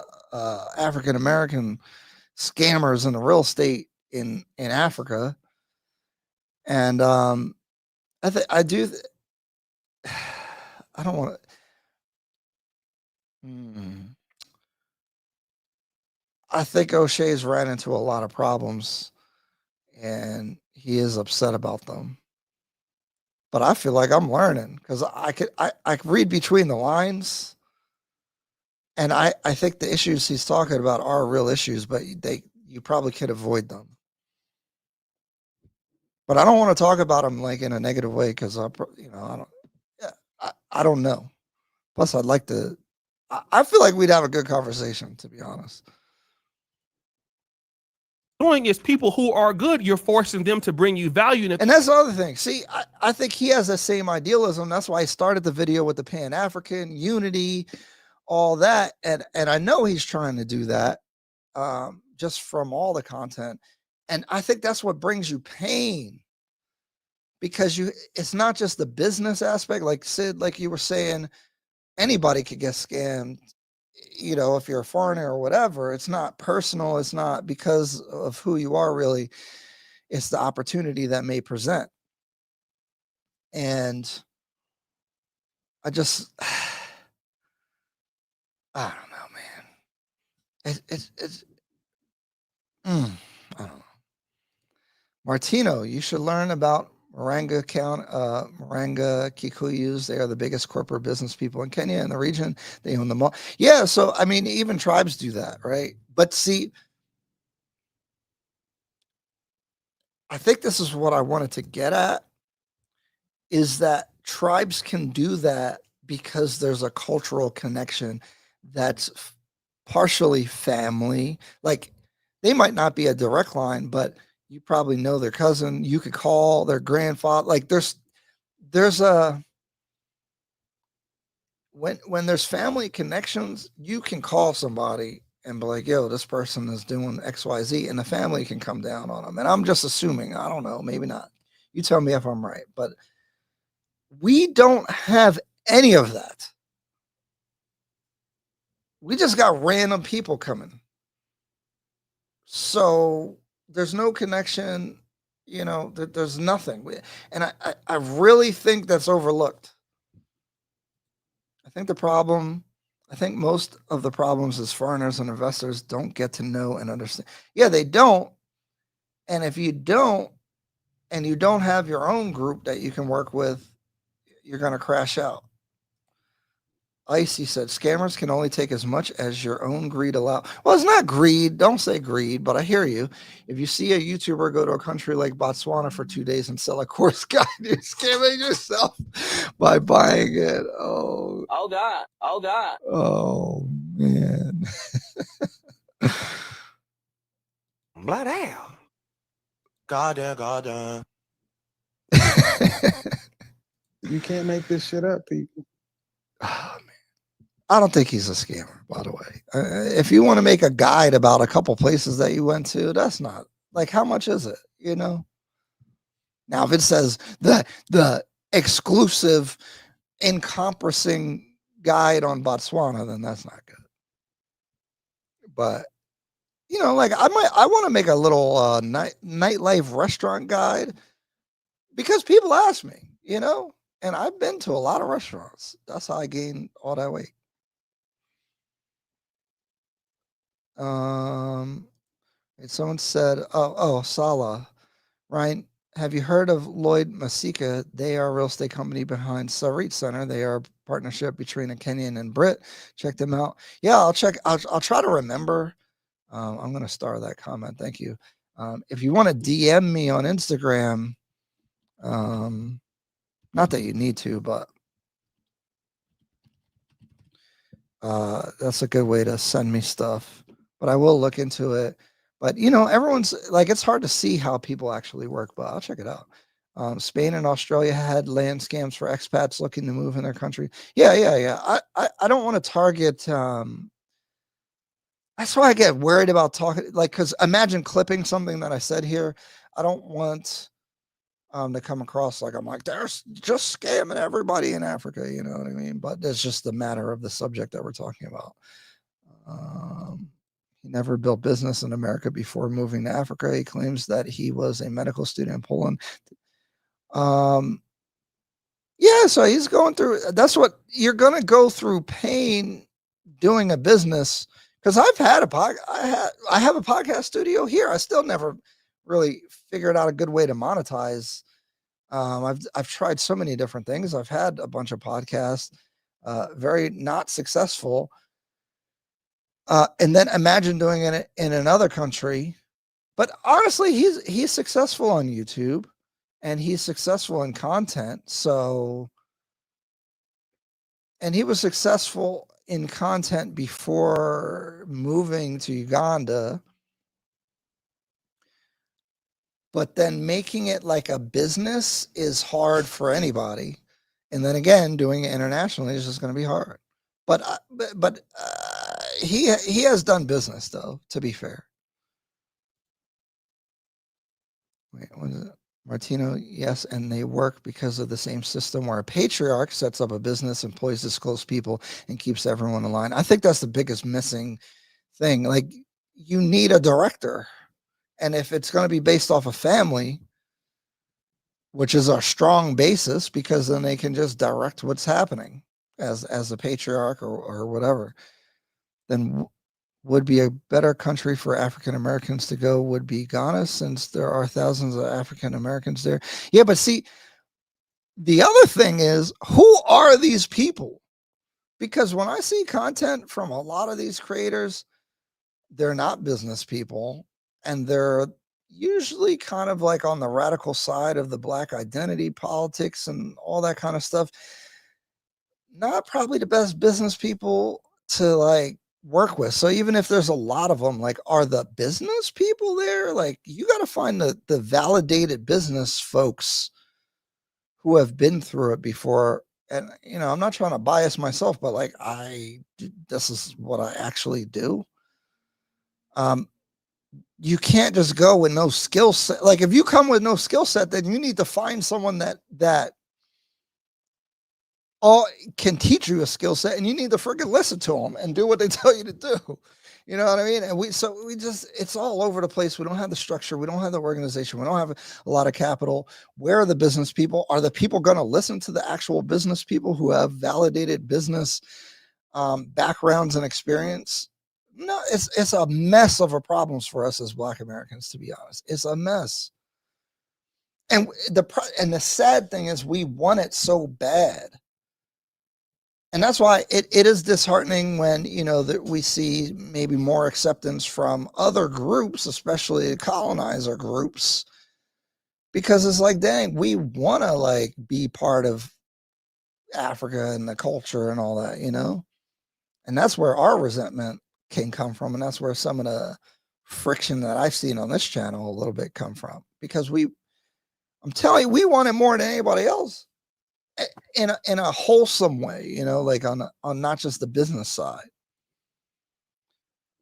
African American scammers in the real estate in Africa. And I don't want to. I think O'Shea's ran into a lot of problems, and he is upset about them. But I feel like I'm learning because I read between the lines, and I think the issues he's talking about are real issues, but you probably could avoid them. But I don't want to talk about them like in a negative way because I don't know. Plus, I'd like to. I feel like we'd have a good conversation, to be honest. Doing is people who are good, you're forcing them to bring you value. And that's the other thing. See, I think he has the same idealism. That's why I started the video with the Pan-African unity, all that. And I know he's trying to do that just from all the content. And I think that's what brings you pain, because it's not just the business aspect. Like Sid, like you were saying, anybody could get scammed. If you're a foreigner or whatever, it's not personal. It's not because of who you are, really. It's the opportunity that may present. And I don't know, man. I don't know. Martino, you should learn about Maranga Kikuyus. They are the biggest corporate business people in Kenya and the region. They own them all. Yeah, so I mean, even tribes do that, right? But see, I think this is what I wanted to get at, is that tribes can do that because there's a cultural connection that's partially family. Like, they might not be a direct line, but you probably know their cousin. You could call their grandfather. Like, there's a, when there's family connections, you can call somebody and be like, yo, this person is doing XYZ, and the family can come down on them. And I'm just assuming, I don't know, maybe not. You tell me if I'm right, but we don't have any of that. We just got random people coming. So there's no connection, there's nothing. And I really think that's overlooked. I think most of the problems is foreigners and investors don't get to know and understand. Yeah, they don't. And if you don't, and you don't have your own group that you can work with, you're going to crash out. Icy said, scammers can only take as much as your own greed allow. Well, it's not greed. Don't say greed, but I hear you. If you see a YouTuber go to a country like Botswana for 2 days and sell a course guide, you're scamming yourself by buying it. Oh God. Oh, man. Bloody hell. God. You can't make this shit up, people. Oh, man. I don't think he's a scammer, by the way. If you want to make a guide about a couple places that you went to, that's not like, how much is it? You know? Now, if it says the exclusive, encompassing guide on Botswana, then that's not good. But you know, like I want to make a little nightlife restaurant guide because people ask me, you know, and I've been to a lot of restaurants. That's how I gained all that weight. Someone said, oh, Salah, Ryan, have you heard of Lloyd Masika? They are a real estate company behind Sarit Center. They are a partnership between a Kenyan and Brit. Check them out. Yeah, I'll check. I'll try to remember. I'm going to star that comment. Thank you. If you want to DM me on Instagram, not that you need to, but that's a good way to send me stuff. But I will look into it. But, you know, everyone's like, it's hard to see how people actually work, but I'll check it out. Spain and Australia had land scams for expats looking to move in their country. Yeah. I don't want to target. That's why I get worried about talking, like, because imagine clipping something that I said here. I don't want to come across like I'm like, there's just scamming everybody in Africa, you know what I mean? But it's just a matter of the subject that we're talking about. He never built business in America before moving to Africa. He claims that he was a medical student in Poland. Yeah, so he's going through, that's what you're going to go through pain doing a business. Because I have a podcast studio here. I still never really figured out a good way to monetize. I've tried so many different things. I've had a bunch of podcasts, very not successful. And then imagine doing it in another country. But honestly, he's successful on YouTube and he's successful in content. So, and he was successful in content before moving to Uganda. But then making it like a business is hard for anybody. And then again, doing it internationally is just going to be hard. But he has done business though, to be fair. Wait, what is it? Martino, yes, and they work because of the same system where a patriarch sets up a business, employs disclosed people, and keeps everyone in line. I think that's the biggest missing thing. Like, you need a director. And if it's going to be based off a family, which is a strong basis, because then they can just direct what's happening as a patriarch or whatever, then would be a better country for African Americans to go would be Ghana, since there are thousands of African Americans there. Yeah, but see, the other thing is, who are these people? Because when I see content from a lot of these creators, they're not business people, and they're usually kind of like on the radical side of the Black identity politics and all that kind of stuff. Not probably the best business people to like work with. So even if there's a lot of them, like, are the business people there? Like, you got to find the validated business folks who have been through it before. And, you know, I'm not trying to bias myself, but like, this is what I actually do. You can't just go with no skill set. Like, if you come with no skill set, then you need to find someone that all can teach you a skill set, and you need to freaking listen to them and do what they tell you to do. You know what I mean? And it's all over the place. We don't have the structure. We don't have the organization. We don't have a lot of capital. Where are the business people? Are the people going to listen to the actual business people who have validated business backgrounds and experience? No, it's a mess of a problems for us as Black Americans, to be honest. It's a mess. And the sad thing is, we want it so bad. And that's why it is disheartening when, you know, that we see maybe more acceptance from other groups, especially colonizer groups, because it's like, dang, we want to like be part of Africa and the culture and all that, you know? And that's where our resentment can come from. And that's where some of the friction that I've seen on this channel a little bit come from, because I'm telling you, we want it more than anybody else. in a wholesome way, you know, like on not just the business side.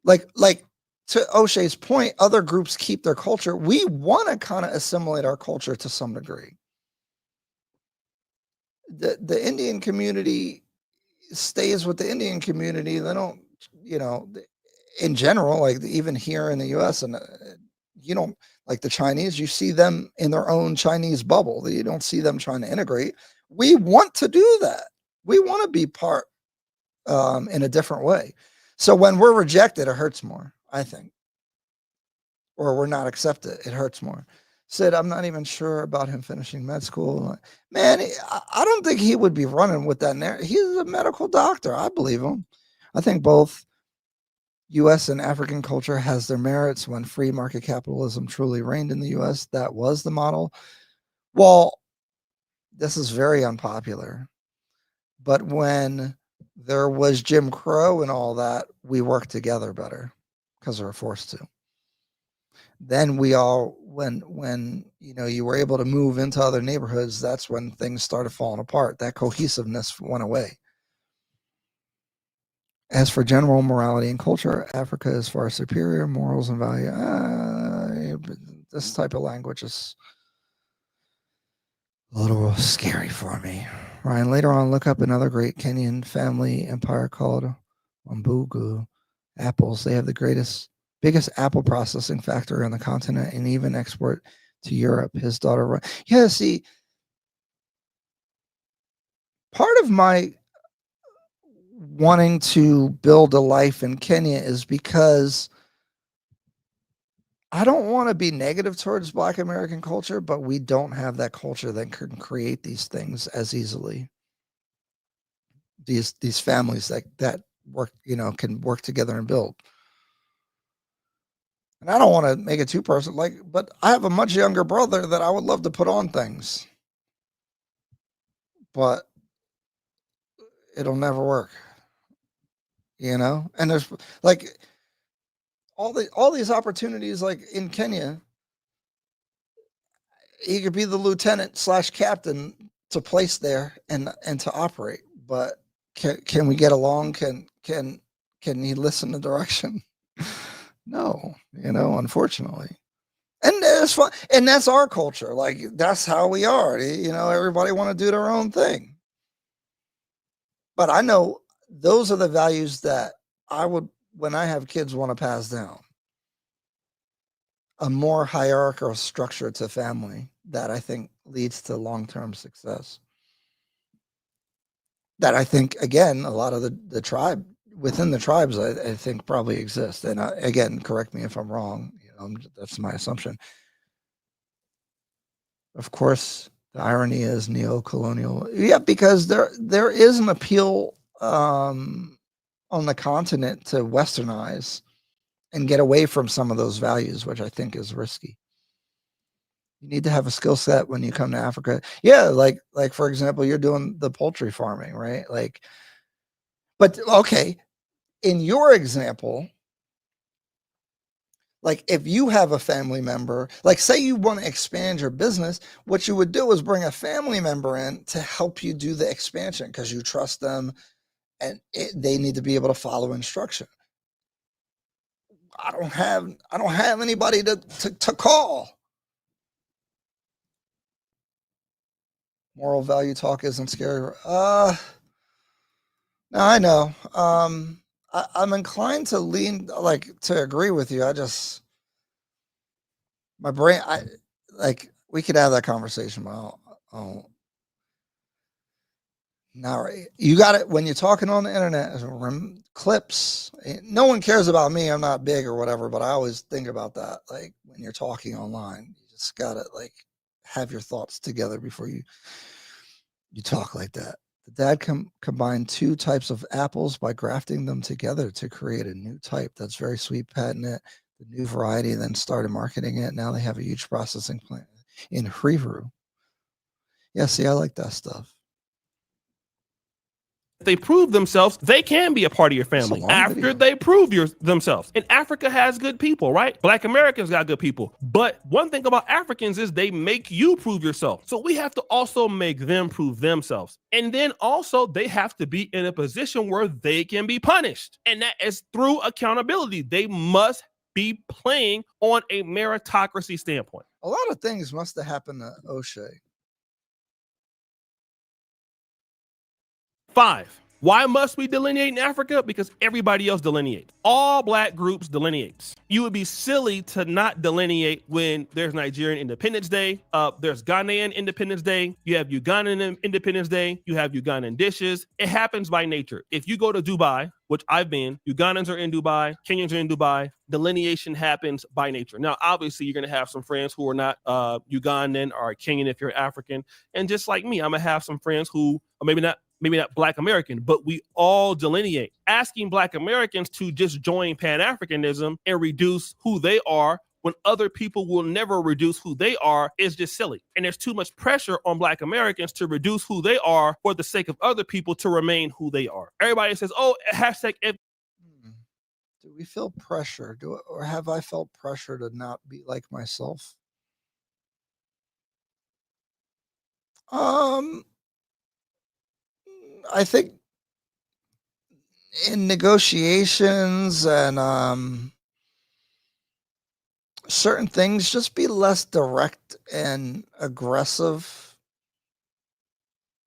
Like to O'Shea's point, other groups keep their culture. We want to kind of assimilate our culture to some degree. The Indian community stays with the Indian community. They don't, you know, in general, like even here in the U.S. and you don't, like the Chinese, you see them in their own Chinese bubble. You don't see them trying to integrate. We want to do that. We want to be part in a different way. So when we're rejected, it hurts more, I think, or we're not accepted, it hurts more. Said, I'm not even sure about him finishing med school. Man, I don't think he would be running with that narrative. He's a medical doctor. I believe him. I think both U.S. and African culture has their merits. When free market capitalism truly reigned in the U.S., that was the model. Well, this is very unpopular. But when there was Jim Crow and all that, we worked together better because we were forced to. Then we all, when you know, you were able to move into other neighborhoods, that's when things started falling apart. That cohesiveness went away. As for general morality and culture, Africa is far superior morals and value. This type of language is a little scary for me. Ryan, later on, look up another great Kenyan family empire called Wambugu Apples. They have the biggest apple processing factory on the continent and even export to Europe. His daughter, yeah, see, part of my wanting to build a life in Kenya is because I don't want to be negative towards Black American culture, but we don't have that culture that can create these things as easily. These families that work, you know, can work together and build. And I don't want to make it too personal, but I have a much younger brother that I would love to put on things, but it'll never work, you know? And there's like all these opportunities, like in Kenya, he could be the lieutenant / captain to place there and to operate, but can we get along? Can he listen to direction? No, you know, unfortunately. And it's fun. And that's our culture. Like, that's how we are. You know, everybody want to do their own thing. But I know those are the values that I would, when I have kids, want to pass down. A more hierarchical structure to family that I think leads to long-term success. That I think, again, a lot of the tribe, within the tribes, I think probably exist. And again, correct me if I'm wrong. You know, that's my assumption. Of course, the irony is neo-colonial. Yeah, because there is an appeal on the continent to westernize and get away from some of those values, which I think is risky. You need to have a skill set when you come to Africa. Yeah, like for example, you're doing the poultry farming, right? Like, but okay, in your example, like if you have a family member, like say you want to expand your business, what you would do is bring a family member in to help you do the expansion because you trust them and they need to be able to follow instruction. I don't have anybody to call. Moral value talk isn't scary. No, I know. I'm inclined to lean, to agree with you. My brain, we could have that conversation, but now you got it when you're talking on the internet, clips. No one cares about me. I'm not big or whatever, but I always think about that. Like when you're talking online, you just gotta have your thoughts together before you talk like that. The dad combined two types of apples by grafting them together to create a new type. That's very sweet. Patented the new variety, then started marketing it. Now they have a huge processing plant in Hrivu. Yeah, see, I like that stuff. they prove themselves, they can be a part of your That's a family long after video. they prove themselves. And Africa has good people, right? Black Americans got good people. But one thing about Africans is they make you prove yourself. So we have to also make them prove themselves. And then also they have to be in a position where they can be punished. And that is through accountability. They must be playing on a meritocracy standpoint. A lot of things must have happened to O'Shea. 5. Why must we delineate in Africa? Because everybody else delineates. All black groups delineates. You would be silly to not delineate when there's Nigerian Independence Day, there's Ghanaian Independence Day, you have Ugandan Independence Day, you have Ugandan dishes. It happens by nature. If you go to Dubai, which I've been, Ugandans are in Dubai, Kenyans are in Dubai, delineation happens by nature. Now, obviously, you're going to have some friends who are not Ugandan or Kenyan if you're African. And just like me, I'm going to have some friends who, or maybe not Black American, but we all delineate. Asking Black Americans to just join Pan-Africanism and reduce who they are when other people will never reduce who they are is just silly. And there's too much pressure on Black Americans to reduce who they are for the sake of other people to remain who they are. Everybody says, oh, hashtag. Do we feel pressure? Or have I felt pressure to not be like myself? I think in negotiations and certain things, just be less direct and aggressive.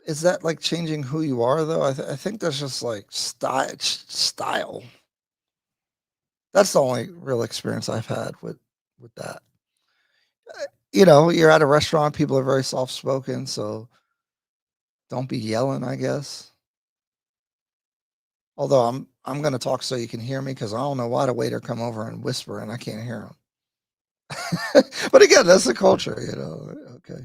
Is that like changing who you are, though? I think that's just like style. That's the only real experience I've had with that. You know, you're at a restaurant, people are very soft-spoken, so don't be yelling, I guess. Although I'm going to talk so you can hear me because I don't know why the waiter come over and whisper and I can't hear him. But again, that's the culture, you know. Okay.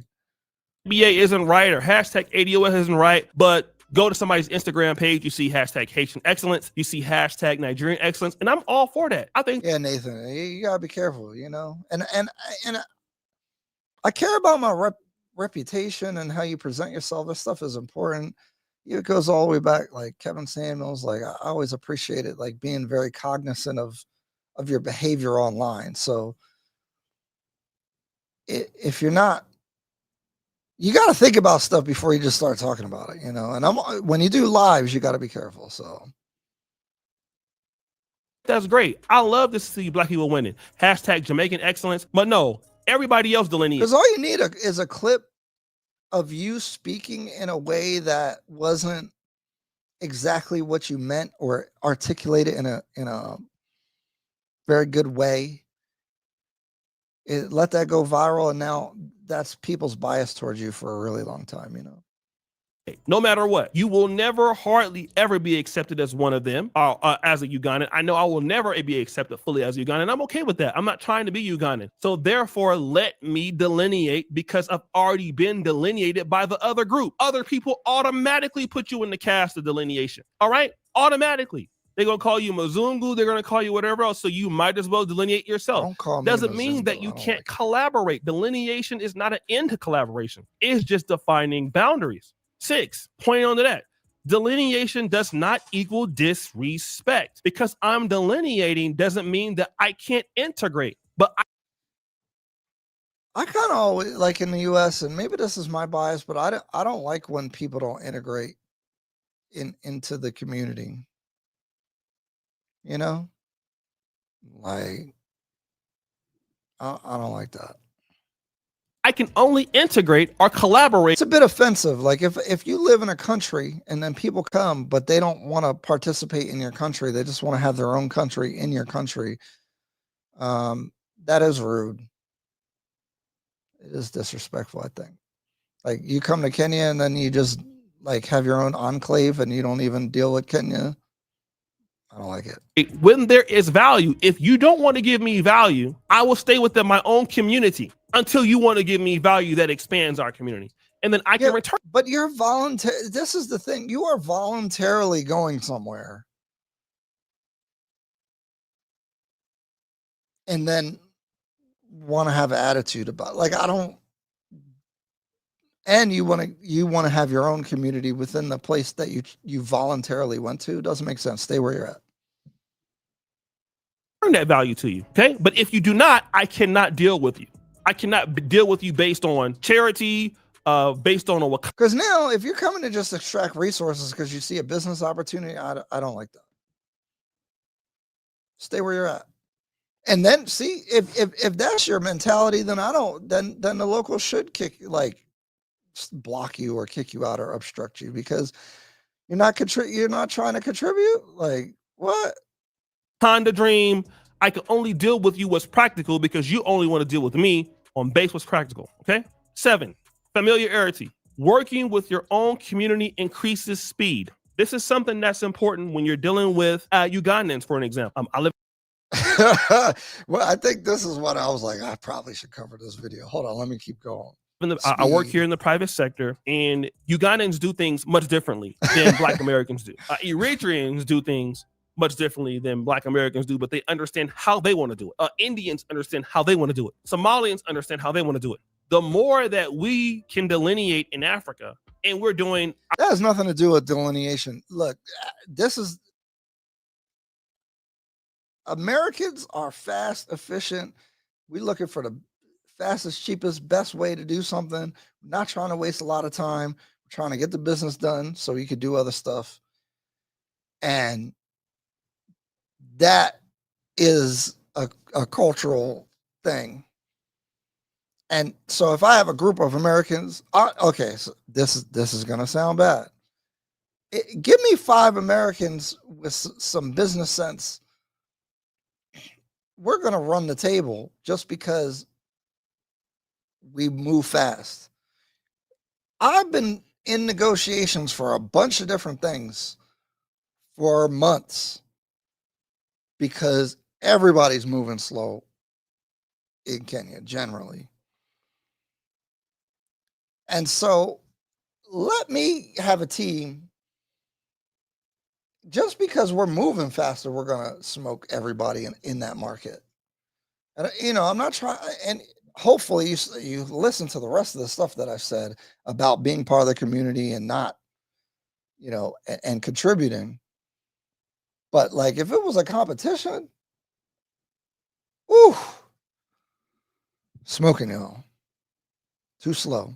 ABA isn't right or hashtag ADOS isn't right, but go to somebody's Instagram page, you see hashtag Haitian excellence, you see hashtag Nigerian excellence, and I'm all for that. I think Yeah, Nathan, you gotta be careful, you know. And I care about my reputation and how you present yourself. This stuff is important. It goes all the way back, like Kevin Samuels. Like I always appreciate it, like being very cognizant of your behavior online. So if you're not, you got to think about stuff before you just start talking about it, you know. And when you do lives, you got to be careful. So that's great. I love to see Black people winning. Hashtag Jamaican excellence, but no, everybody else delineates. Because all you need is a clip of you speaking in a way that wasn't exactly what you meant or articulate it in a very good way. Let that go viral, and now that's people's bias towards you for a really long time, you know. No matter what, you will never hardly ever be accepted as one of them as a Ugandan. I know I will never be accepted fully as a Ugandan. I'm okay with that. I'm not trying to be Ugandan. So therefore, let me delineate because I've already been delineated by the other group. Other people automatically put you in the cast of delineation. All right? Automatically. They're going to call you Mzungu. They're going to call you whatever else. So you might as well delineate yourself. Don't call me Doesn't Mzungu. mean that you can't like collaborate. Delineation is not an end to collaboration. It's just defining boundaries. 6, pointing on to that. Delineation does not equal disrespect. Because I'm delineating doesn't mean that I can't integrate. But I kind of always like in the U.S. and maybe this is my bias, but I don't like when people don't integrate into the community. You know, like I don't like that. I can only integrate or collaborate. It's a bit offensive. Like if you live in a country and then people come, but they don't want to participate in your country, they just want to have their own country in your country. That is rude. It is disrespectful, I think. Like you come to Kenya and then you just like have your own enclave and you don't even deal with Kenya. I don't like it. When there is value, if you don't want to give me value, I will stay within my own community until you want to give me value that expands our community. And then I can return. But you're voluntary. This is the thing. You are voluntarily going somewhere. And then want to have an attitude about like, I don't, and you want to have your own community within the place that you voluntarily went to, doesn't make sense. Stay where you're at. Earn that value to you. Okay. But if you do not, I cannot deal with you. I cannot deal with you based on charity, based on what. Because now, if you're coming to just extract resources because you see a business opportunity, I don't like that. Stay where you're at. And then see if that's your mentality, then then the locals should block you or kick you out or obstruct you because you're not trying to contribute. Like what? Honda dream. I can only deal with you what's practical because you only want to deal with me on base what's practical. Okay. 7, familiarity. Working with your own community increases speed. This is something that's important when you're dealing with Ugandans, for an example. I live. Well, I think this is what I was like. I probably should cover this video. Hold on, let me keep going. I work here in the private sector, and Ugandans do things much differently than Black Americans do. Eritreans do things much differently than Black Americans do, but they understand how they want to do it. Indians understand how they want to do it. Somalians understand how they want to do it. The more that we can delineate in Africa, and we're doing. That has nothing to do with delineation. Look, this is. Americans are fast, efficient. We're looking for the fastest, cheapest, best way to do something. We're not trying to waste a lot of time. We're trying to get the business done so you could do other stuff. And that is a cultural thing. And so if I have a group of Americans, okay, so this is going to sound bad. Give me 5 Americans with some business sense. We're going to run the table just because we move fast. I've been in negotiations for a bunch of different things for months because everybody's moving slow in Kenya generally. And so let me have a team. Just because we're moving faster, we're going to smoke everybody in that market. And, I'm not trying. And hopefully you listen to the rest of the stuff that I've said about being part of the community and not, and contributing. But like, if it was a competition, ooh, smoking, too slow.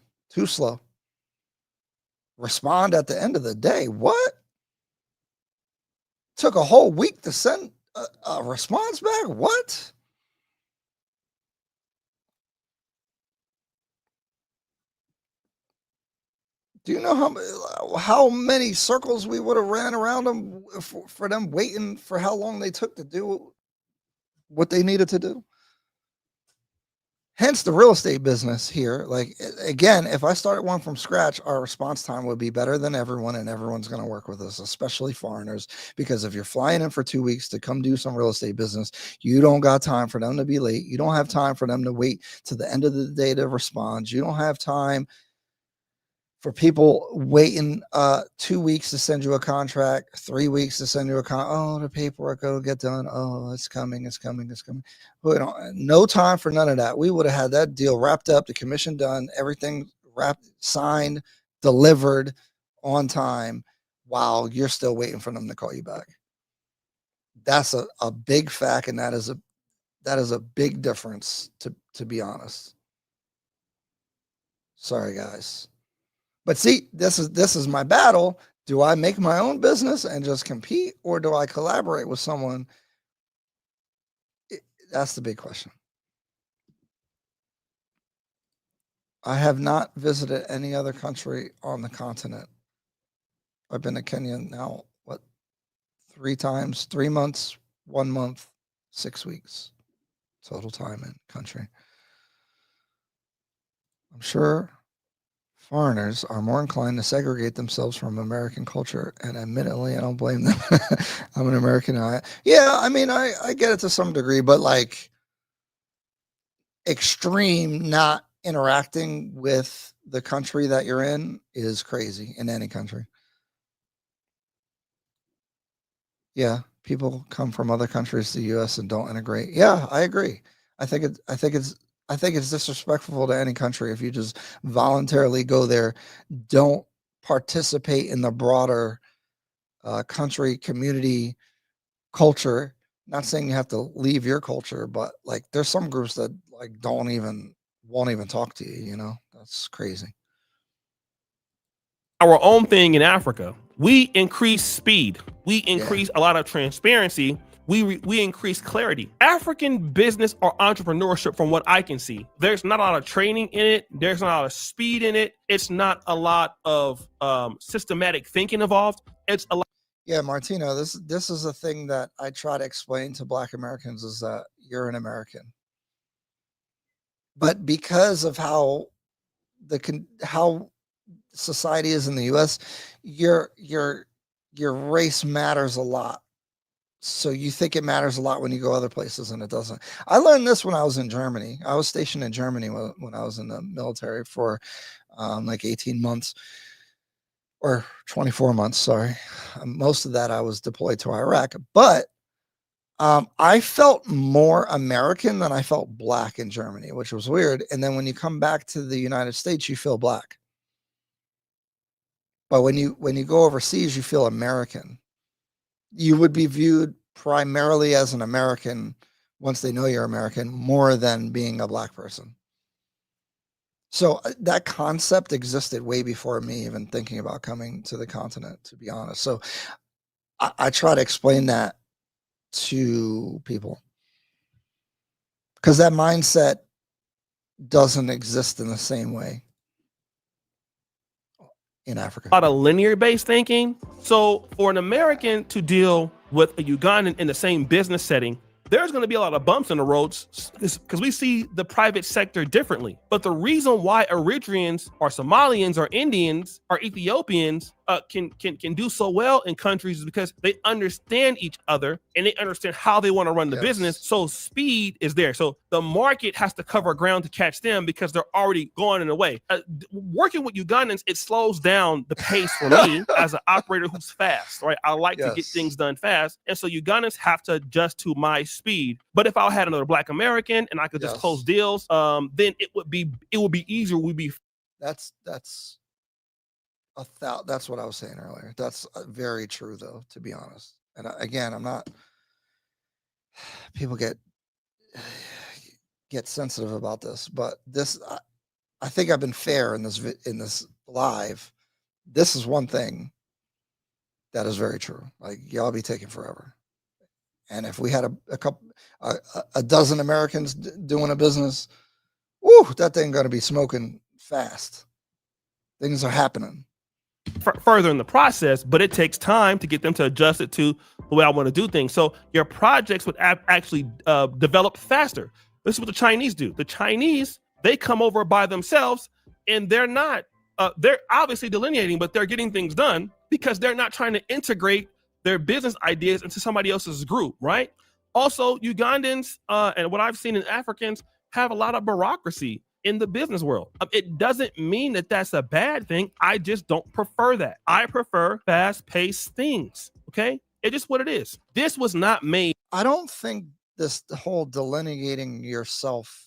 Respond at the end of the day. What? Took a whole week to send a response back? What? Do you know how many circles we would have ran around them for them waiting for how long they took to do what they needed to do? Hence the real estate business here. Like, again, if I started one from scratch, our response time would be better than everyone, and everyone's going to work with us, especially foreigners, because if you're flying in for 2 weeks to come do some real estate business, you don't got time for them to be late. You don't have time for them to wait to the end of the day to respond. You don't have time for people waiting 2 weeks to send you a contract, 3 weeks to send you a the paperwork will get done. Oh, it's coming. No time for none of that. We would have had that deal wrapped up, the commission done, everything wrapped, signed, delivered on time while you're still waiting for them to call you back. That's a big fact, and that is a big difference, to be honest. Sorry, guys. But see, this is my battle. Do I make my own business and just compete, or do I collaborate with someone? That's the big question. I have not visited any other country on the continent. I've been to Kenya now, 3 times, 3 months, 1 month, 6 weeks total time in country. I'm sure foreigners are more inclined to segregate themselves from American culture, and admittedly, I don't blame them. I'm an American. I get it to some degree, but like extreme not interacting with the country that you're in is crazy in any country. Yeah, people come from other countries to the U.S. and don't integrate. Yeah, I agree. I think it's I think it's disrespectful to any country if you just voluntarily go there, don't participate in the broader country, community, culture. Not saying you have to leave your culture, but like there's some groups that like won't even talk to you, you know? That's crazy. Our own thing in Africa. We increase speed. We increase a lot of transparency. We increase clarity. African business or entrepreneurship, from what I can see, there's not a lot of training in it. There's not a lot of speed in it. It's not a lot of systematic thinking involved. It's a lot. Yeah, Martino, this is a thing that I try to explain to Black Americans is that you're an American. But because of how society is in the US, your race matters a lot. So you think it matters a lot when you go other places, and it doesn't. I learned this when I was in Germany. I was stationed in Germany when I was in the military for like 18 months or 24 months. Sorry. Most of that I was deployed to Iraq, but I felt more American than I felt Black in Germany, which was weird. And then when you come back to the United States, you feel Black. But when you go overseas, you feel American. You would be viewed primarily as an American once they know you're American, more than being a Black person. So that concept existed way before me even thinking about coming to the continent, to be honest. So I try to explain that to people because that mindset doesn't exist in the same way in Africa. A lot of linear based thinking. So for an American to deal with a Ugandan in the same business setting, there's going to be a lot of bumps in the roads because we see the private sector differently. But the reason why Eritreans or Somalians or Indians or Ethiopians can do so well in countries is because they understand each other and they understand how they want to run the business. So speed is there. So the market has to cover ground to catch them because they're already going in a way. Working with Ugandans, it slows down the pace for me as an operator who's fast, right? I like to get things done fast. And so Ugandans have to adjust to my speed. But if I had another Black American and I could just close deals, then it would be easier. That's what I was saying earlier. That's very true, though, to be honest. And again, I'm not. People get sensitive about this, but this, I think I've been fair in this live. This is one thing that is very true. Like y'all be taking forever, and if we had a dozen Americans doing a business, woo, that thing gonna be smoking fast. Things are happening. Further in the process, but it takes time to get them to adjust it to the way I want to do things. So your projects would actually develop faster. This is what the Chinese do. The Chinese, they come over by themselves and they're not, they're obviously delineating, but they're getting things done because they're not trying to integrate their business ideas into somebody else's group, right? Also, Ugandans and what I've seen in Africans have a lot of bureaucracy in the business world. It doesn't mean that that's a bad thing. I just don't prefer that. I prefer fast-paced things, okay? It's just what it is. This was not made. I don't think the whole delineating yourself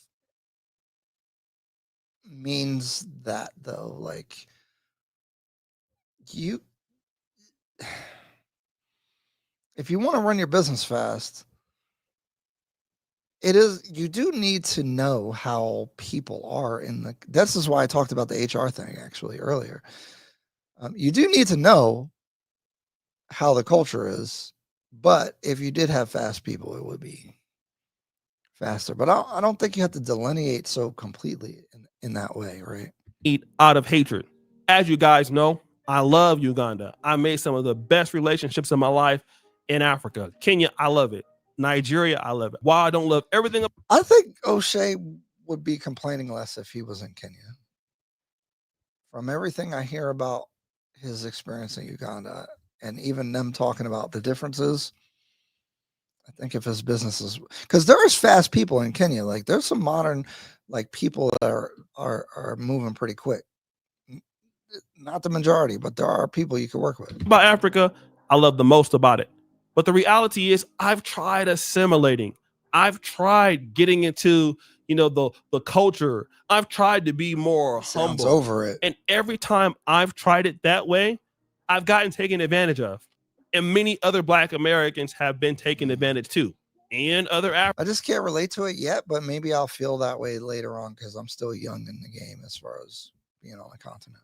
means that, though. Like, if you want to run your business fast, you do need to know how people are this is why I talked about the HR thing actually earlier. You do need to know how the culture is, but if you did have fast people, it would be faster. But I don't think you have to delineate so completely in that way, right? Out of hatred. As you guys know, I love Uganda. I made some of the best relationships in my life in Africa. Kenya, I love it. Nigeria, I love it. While I don't love everything, I think O'Shea would be complaining less if he was in Kenya. From everything I hear about his experience in Uganda, and even them talking about the differences, I think if his business is, because there is fast people in Kenya, like there's some modern like people that are moving pretty quick. Not the majority, but there are people you can work with. About Africa, I love the most about it. But the reality is I've tried assimilating. I've tried getting into, the culture. I've tried to be more Sounds humble. over it. And every time I've tried it that way, I've gotten taken advantage of. And many other Black Americans have been taken advantage too. And other I just can't relate to it yet, but maybe I'll feel that way later on because I'm still young in the game as far as being on the continent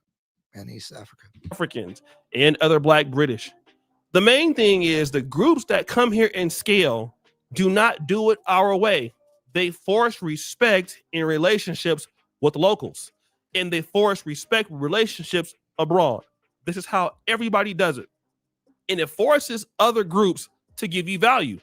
and East Africa. Africans and other Black British. The main thing is the groups that come here and scale do not do it our way. They force respect in relationships with locals, and they force respect relationships abroad. This is how everybody does it. And it forces other groups to give you value.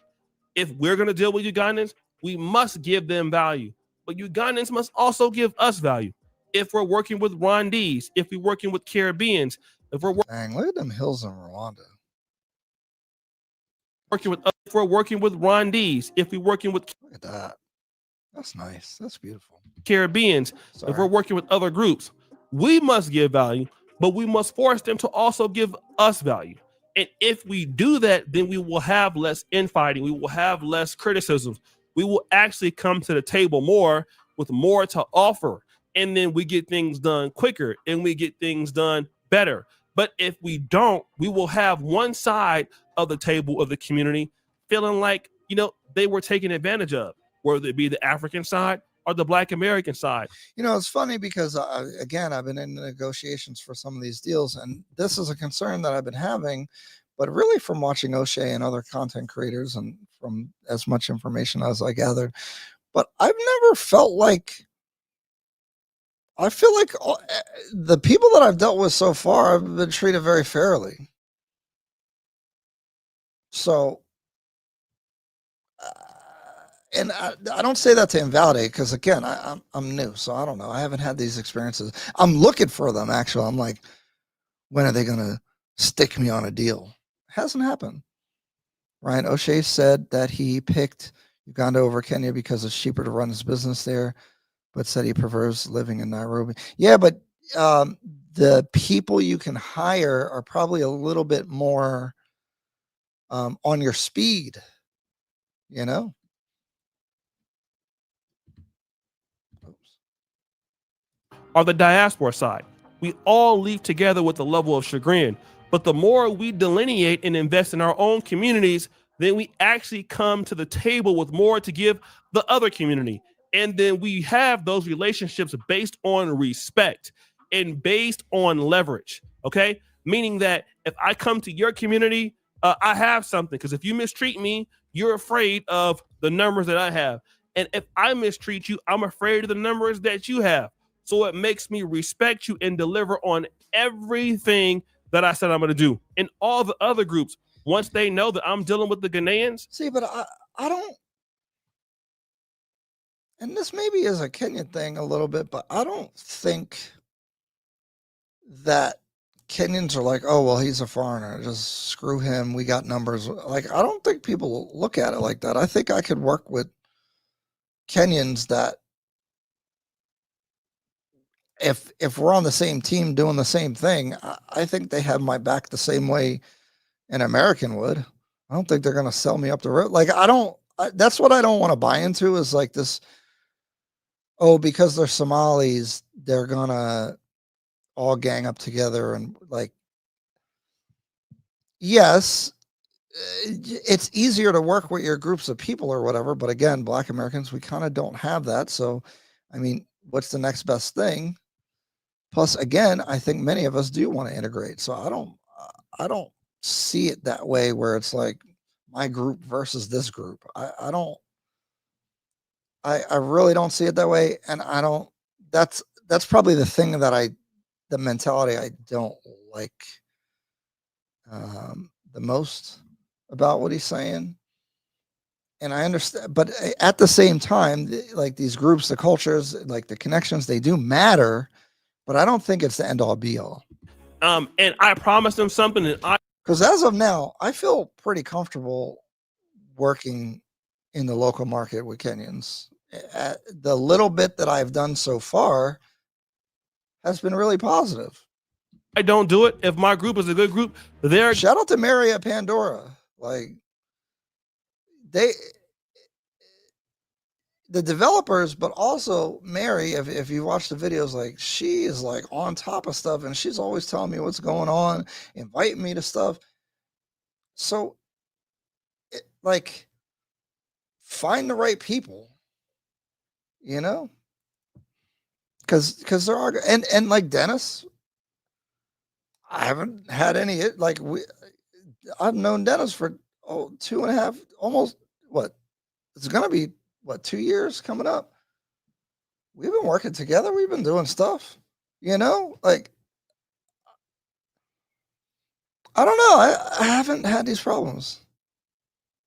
If we're going to deal with Ugandans, we must give them value. But Ugandans must also give us value. If we're working with Rwandese, if we're working with Caribbeans, if we're Dang, look at them hills in Rwanda. working with Rwandese, if we're working with Look at that. That's nice. That's beautiful. Caribbeans, Sorry. if we're working with other groups, we must give value, but we must force them to also give us value. And if we do that, then we will have less infighting. We will have less criticisms. We will actually come to the table more with more to offer. And then we get things done quicker and we get things done better. But if we don't, we will have one side of the table of the community feeling like, they were taken advantage of, whether it be the African side or the Black American side. It's funny because, again, I've been in negotiations for some of these deals, and this is a concern that I've been having, but really from watching O'Shea and other content creators and from as much information as I gathered. But I've never felt like, I feel like the people that I've dealt with so far have been treated very fairly. So, and I don't say that to invalidate because, again, I'm new, so I don't know. I haven't had these experiences. I'm looking for them, actually. I'm like, when are they going to stick me on a deal? Hasn't happened. Ryan O'Shea said that he picked Uganda over Kenya because it's cheaper to run his business there, but said he prefers living in Nairobi. Yeah, but the people you can hire are probably a little bit more on your speed, Or the diaspora side. We all leave together with a level of chagrin, but the more we delineate and invest in our own communities, then we actually come to the table with more to give the other community. And then we have those relationships based on respect and based on leverage, okay? Meaning that if I come to your community, I have something, because if you mistreat me, you're afraid of the numbers that I have. And if I mistreat you, I'm afraid of the numbers that you have. So it makes me respect you and deliver on everything that I said I'm going to do. And all the other groups, once they know that I'm dealing with the Ghanaians. See, but I don't, and this maybe is a Kenyan thing a little bit, but I don't think that Kenyans are like, oh, well, he's a foreigner. Just screw him. We got numbers. Like, I don't think people look at it like that. I think I could work with Kenyans that if we're on the same team doing the same thing, I think they have my back the same way an American would. I don't think they're going to sell me up the road. Like, that's what I don't want to buy into is like this, oh, because they're Somalis, they're going to all gang up together and like, yes, it's easier to work with your groups of people or whatever. But again, Black Americans, we kind of don't have that. So, I mean, what's the next best thing? Plus, again, I think many of us do want to integrate. So I don't see it that way where it's like my group versus this group. I really don't see it that way. And that's probably the thing that the mentality I don't like the most about what he's saying. And I understand, but at the same time, like these groups, the cultures, like the connections, they do matter, but I don't think it's the end all be all. And I promised them something, because as of now, I feel pretty comfortable working in the local market with Kenyans. The little bit that I've done so far has been really positive. I don't do it. If my group is a good group, shout out to Maria Pandora. Like the developers, but also Mary, if you watch the videos, like she is like on top of stuff and she's always telling me what's going on, inviting me to stuff. So like find the right people, you know? Cause there are, and like Dennis, I haven't had any, like I've known Dennis for 2.5, almost what? It's gonna be what, 2 years coming up. We've been working together. We've been doing stuff, like I don't know. I haven't had these problems.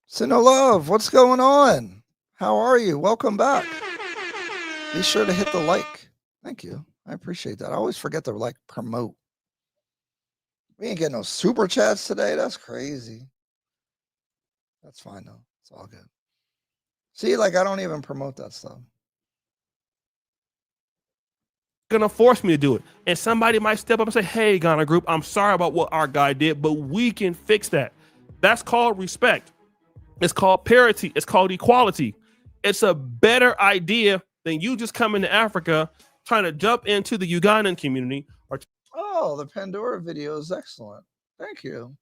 Sino Love, what's going on? How are you? Welcome back. Be sure to hit the like. Thank you. I appreciate that. I always forget to like promote. We ain't getting no super chats today. That's crazy. That's fine though. It's all good. See, like I don't even promote that stuff. Gonna force me to do it, and somebody might step up and say, "Hey, Ghana Group, I'm sorry about what our guy did, but we can fix that." That's called respect. It's called parity. It's called equality. It's a better idea than you just coming to Africa trying to jump into the Ugandan community. Oh, the Pandora video is excellent. Thank you.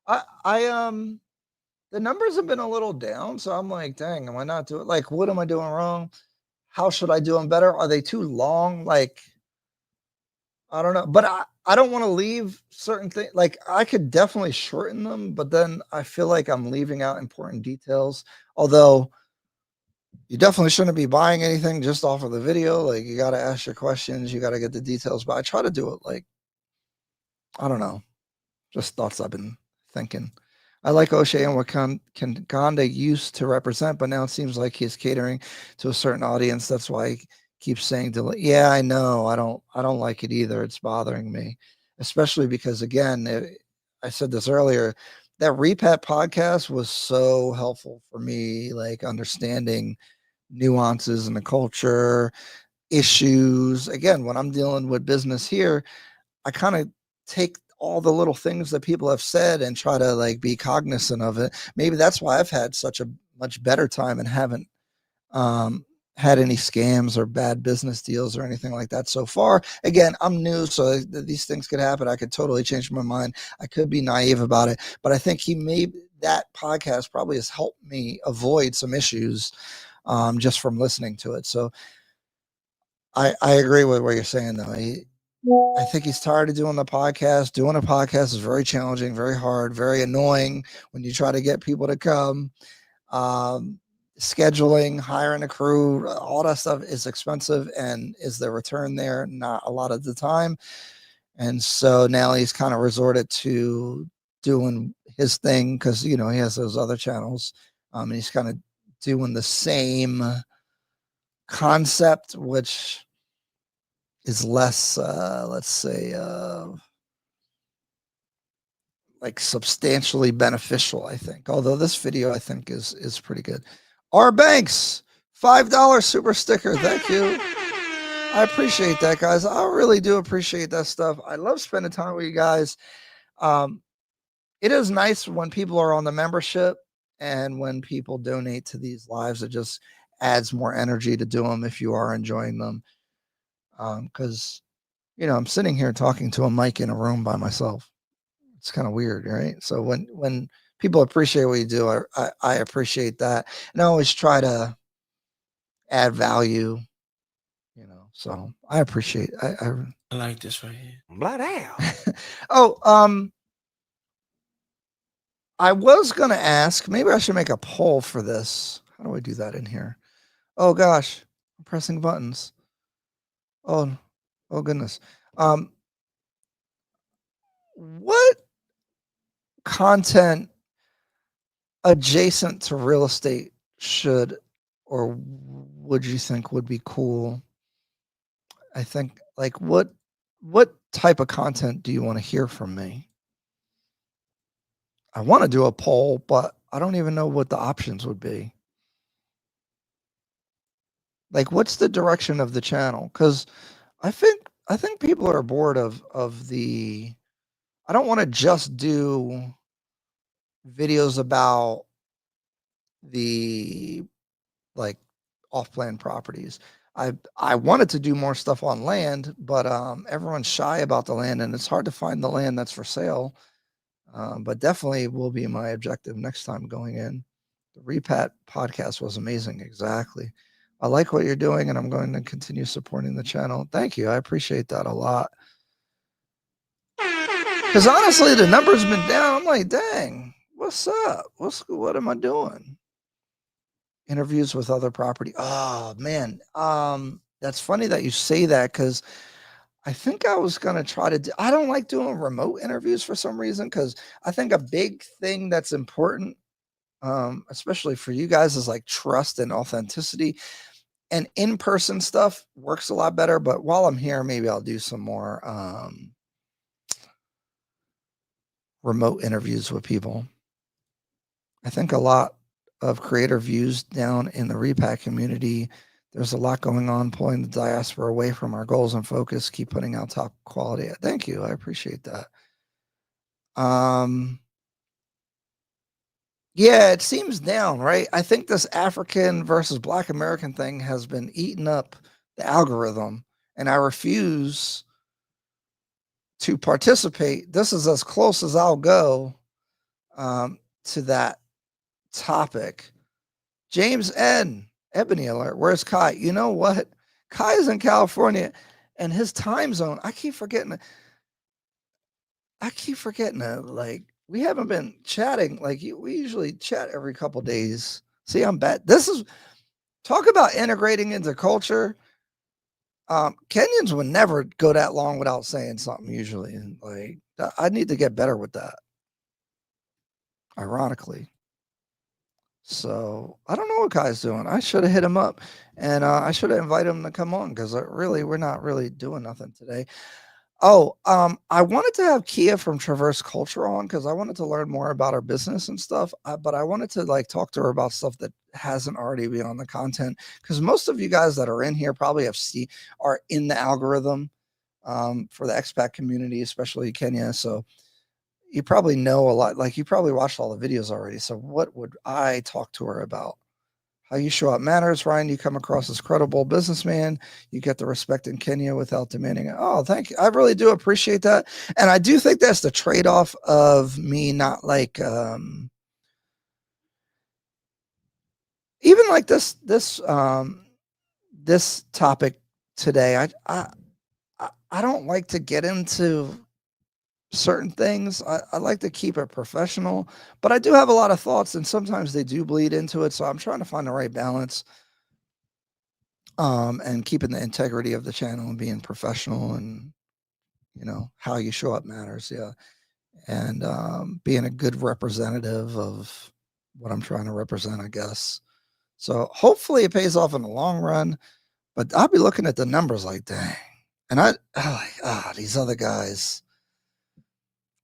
The numbers have been a little down, so I'm like, dang, am I not doing, like, what am I doing wrong? How should I do them better? Are they too long? Like, I don't know, but I don't want to leave certain things. Like, I could definitely shorten them, but then I feel like I'm leaving out important details. Although you definitely shouldn't be buying anything just off of the video. Like, you got to ask your questions, you got to get the details. But I try to do it like, I don't know, just thoughts I've been thinking. I like O'Shea and what Kanda used to represent, but now it seems like he's catering to a certain audience. That's why he keeps saying, yeah, I know. I don't like it either. It's bothering me, especially because, again, I said this earlier, that Repat podcast was so helpful for me, like understanding nuances in the culture, issues. Again, when I'm dealing with business here, I kind of take all the little things that people have said and try to like be cognizant of it. Maybe that's why I've had such a much better time and haven't had any scams or bad business deals or anything like that so far. Again, I'm new, so these things could happen. I could totally change my mind. I could be naive about it, but I think that podcast probably has helped me avoid some issues just from listening to it. So I agree with what you're saying though. I think he's tired of doing the podcast. Doing a podcast is very challenging, very hard, very annoying when you try to get people to come. Scheduling, hiring a crew, all that stuff is expensive. And is the return there? Not a lot of the time. And so now he's kind of resorted to doing his thing because, he has those other channels. And he's kind of doing the same concept, which is less, let's say, like substantially beneficial, I think. Although this video, I think, is pretty good. R Banks, $5 super sticker. Thank you. I appreciate that, guys. I really do appreciate that stuff. I love spending time with you guys. It is nice when people are on the membership and when people donate to these lives. It just adds more energy to do them if you are enjoying them. Because I'm sitting here talking to a mic in a room by myself. It's kind of weird, right? So when people appreciate what you do, I appreciate that, and I always try to add value. So I appreciate. I like this right here. Blood hell. Oh, I was gonna ask. Maybe I should make a poll for this. How do I do that in here? Oh gosh, I'm pressing buttons. Oh goodness. What content adjacent to real estate should or would you think would be cool? I think, like, what type of content do you want to hear from me? I want to do a poll, but I don't even know what the options would be. Like, what's the direction of the channel? Because I think people are bored of the. I don't want to just do videos about the, like, off-plan properties. I wanted to do more stuff on land, but everyone's shy about the land, and it's hard to find the land that's for sale. But definitely will be my objective next time going in. The Repat podcast was amazing. Exactly. I like what you're doing, and I'm going to continue supporting the channel. Thank you. I appreciate that a lot. Because honestly, the numbers been down. I'm like, dang, what's up? What am I doing? Interviews with other property. Oh man, that's funny that you say that, because I think I was gonna try to do. I don't like doing remote interviews for some reason, because I think a big thing that's important, especially for you guys, is like trust and authenticity. And in-person stuff works a lot better. But while I'm here, maybe I'll do some more remote interviews with people. I think a lot of creator views down in the Repack community. There's a lot going on, pulling the diaspora away from our goals and focus. Keep putting out top quality. Thank you. I appreciate that. Yeah, it seems down, right? I think this African versus Black American thing has been eating up the algorithm, and I refuse to participate. This is as close as I'll go to that topic. James N. Ebony Alert. Where's Kai? You know what? Kai is in California, and his time zone. I keep forgetting it. Like, we haven't been chatting. Like, we usually chat every couple days. See, I'm bad. This is talk about integrating into culture. Kenyans would never go that long without saying something usually, and like I need to get better with that. Ironically. So I don't know what Kai's doing. I should have hit him up, and I should have invited him to come on, because really we're not really doing nothing today. Oh, I wanted to have Kia from Traverse Culture on, because I wanted to learn more about our business and stuff. But I wanted to like talk to her about stuff that hasn't already been on the content, because most of you guys that are in here probably are in the algorithm for the expat community, especially Kenya. So you probably know a lot. Like, you probably watched all the videos already. So what would I talk to her about? How you show up matters, Ryan. You come across as credible businessman. You get the respect in Kenya without demanding it. Oh, thank you. I really do appreciate that. And I do think that's the trade-off of me not like even like this topic today. I don't like to get into certain things. I like to keep it professional, but I do have a lot of thoughts, and sometimes they do bleed into it. So I'm trying to find the right balance, and keeping the integrity of the channel and being professional, and how you show up matters. Yeah. And being a good representative of what I'm trying to represent, I guess. So hopefully it pays off in the long run, but I'll be looking at the numbers like, dang. And these other guys,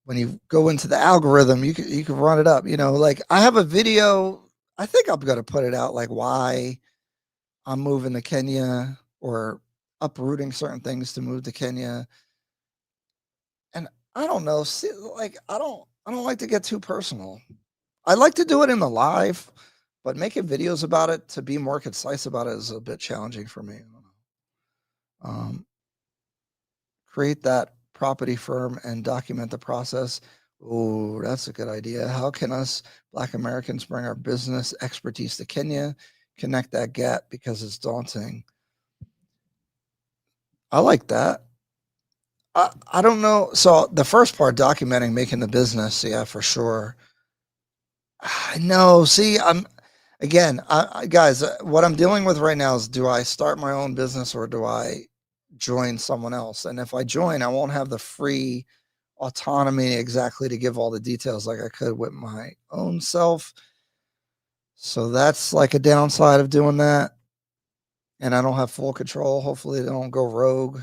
when you go into the algorithm, you can run it up. Like, I have a video. I think I'm gonna put it out, like why I'm moving to Kenya, or uprooting certain things to move to Kenya. And I don't know. See, like, I don't like to get too personal. I like to do it in the live, but making videos about it to be more concise about it is a bit challenging for me. I don't know. Create that property firm and document the process. Oh, that's a good idea. How can us Black Americans bring our business expertise to Kenya? Connect that gap, because it's daunting. I like that. I don't know. So the first part, documenting, making the business, yeah, for sure. I know. See, guys, what I'm dealing with right now is, do I start my own business, or do I join someone else? And if I join, I won't have the free autonomy exactly to give all the details like I could with my own self. So that's like a downside of doing that. And I don't have full control. Hopefully they don't go rogue.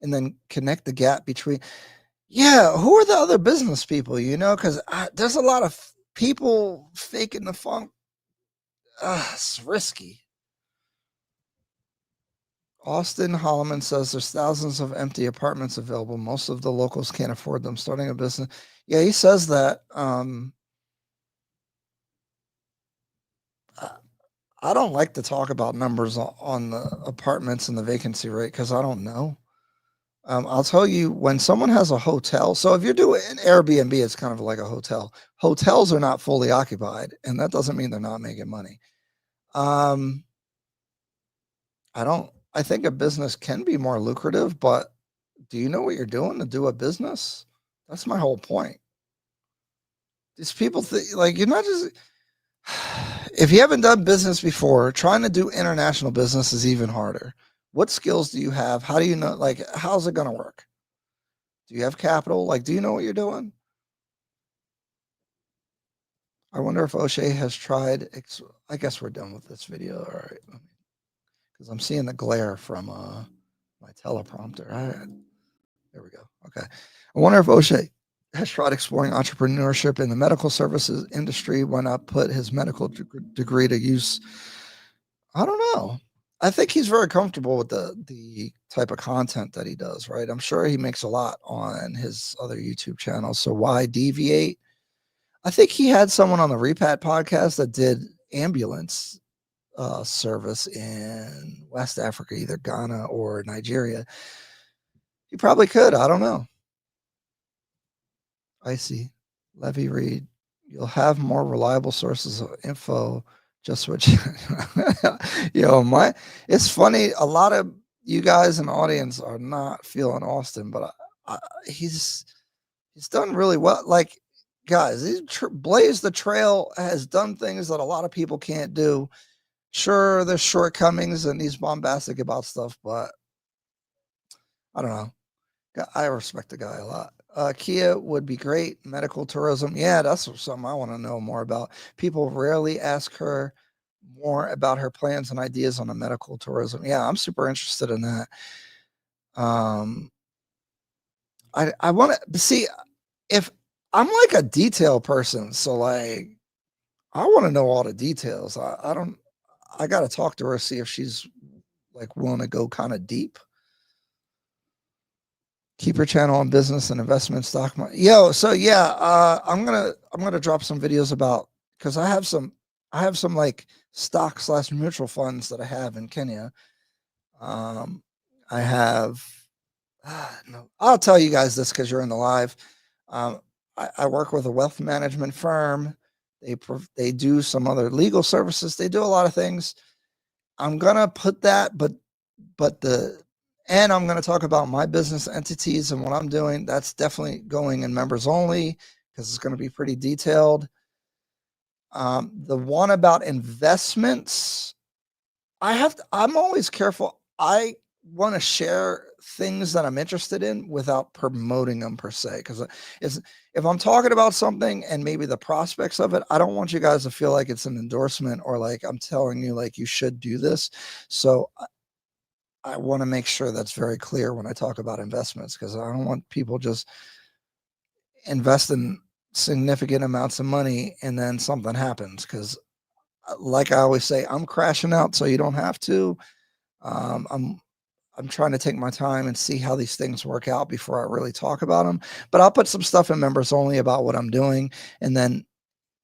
And then connect the gap between, yeah, who are the other business people, because there's a lot of people faking the funk. It's risky. Austin Holloman says there's thousands of empty apartments available. Most of the locals can't afford them. Starting a business. Yeah, he says that. I don't like to talk about numbers on the apartments and the vacancy rate because I don't know. I'll tell you, when someone has a hotel, so if you're doing an Airbnb, it's kind of like a hotel. Hotels are not fully occupied, and that doesn't mean they're not making money. I think a business can be more lucrative, but do you know what you're doing to do a business? That's my whole point. These people think like you're not just if you haven't done business before, trying to do international business is even harder. What skills do you have? How do you know like how's it going to work? Do you have capital? Like do you know what you're doing? I wonder if O'Shea has tried I guess we're done with this video. All right. Cuz I'm seeing the glare from my teleprompter. All right. There we go. Okay. I wonder if O'Shea has tried exploring entrepreneurship in the medical services industry. Why not put his medical degree to use? I don't know. I think he's very comfortable with the type of content that he does, right? I'm sure he makes a lot on his other YouTube channels. So why deviate? I think he had someone on the Repat podcast that did ambulance service in West Africa, either Ghana or Nigeria. He probably could. I don't know. I see. Levy Reed, you'll have more reliable sources of info. Just what it's funny. A lot of you guys in the audience are not feeling Austin, but he's done really well. Like, guys, Blaze the Trail has done things that a lot of people can't do. Sure, there's shortcomings and he's bombastic about stuff, but I don't know. I respect the guy a lot. Kia would be great. Medical tourism. Yeah, that's something I want to know more about. People rarely ask her more about her plans and ideas on the medical tourism. Yeah, I'm super interested in that. I want to see if I'm like a detail person. So like, I want to know all the details. I got to talk to her, see if she's like willing to go kind of deep. Keep your channel on business and investment stock market. Yo, so yeah, I'm gonna drop some videos about because I have some like stock / mutual funds that I have in Kenya. I have no, I'll tell you guys this because you're in the live. I work with a wealth management firm. They do some other legal services. They do a lot of things. I'm gonna put that, and I'm going to talk about my business entities and what I'm doing. That's definitely going in members only because it's going to be pretty detailed. The one about investments, I'm always careful. I want to share things that I'm interested in without promoting them per se. Because if I'm talking about something and maybe the prospects of it, I don't want you guys to feel like it's an endorsement or like I'm telling you like you should do this. So I want to make sure that's very clear when I talk about investments because I don't want people just investing significant amounts of money and then something happens. Because, like I always say, I'm crashing out so you don't have to. I'm trying to take my time and see how these things work out before I really talk about them. But I'll put some stuff in members only about what I'm doing, and then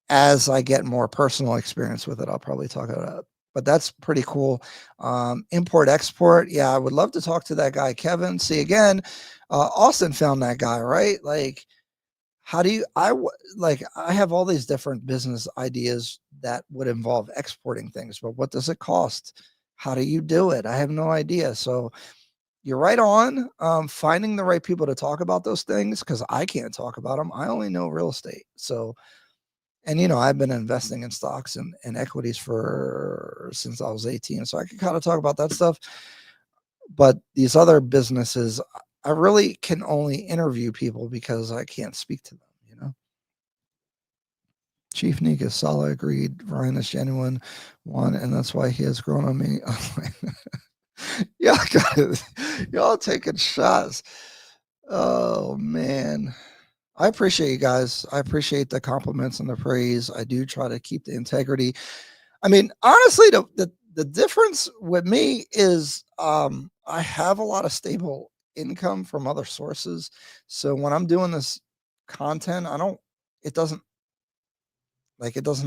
as I get more personal experience with it, I'll probably talk about it. But that's pretty cool. Import export. Yeah, I would love to talk to that guy, Kevin. See again, Austin found that guy, right? Like, how do you, I have all these different business ideas that would involve exporting things, but what does it cost? How do you do it? I have no idea. So you're right on finding the right people to talk about those things because I can't talk about them. I only know real estate. So, and I've been investing in stocks and equities since I was 18. So I can kind of talk about that stuff. But these other businesses, I really can only interview people because I can't speak to them, Chief Nick is solid, agreed. Ryan is genuine one, and that's why he has grown on me. Y'all taking shots. Oh man. I appreciate you guys. I appreciate the compliments and the praise. I do try to keep the integrity. I mean, honestly, the difference with me is I have a lot of stable income from other sources. So when I'm doing this content, it doesn't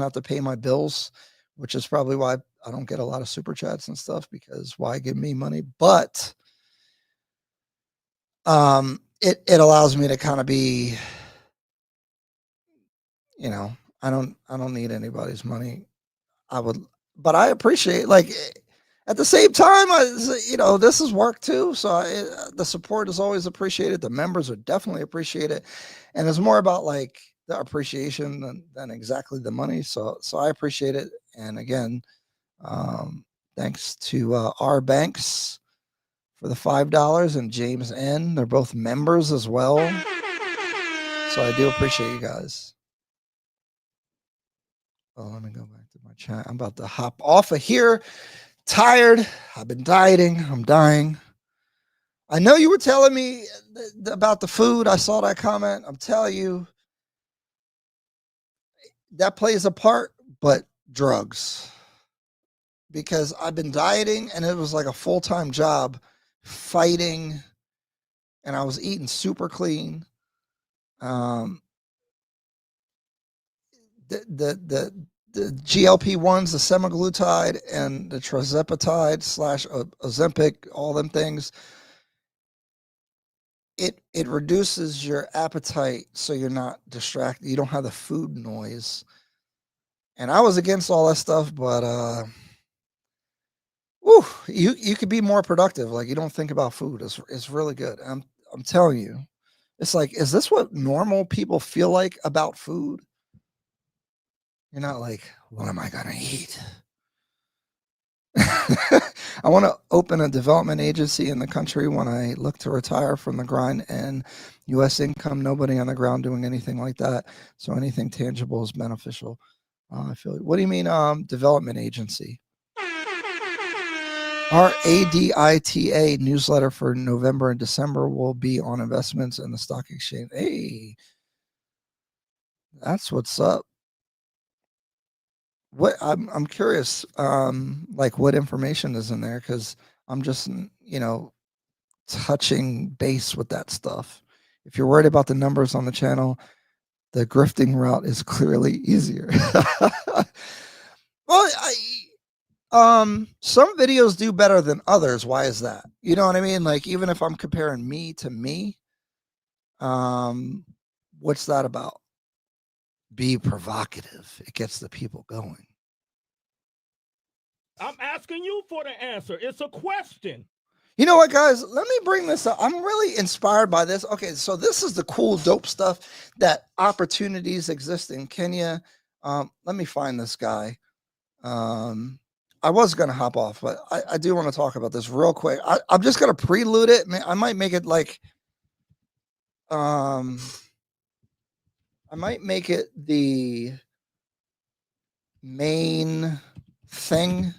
have to pay my bills, which is probably why I don't get a lot of super chats and stuff because why give me money? But it allows me to kind of be, you know, I don't need anybody's money. But I appreciate, like, at the same time, this is work too. So the support is always appreciated. The members are definitely appreciated, and it's more about like the appreciation than exactly the money. So I appreciate it. And again, thanks to R Banks for the $5 and James N. They're both members as well. So I do appreciate you guys. Oh, let me go back to my chat. I'm about to hop off of here. Tired. I've been dieting. I'm dying. I know you were telling me about the food. I saw that comment. I'm telling you, that plays a part, but drugs. Because I've been dieting and it was like a full-time job fighting, and I was eating super clean. The GLP-1s, the semaglutide and the trizepatide / Ozempic, all them things, it reduces your appetite so you're not distracted. You don't have the food noise. And I was against all that stuff, but you could be more productive. Like, you don't think about food. It's really good. I'm telling you. It's like, is this what normal people feel like about food? You're not like, what am I gonna eat? I want to open a development agency in the country when I look to retire from the grind and U.S. income. Nobody on the ground doing anything like that. So anything tangible is beneficial. I feel. What do you mean, development agency? Our ADITA newsletter for November and December will be on investments in the stock exchange. Hey, that's what's up. What I'm curious, like what information is in there, because I'm just touching base with that stuff. If you're worried about the numbers on the channel, the grifting route is clearly easier. Well, some videos do better than others. Why is that? You know what I mean? Like, even if I'm comparing me to me, what's that about? Be provocative. It gets the people going. I'm asking you for the answer. It's a question. You know what, guys? Let me bring this up. I'm really inspired by this. Okay, so this is the cool, dope stuff that opportunities exist in Kenya. Let me find this guy. I was going to hop off, but I do want to talk about this real quick. I'm just going to prelude it. I might make it like, I might make it the main thing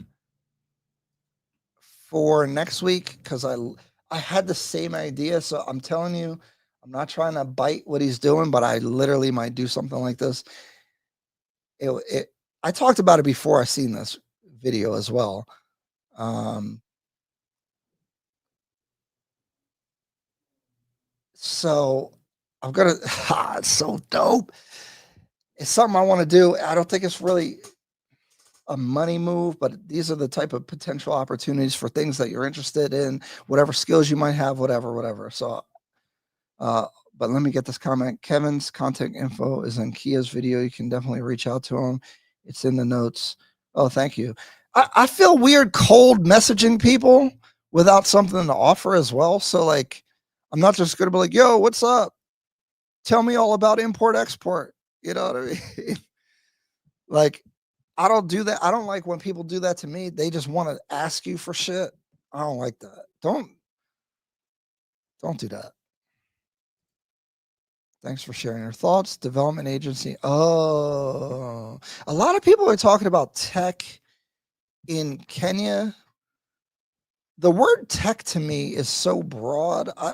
for next week, because I had the same idea. So I'm telling you, I'm not trying to bite what he's doing, but I literally might do something like this. I talked about it before I seen this video as well. So I'm gonna, it's so dope. It's something I want to do. I don't think it's really a money move, but these are the type of potential opportunities for things that you're interested in, whatever skills you might have, whatever. So, but let me get this comment. Kevin's contact info is in Kia's video. You can definitely reach out to him. It's in the notes. Oh, thank you. I feel weird cold messaging people without something to offer as well. So, like, I'm not just going to be like, yo, what's up? Tell me all about import export. You know what I mean? Like, I don't do that. I don't like when people do that to me. They just want to ask you for shit. I don't like that. Don't do that. Thanks for sharing your thoughts. Development agency. Oh, a lot of people are talking about tech in Kenya. The word tech to me is so broad. I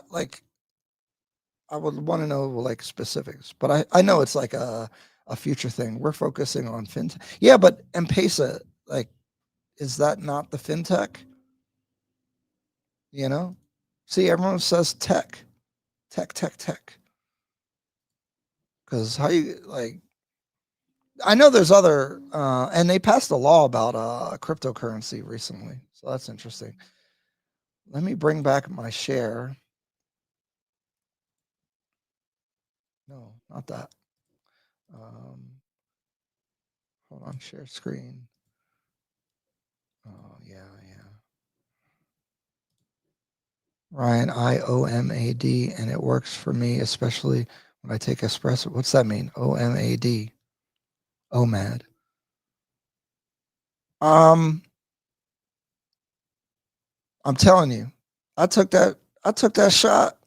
would want to know like specifics, but I know it's like a future thing. We're focusing on fintech. Yeah, but M-Pesa, like, is that not the fintech? You know? See, everyone says tech. Because how you, like, I know there's other, and they passed a law about cryptocurrency recently, so that's interesting. Let me bring back my share. No, not that. Hold on, share screen. Oh yeah. Ryan, IOMAD, and it works for me, especially when I take espresso. What's that mean? OMAD. OMAD. I'm telling you, I took that shot.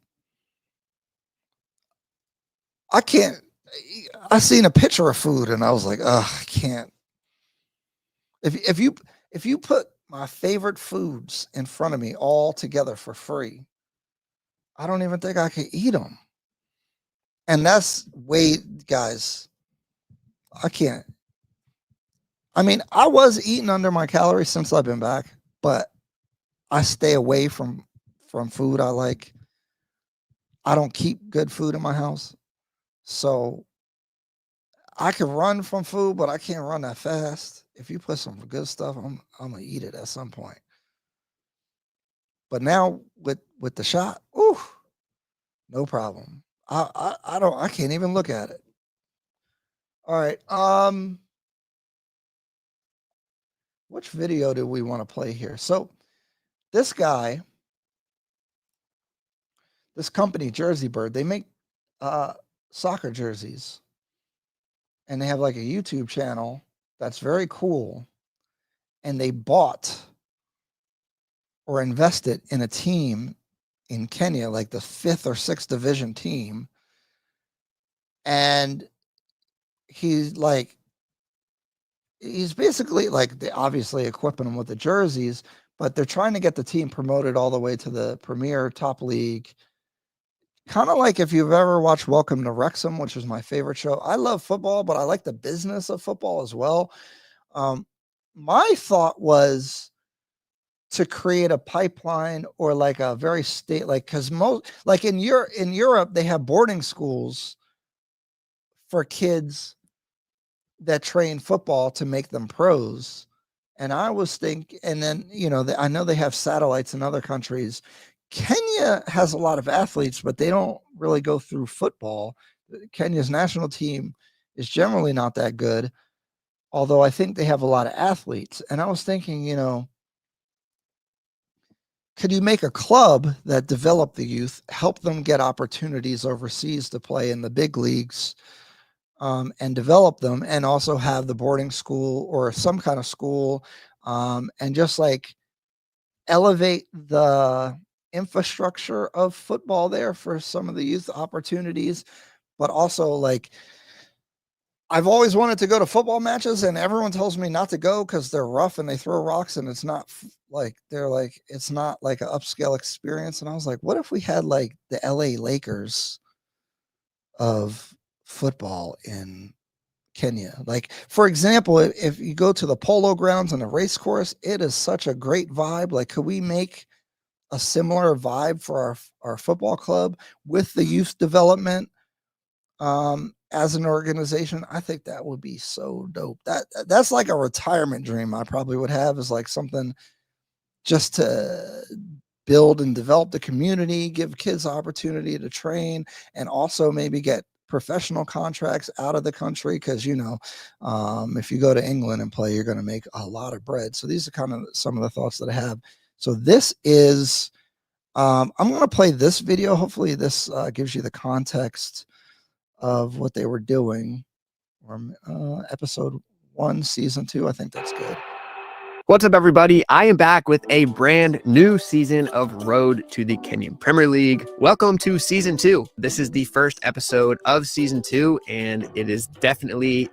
I seen a picture of food and I was like, oh, I can't. If you put my favorite foods in front of me all together for free, I don't even think I could eat them. And that's guys, I can't. I mean, I was eating under my calories since I've been back, but I stay away from food I like. I don't keep good food in my house. So I can run from food, but I can't run that fast. If you put some good stuff, I'm gonna eat it at some point. But now with the shot, ooh, no problem. I can't even look at it. All right. Which video do we want to play here? So this guy, this company, Jersey Bird, they make soccer jerseys. And they have like a YouTube channel that's very cool. And they bought or invested in a team in Kenya, like the 5th or 6th division team. And he's basically like, they obviously equipping them with the jerseys, but they're trying to get the team promoted all the way to the premier top league. Kind of like if you've ever watched Welcome to Wrexham, which is my favorite show. I love football, but I like the business of football as well. My thought was to create a pipeline or like a very because most, like in Europe, they have boarding schools for kids that train football to make them pros. And I was thinking, and then, I know they have satellites in other countries. Kenya has a lot of athletes, but they don't really go through football. Kenya's national team is generally not that good, although I think they have a lot of athletes. And I was thinking, could you make a club that develop the youth, help them get opportunities overseas to play in the big leagues, and develop them, and also have the boarding school or some kind of school, and just like elevate the infrastructure of football there for some of the youth opportunities, but also like, I've always wanted to go to football matches and everyone tells me not to go because they're rough and they throw rocks and it's not it's not like an upscale experience. And I was like, what if we had like the LA Lakers of football in Kenya? Like, for example, if you go to the polo grounds and the race course, it is such a great vibe. Like, could we make a similar vibe for our football club with the youth development? As an organization, I think that would be so dope. That's like a retirement dream I probably would have, is like something just to build and develop the community, give kids opportunity to train, and also maybe get professional contracts out of the country. Because, if you go to England and play, you're going to make a lot of bread. So these are kind of some of the thoughts that I have. So this is, I'm going to play this video. Hopefully this gives you the context of what they were doing, or episode 1, season 2. I think that's good. What's up, everybody? I am back with a brand new season of Road to the Kenyan Premier League. Welcome to season 2. This is the first episode of season 2, and it is definitely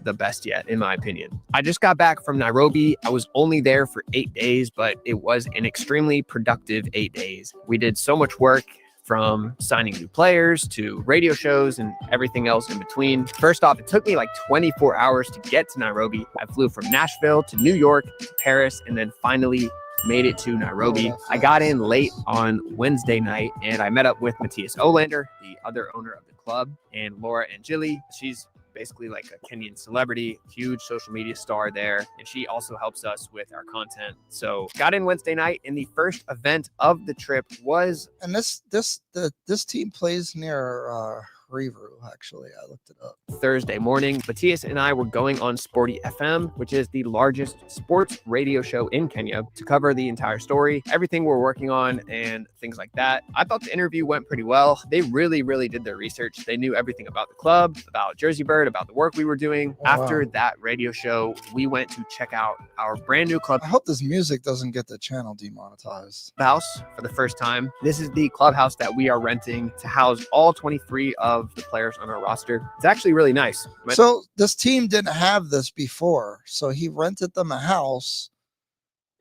the best yet, in my opinion. I just got back from Nairobi. I was only there for 8 days, but it was an extremely productive 8 days. We did so much work, from signing new players to radio shows and everything else in between. First off, it took me like 24 hours to get to Nairobi. I flew from Nashville to New York to Paris, and then finally made it to Nairobi. I got in late on Wednesday night, and I met up with Matthias Olander, the other owner of the club, and Laura Angeli. She's basically like a Kenyan celebrity, huge social media star there. And she also helps us with our content. So got in Wednesday night, and the first event of the trip was And this team plays near Reveru, actually. I looked it up. Thursday morning. Matthias and I were going on Sporty FM, which is the largest sports radio show in Kenya, to cover the entire story, everything we're working on, and things like that. I thought the interview went pretty well. They really, really did their research. They knew everything about the club, about Jersey Bird, about the work we were doing. Oh, After wow. that radio show, we went to check out our brand new I hope this music doesn't get the channel demonetized. clubhouse for the first time. This is the clubhouse that we are renting to house all 23 of the players on our roster. It's actually really nice. So this team didn't have this before. So he rented them a house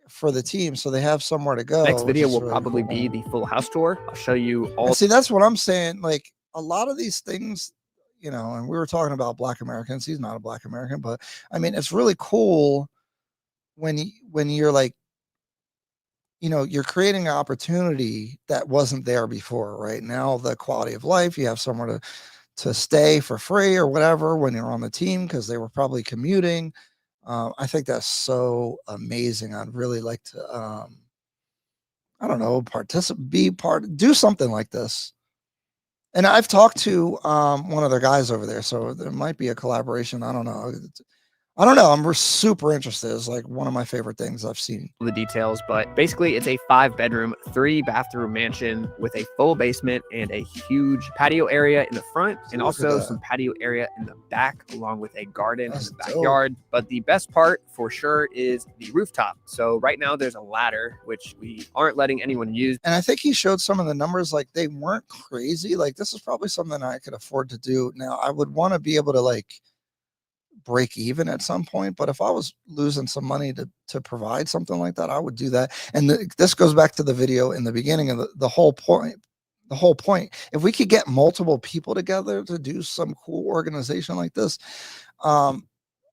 for the team, so they have somewhere to go. Next video which is will really probably cool. be the full house tour. I'll show you all. And see, that's what I'm saying. Like a lot of these things, you know, and we were talking about Black Americans. He's not a Black American, but I mean, it's really cool when you're like, you know, you're creating an opportunity that wasn't there before. Right now, the quality of life, you have somewhere to stay for free or whatever when you're on the team, because they were probably commuting. I think that's so amazing. I'd really like to, I don't know, do something like this. And I've talked to one of their guys over there, so there might be a collaboration. I don't know. I'm super interested. It's like one of my favorite things I've seen. The details, but basically it's a 5-bedroom, 3-bathroom mansion with a full basement and a huge patio area in the front, and Look at also that. some patio area in the back, along with a garden That's in the dope. backyard. But the best part for sure is the rooftop. So right now there's a ladder, which we aren't letting anyone use. And I think he showed some of the numbers, like they weren't crazy. Like this is probably something I could afford to do. Now I would want to be able to like break even at some point, but if I was losing some money to provide something like that, I would do that. And this goes back to the video in the beginning of the whole point. The whole point, if we could get multiple people together to do some cool organization like this,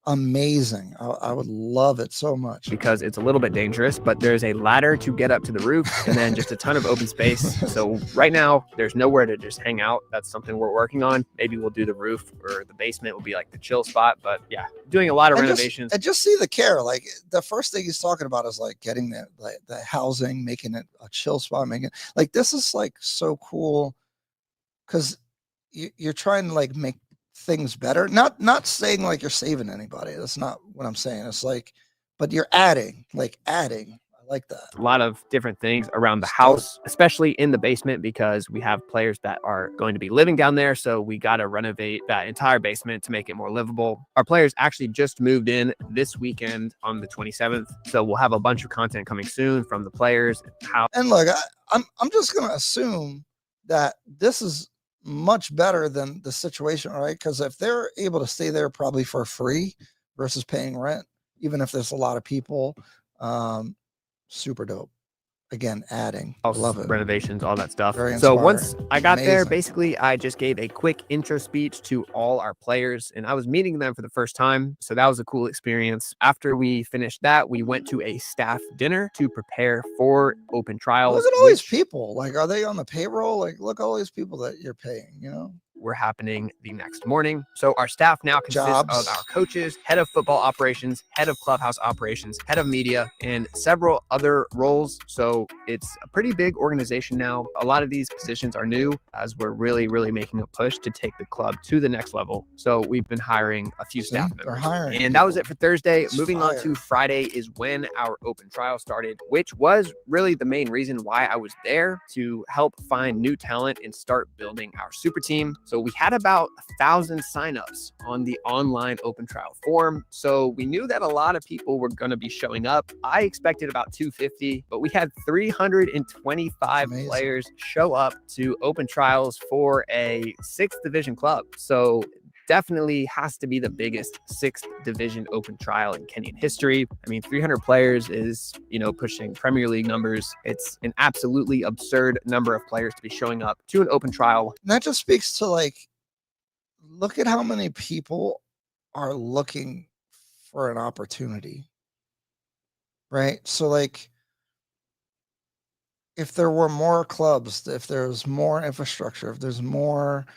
amazing. I would love it so much. Because it's a little bit dangerous, but there's a ladder to get up to the roof, and then just a ton of open space. So right now there's nowhere to just hang out. That's something we're working on. Maybe we'll do the roof, or the basement will be like the chill spot. But yeah, doing a lot of renovations. And just see the care. Like the first thing he's talking about is like getting the housing, making it a chill spot, making it like, this is like so cool, because you're trying to like make things better. Not saying like you're saving anybody. That's not what I'm saying. It's like, but you're adding. I like that. A lot of different things around the house, especially in the basement, because we have players that are going to be living down there. So we got to renovate that entire basement to make it more livable. Our players actually just moved in this weekend on the 27th. So we'll have a bunch of content coming soon from the players. And look, I'm just gonna assume that this is much better than the situation, right? Because if they're able to stay there probably for free versus paying rent, even if there's a lot of people, super dope. Again, adding. I love it. Renovations, all that stuff. Very So inspiring. once I got there, Amazing. basically I just gave a quick intro speech to all our players, and I was meeting them for the first time. So that was a cool experience. After we finished that, we went to a staff dinner to prepare for open trials. Look at all these people. Like, are they on the payroll? Like, look at all these people that you're paying, you know? Were happening the next morning. So our staff now consists Jobs. of our coaches, head of football operations, head of clubhouse operations, head of media, and several other roles. So it's a pretty big organization now. A lot of these positions are new, as we're really, really making a push to take the club to the next level. So we've been hiring a few staff They're members. hiring. And that was it for Thursday. It's Moving on fire. to Friday is when our open trial started, which was really the main reason why I was there, to help find new talent and start building our super team. So we had about 1,000 signups on the online open trial form. So we knew that a lot of people were going to be showing up. I expected about 250, but we had 325 Amazing. players show up to open trials for a 6th division club. So definitely has to be the biggest 6th division open trial in Kenyan history. I mean, 300 players is, pushing Premier League numbers. It's an absolutely absurd number of players to be showing up to an open trial. And that just speaks to like, look at how many people are looking for an opportunity, right? So like, if there were more clubs, if there's more infrastructure, if there's more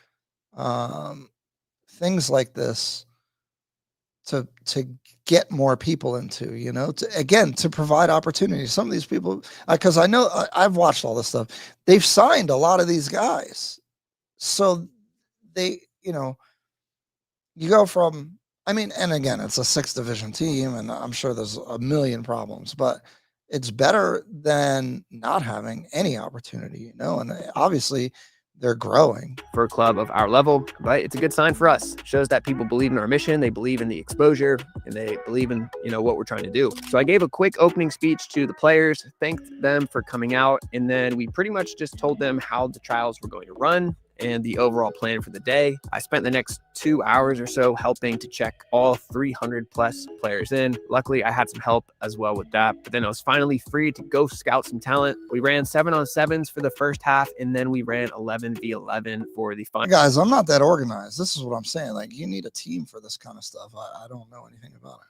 things like this to get more people into, you know, to provide opportunities. Some of these people, because I know I've watched all this stuff, they've signed a lot of these guys. So they, you know, you go from, I mean, and again, it's a 6th division team, and I'm sure there's a million problems, but it's better than not having any opportunity, you know, and obviously they're growing. For a club of our level, but it's a good sign for us. It shows that people believe in our mission, they believe in the exposure, and they believe in, you know, what we're trying to do. So I gave a quick opening speech to the players, thanked them for coming out, and then we pretty much just told them how the trials were going to run and the overall plan for the day. I spent the next 2 hours or so helping to check all 300 plus players in. Luckily, I had some help as well with that, but then I was finally free to go scout some talent. We ran 7-on-7s for the first half, and then we ran 11v11 for the final. Guys, I'm not that organized. This is what I'm saying. Like, you need a team for this kind of stuff. I don't know anything about it.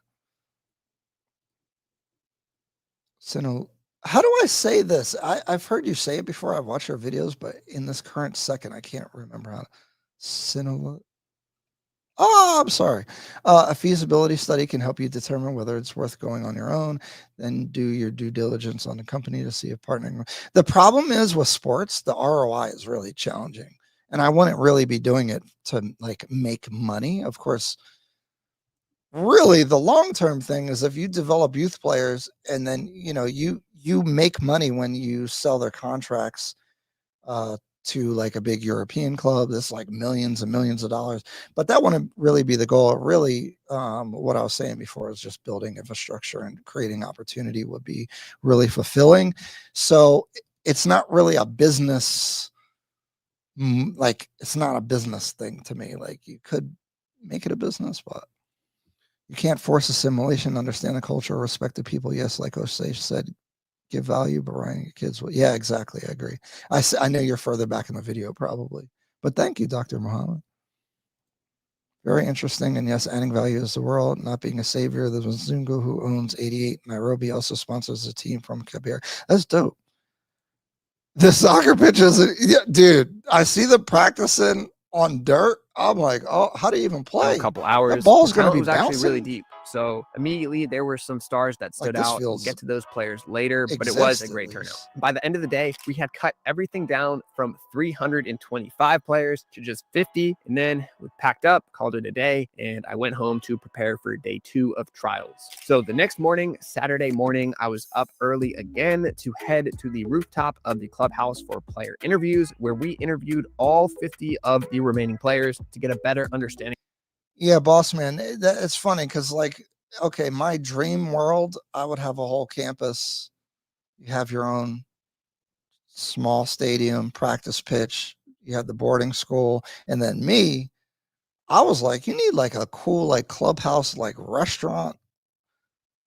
So, how do I say this? I've heard you say it before. I've watched your videos, but in this current second, I can't remember how to. Oh, I'm sorry. A feasibility study can help you determine whether it's worth going on your own. Then do your due diligence on the company to see if partnering. The problem is with sports, the ROI is really challenging. And I wouldn't really be doing it to like make money. Of course, really the long-term thing is if you develop youth players and then, you know, you make money when you sell their contracts to like a big European club. That's like millions and millions of dollars, but that wouldn't really be the goal. Really, what I was saying before is just building infrastructure and creating opportunity would be really fulfilling. So it's not really a business, like it's not a business thing to me. Like you could make it a business, but you can't force assimilation, understand the culture, respect the people. Yes, like Osage said, give value, but writing your kids. Well, yeah, exactly. I agree. I know you're further back in the video probably, but thank you, Dr. Muhammad. Very interesting. And yes, adding value is the world, not being a savior. There's Zungu who owns 88 Nairobi, also sponsors a team from Kabir. That's dope. The soccer pitches, yeah, dude, I see them practicing on dirt. I'm like, oh, how do you even play? A couple hours. The ball's going to be was bouncing. actually really deep. So immediately there were some stars that stood out. We'll get to those players later, but it was a great turnout. By the end of the day, we had cut everything down from 325 players to just 50. And then we packed up, called it a day, and I went home to prepare for day 2 of trials. So the next morning, Saturday morning, I was up early again to head to the rooftop of the clubhouse for player interviews, where we interviewed all 50 of the remaining players to get a better understanding. Yeah, boss man, it's funny because like, okay, my dream world, I would have a whole campus. You have your own small stadium, practice pitch. You have the boarding school. And then me, I was like, you need like a cool, like clubhouse, like restaurant.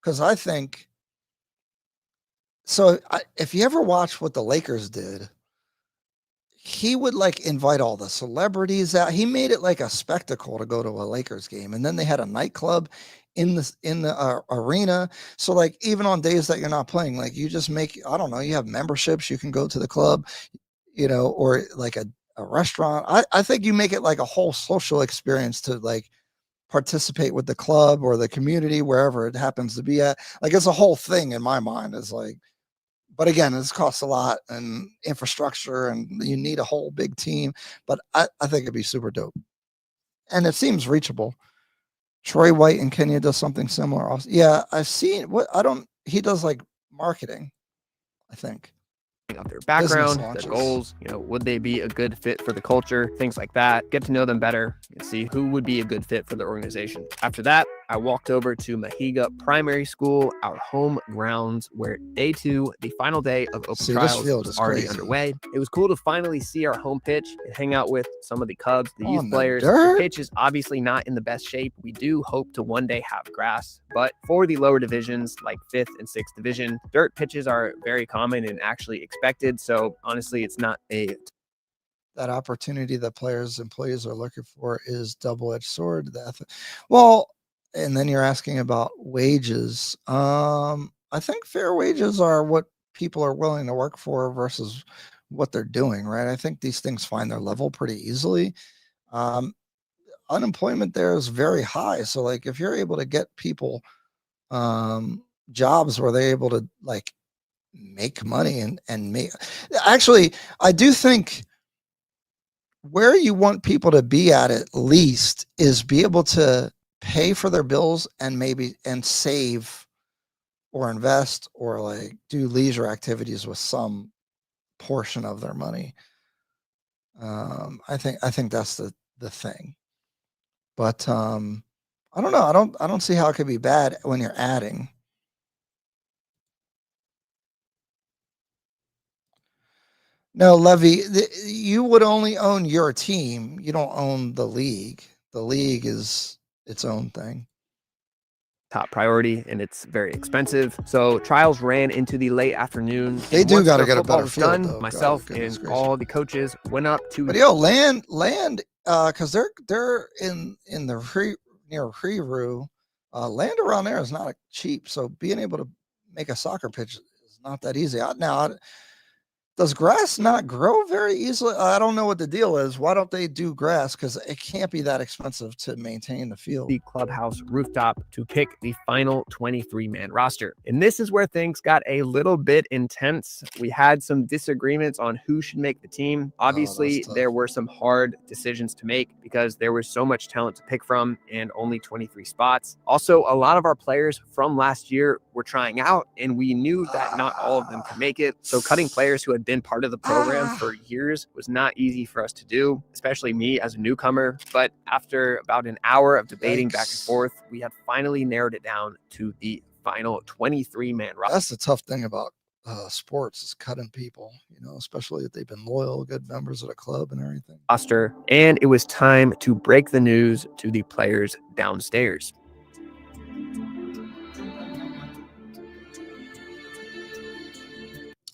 Because I think, so if you ever watch what the Lakers did, he would like invite all the celebrities out. He made it like a spectacle to go to a Lakers game. And then they had a nightclub in the arena. So like even on days that you're not playing, like you just make, I don't know, you have memberships, you can go to the club, you know, or like a restaurant. I think you make it like a whole social experience to like participate with the club or the community, wherever it happens to be at. Like it's a whole thing in my mind. Is like, but again, this costs a lot and infrastructure and you need a whole big team, but I think it'd be super dope. And it seems reachable. Troy White in Kenya does something similar. Also. Yeah, I've seen he does like marketing, I think. Of their background, their goals, you know, would they be a good fit for the culture, things like that. Get to know them better and see who would be a good fit for the organization. After that, I walked over to Mahiga Primary School, our home grounds, where day 2, the final day of open trials, was already underway. It was cool to finally see our home pitch and hang out with some of the Cubs, the youth players. The pitch is obviously not in the best shape. We do hope to one day have grass, but for the lower divisions like 5th and 6th division, dirt pitches are very common and actually expected. So honestly, it's not that opportunity that players, employees are looking for is double-edged sword. Well, and then you're asking about wages. I think fair wages are what people are willing to work for versus what they're doing, right? I think these things find their level pretty easily. unemployment there is very high. So like if you're able to get people jobs where they're able to like make money and make, actually, I do think where you want people to be at least is be able to pay for their bills and maybe and save or invest or like do leisure activities with some portion of their money. I think that's the thing. But I don't know. I don't see how it could be bad when you're adding. No, Levy, you would only own your team. You don't own the league. The league is its own thing. Top priority, and it's very expensive. So trials ran into the late afternoon. They and do once got to the get a football better was field, done, though. myself God, and gracious. all the coaches went up to. But yo, land, because they're in the near Hriru. Land around there is not cheap. So being able to make a soccer pitch is not that easy. Does grass not grow very easily? I don't know what the deal is. Why don't they do grass? Because it can't be that expensive to maintain the field. The clubhouse rooftop to pick the final 23-man roster. And this is where things got a little bit intense. We had some disagreements on who should make the team. Obviously, there were some hard decisions to make because there was so much talent to pick from and only 23 spots. Also, a lot of our players from last year were trying out, and we knew that not all of them could make it. So cutting players who had been part of the program for years was not easy for us to do, especially me as a newcomer. But after about an hour of debating back and forth, we had finally narrowed it down to the final 23-man roster. That's the tough thing about sports is cutting people, especially if they've been loyal, good members of the club and everything. Roster, and it was time to break the news to the players downstairs.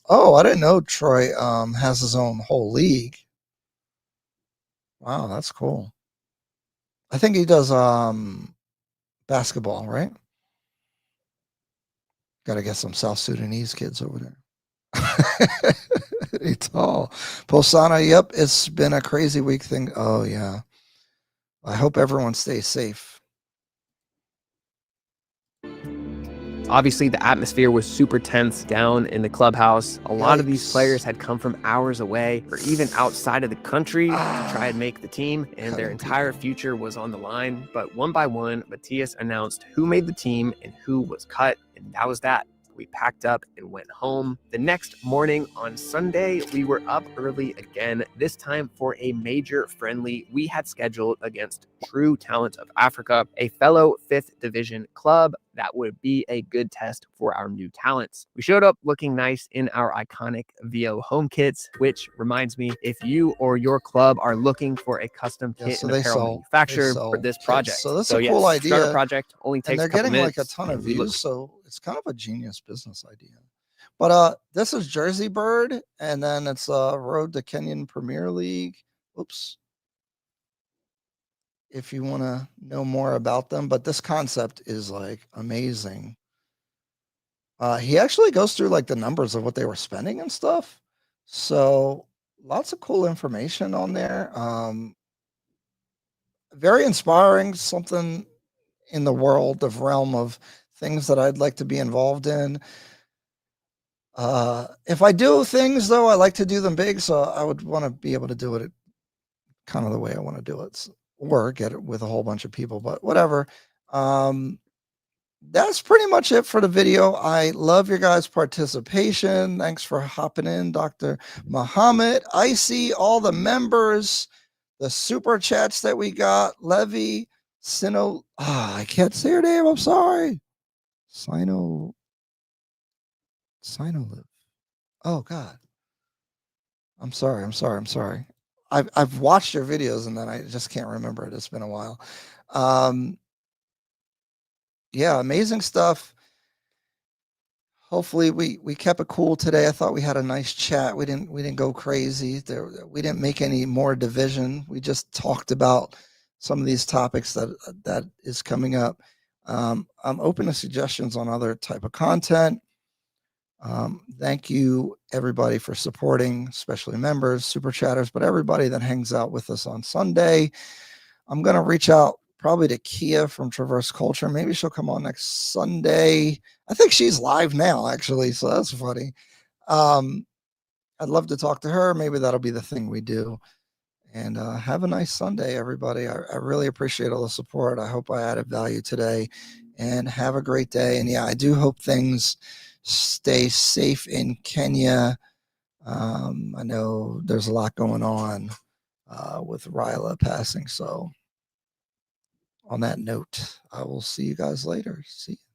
Oh, I didn't know Troy has his own whole league. Wow, that's cool. I think he does basketball, right? Got to get some South Sudanese kids over there. It's all Posana. Yep, it's been a crazy week thing. Oh yeah. I hope everyone stays safe. Obviously, the atmosphere was super tense down in the clubhouse. A lot of these players had come from hours away or even outside of the country to try and make the team, and their entire future was on the line. But one by one, Matthias announced who made the team and who was cut, and that was that. We packed up and went home. The next morning on Sunday, we were up early again, this time for a major friendly we had scheduled against True Talent of Africa, a fellow 5th Division club that would be a good test for our new talents. We showed up looking nice in our iconic VO home kits, which reminds me, if you or your club are looking for a custom kit and apparel manufacturer for this project. So that's a cool idea. Start a project only takes and they're getting minutes, like a ton of views, so it's kind of a genius business idea. But this is Jersey Bird, and then it's Road to Kenyan Premier League. Oops. If you want to know more about them, but this concept is like amazing. He actually goes through like the numbers of what they were spending and stuff. So lots of cool information on there. Very inspiring, something in the world of realm of things that I'd like to be involved in. If I do things though, I like to do them big. So I would want to be able to do it kind of the way I want to do it. Or get it with a whole bunch of people, but whatever. That's pretty much it for the video. I love your guys' participation. Thanks for hopping in, Dr. Muhammad. I see all the members, the super chats that we got. Levy, Sino. I can't say her name. I'm sorry. Sinolive. Oh God. I'm sorry. I've watched your videos and then I just can't remember it. It's been a while. Yeah, amazing stuff. Hopefully we kept it cool today. I thought we had a nice chat. We didn't go crazy. We didn't make any more division. We just talked about some of these topics that is coming up. I'm open to suggestions on other type of content. Thank you everybody for supporting, especially members, super chatters, but everybody that hangs out with us on Sunday. I'm going to reach out probably to Kia from Traverse Culture. Maybe she'll come on next Sunday. I think she's live now, actually. So that's funny. I'd love to talk to her. Maybe that'll be the thing we do. And have a nice Sunday, everybody. I really appreciate all the support. I hope I added value today. And have a great day. And yeah, I do hope things stay safe in Kenya. I know there's a lot going on with Ryla passing. So on that note, I will see you guys later. See you.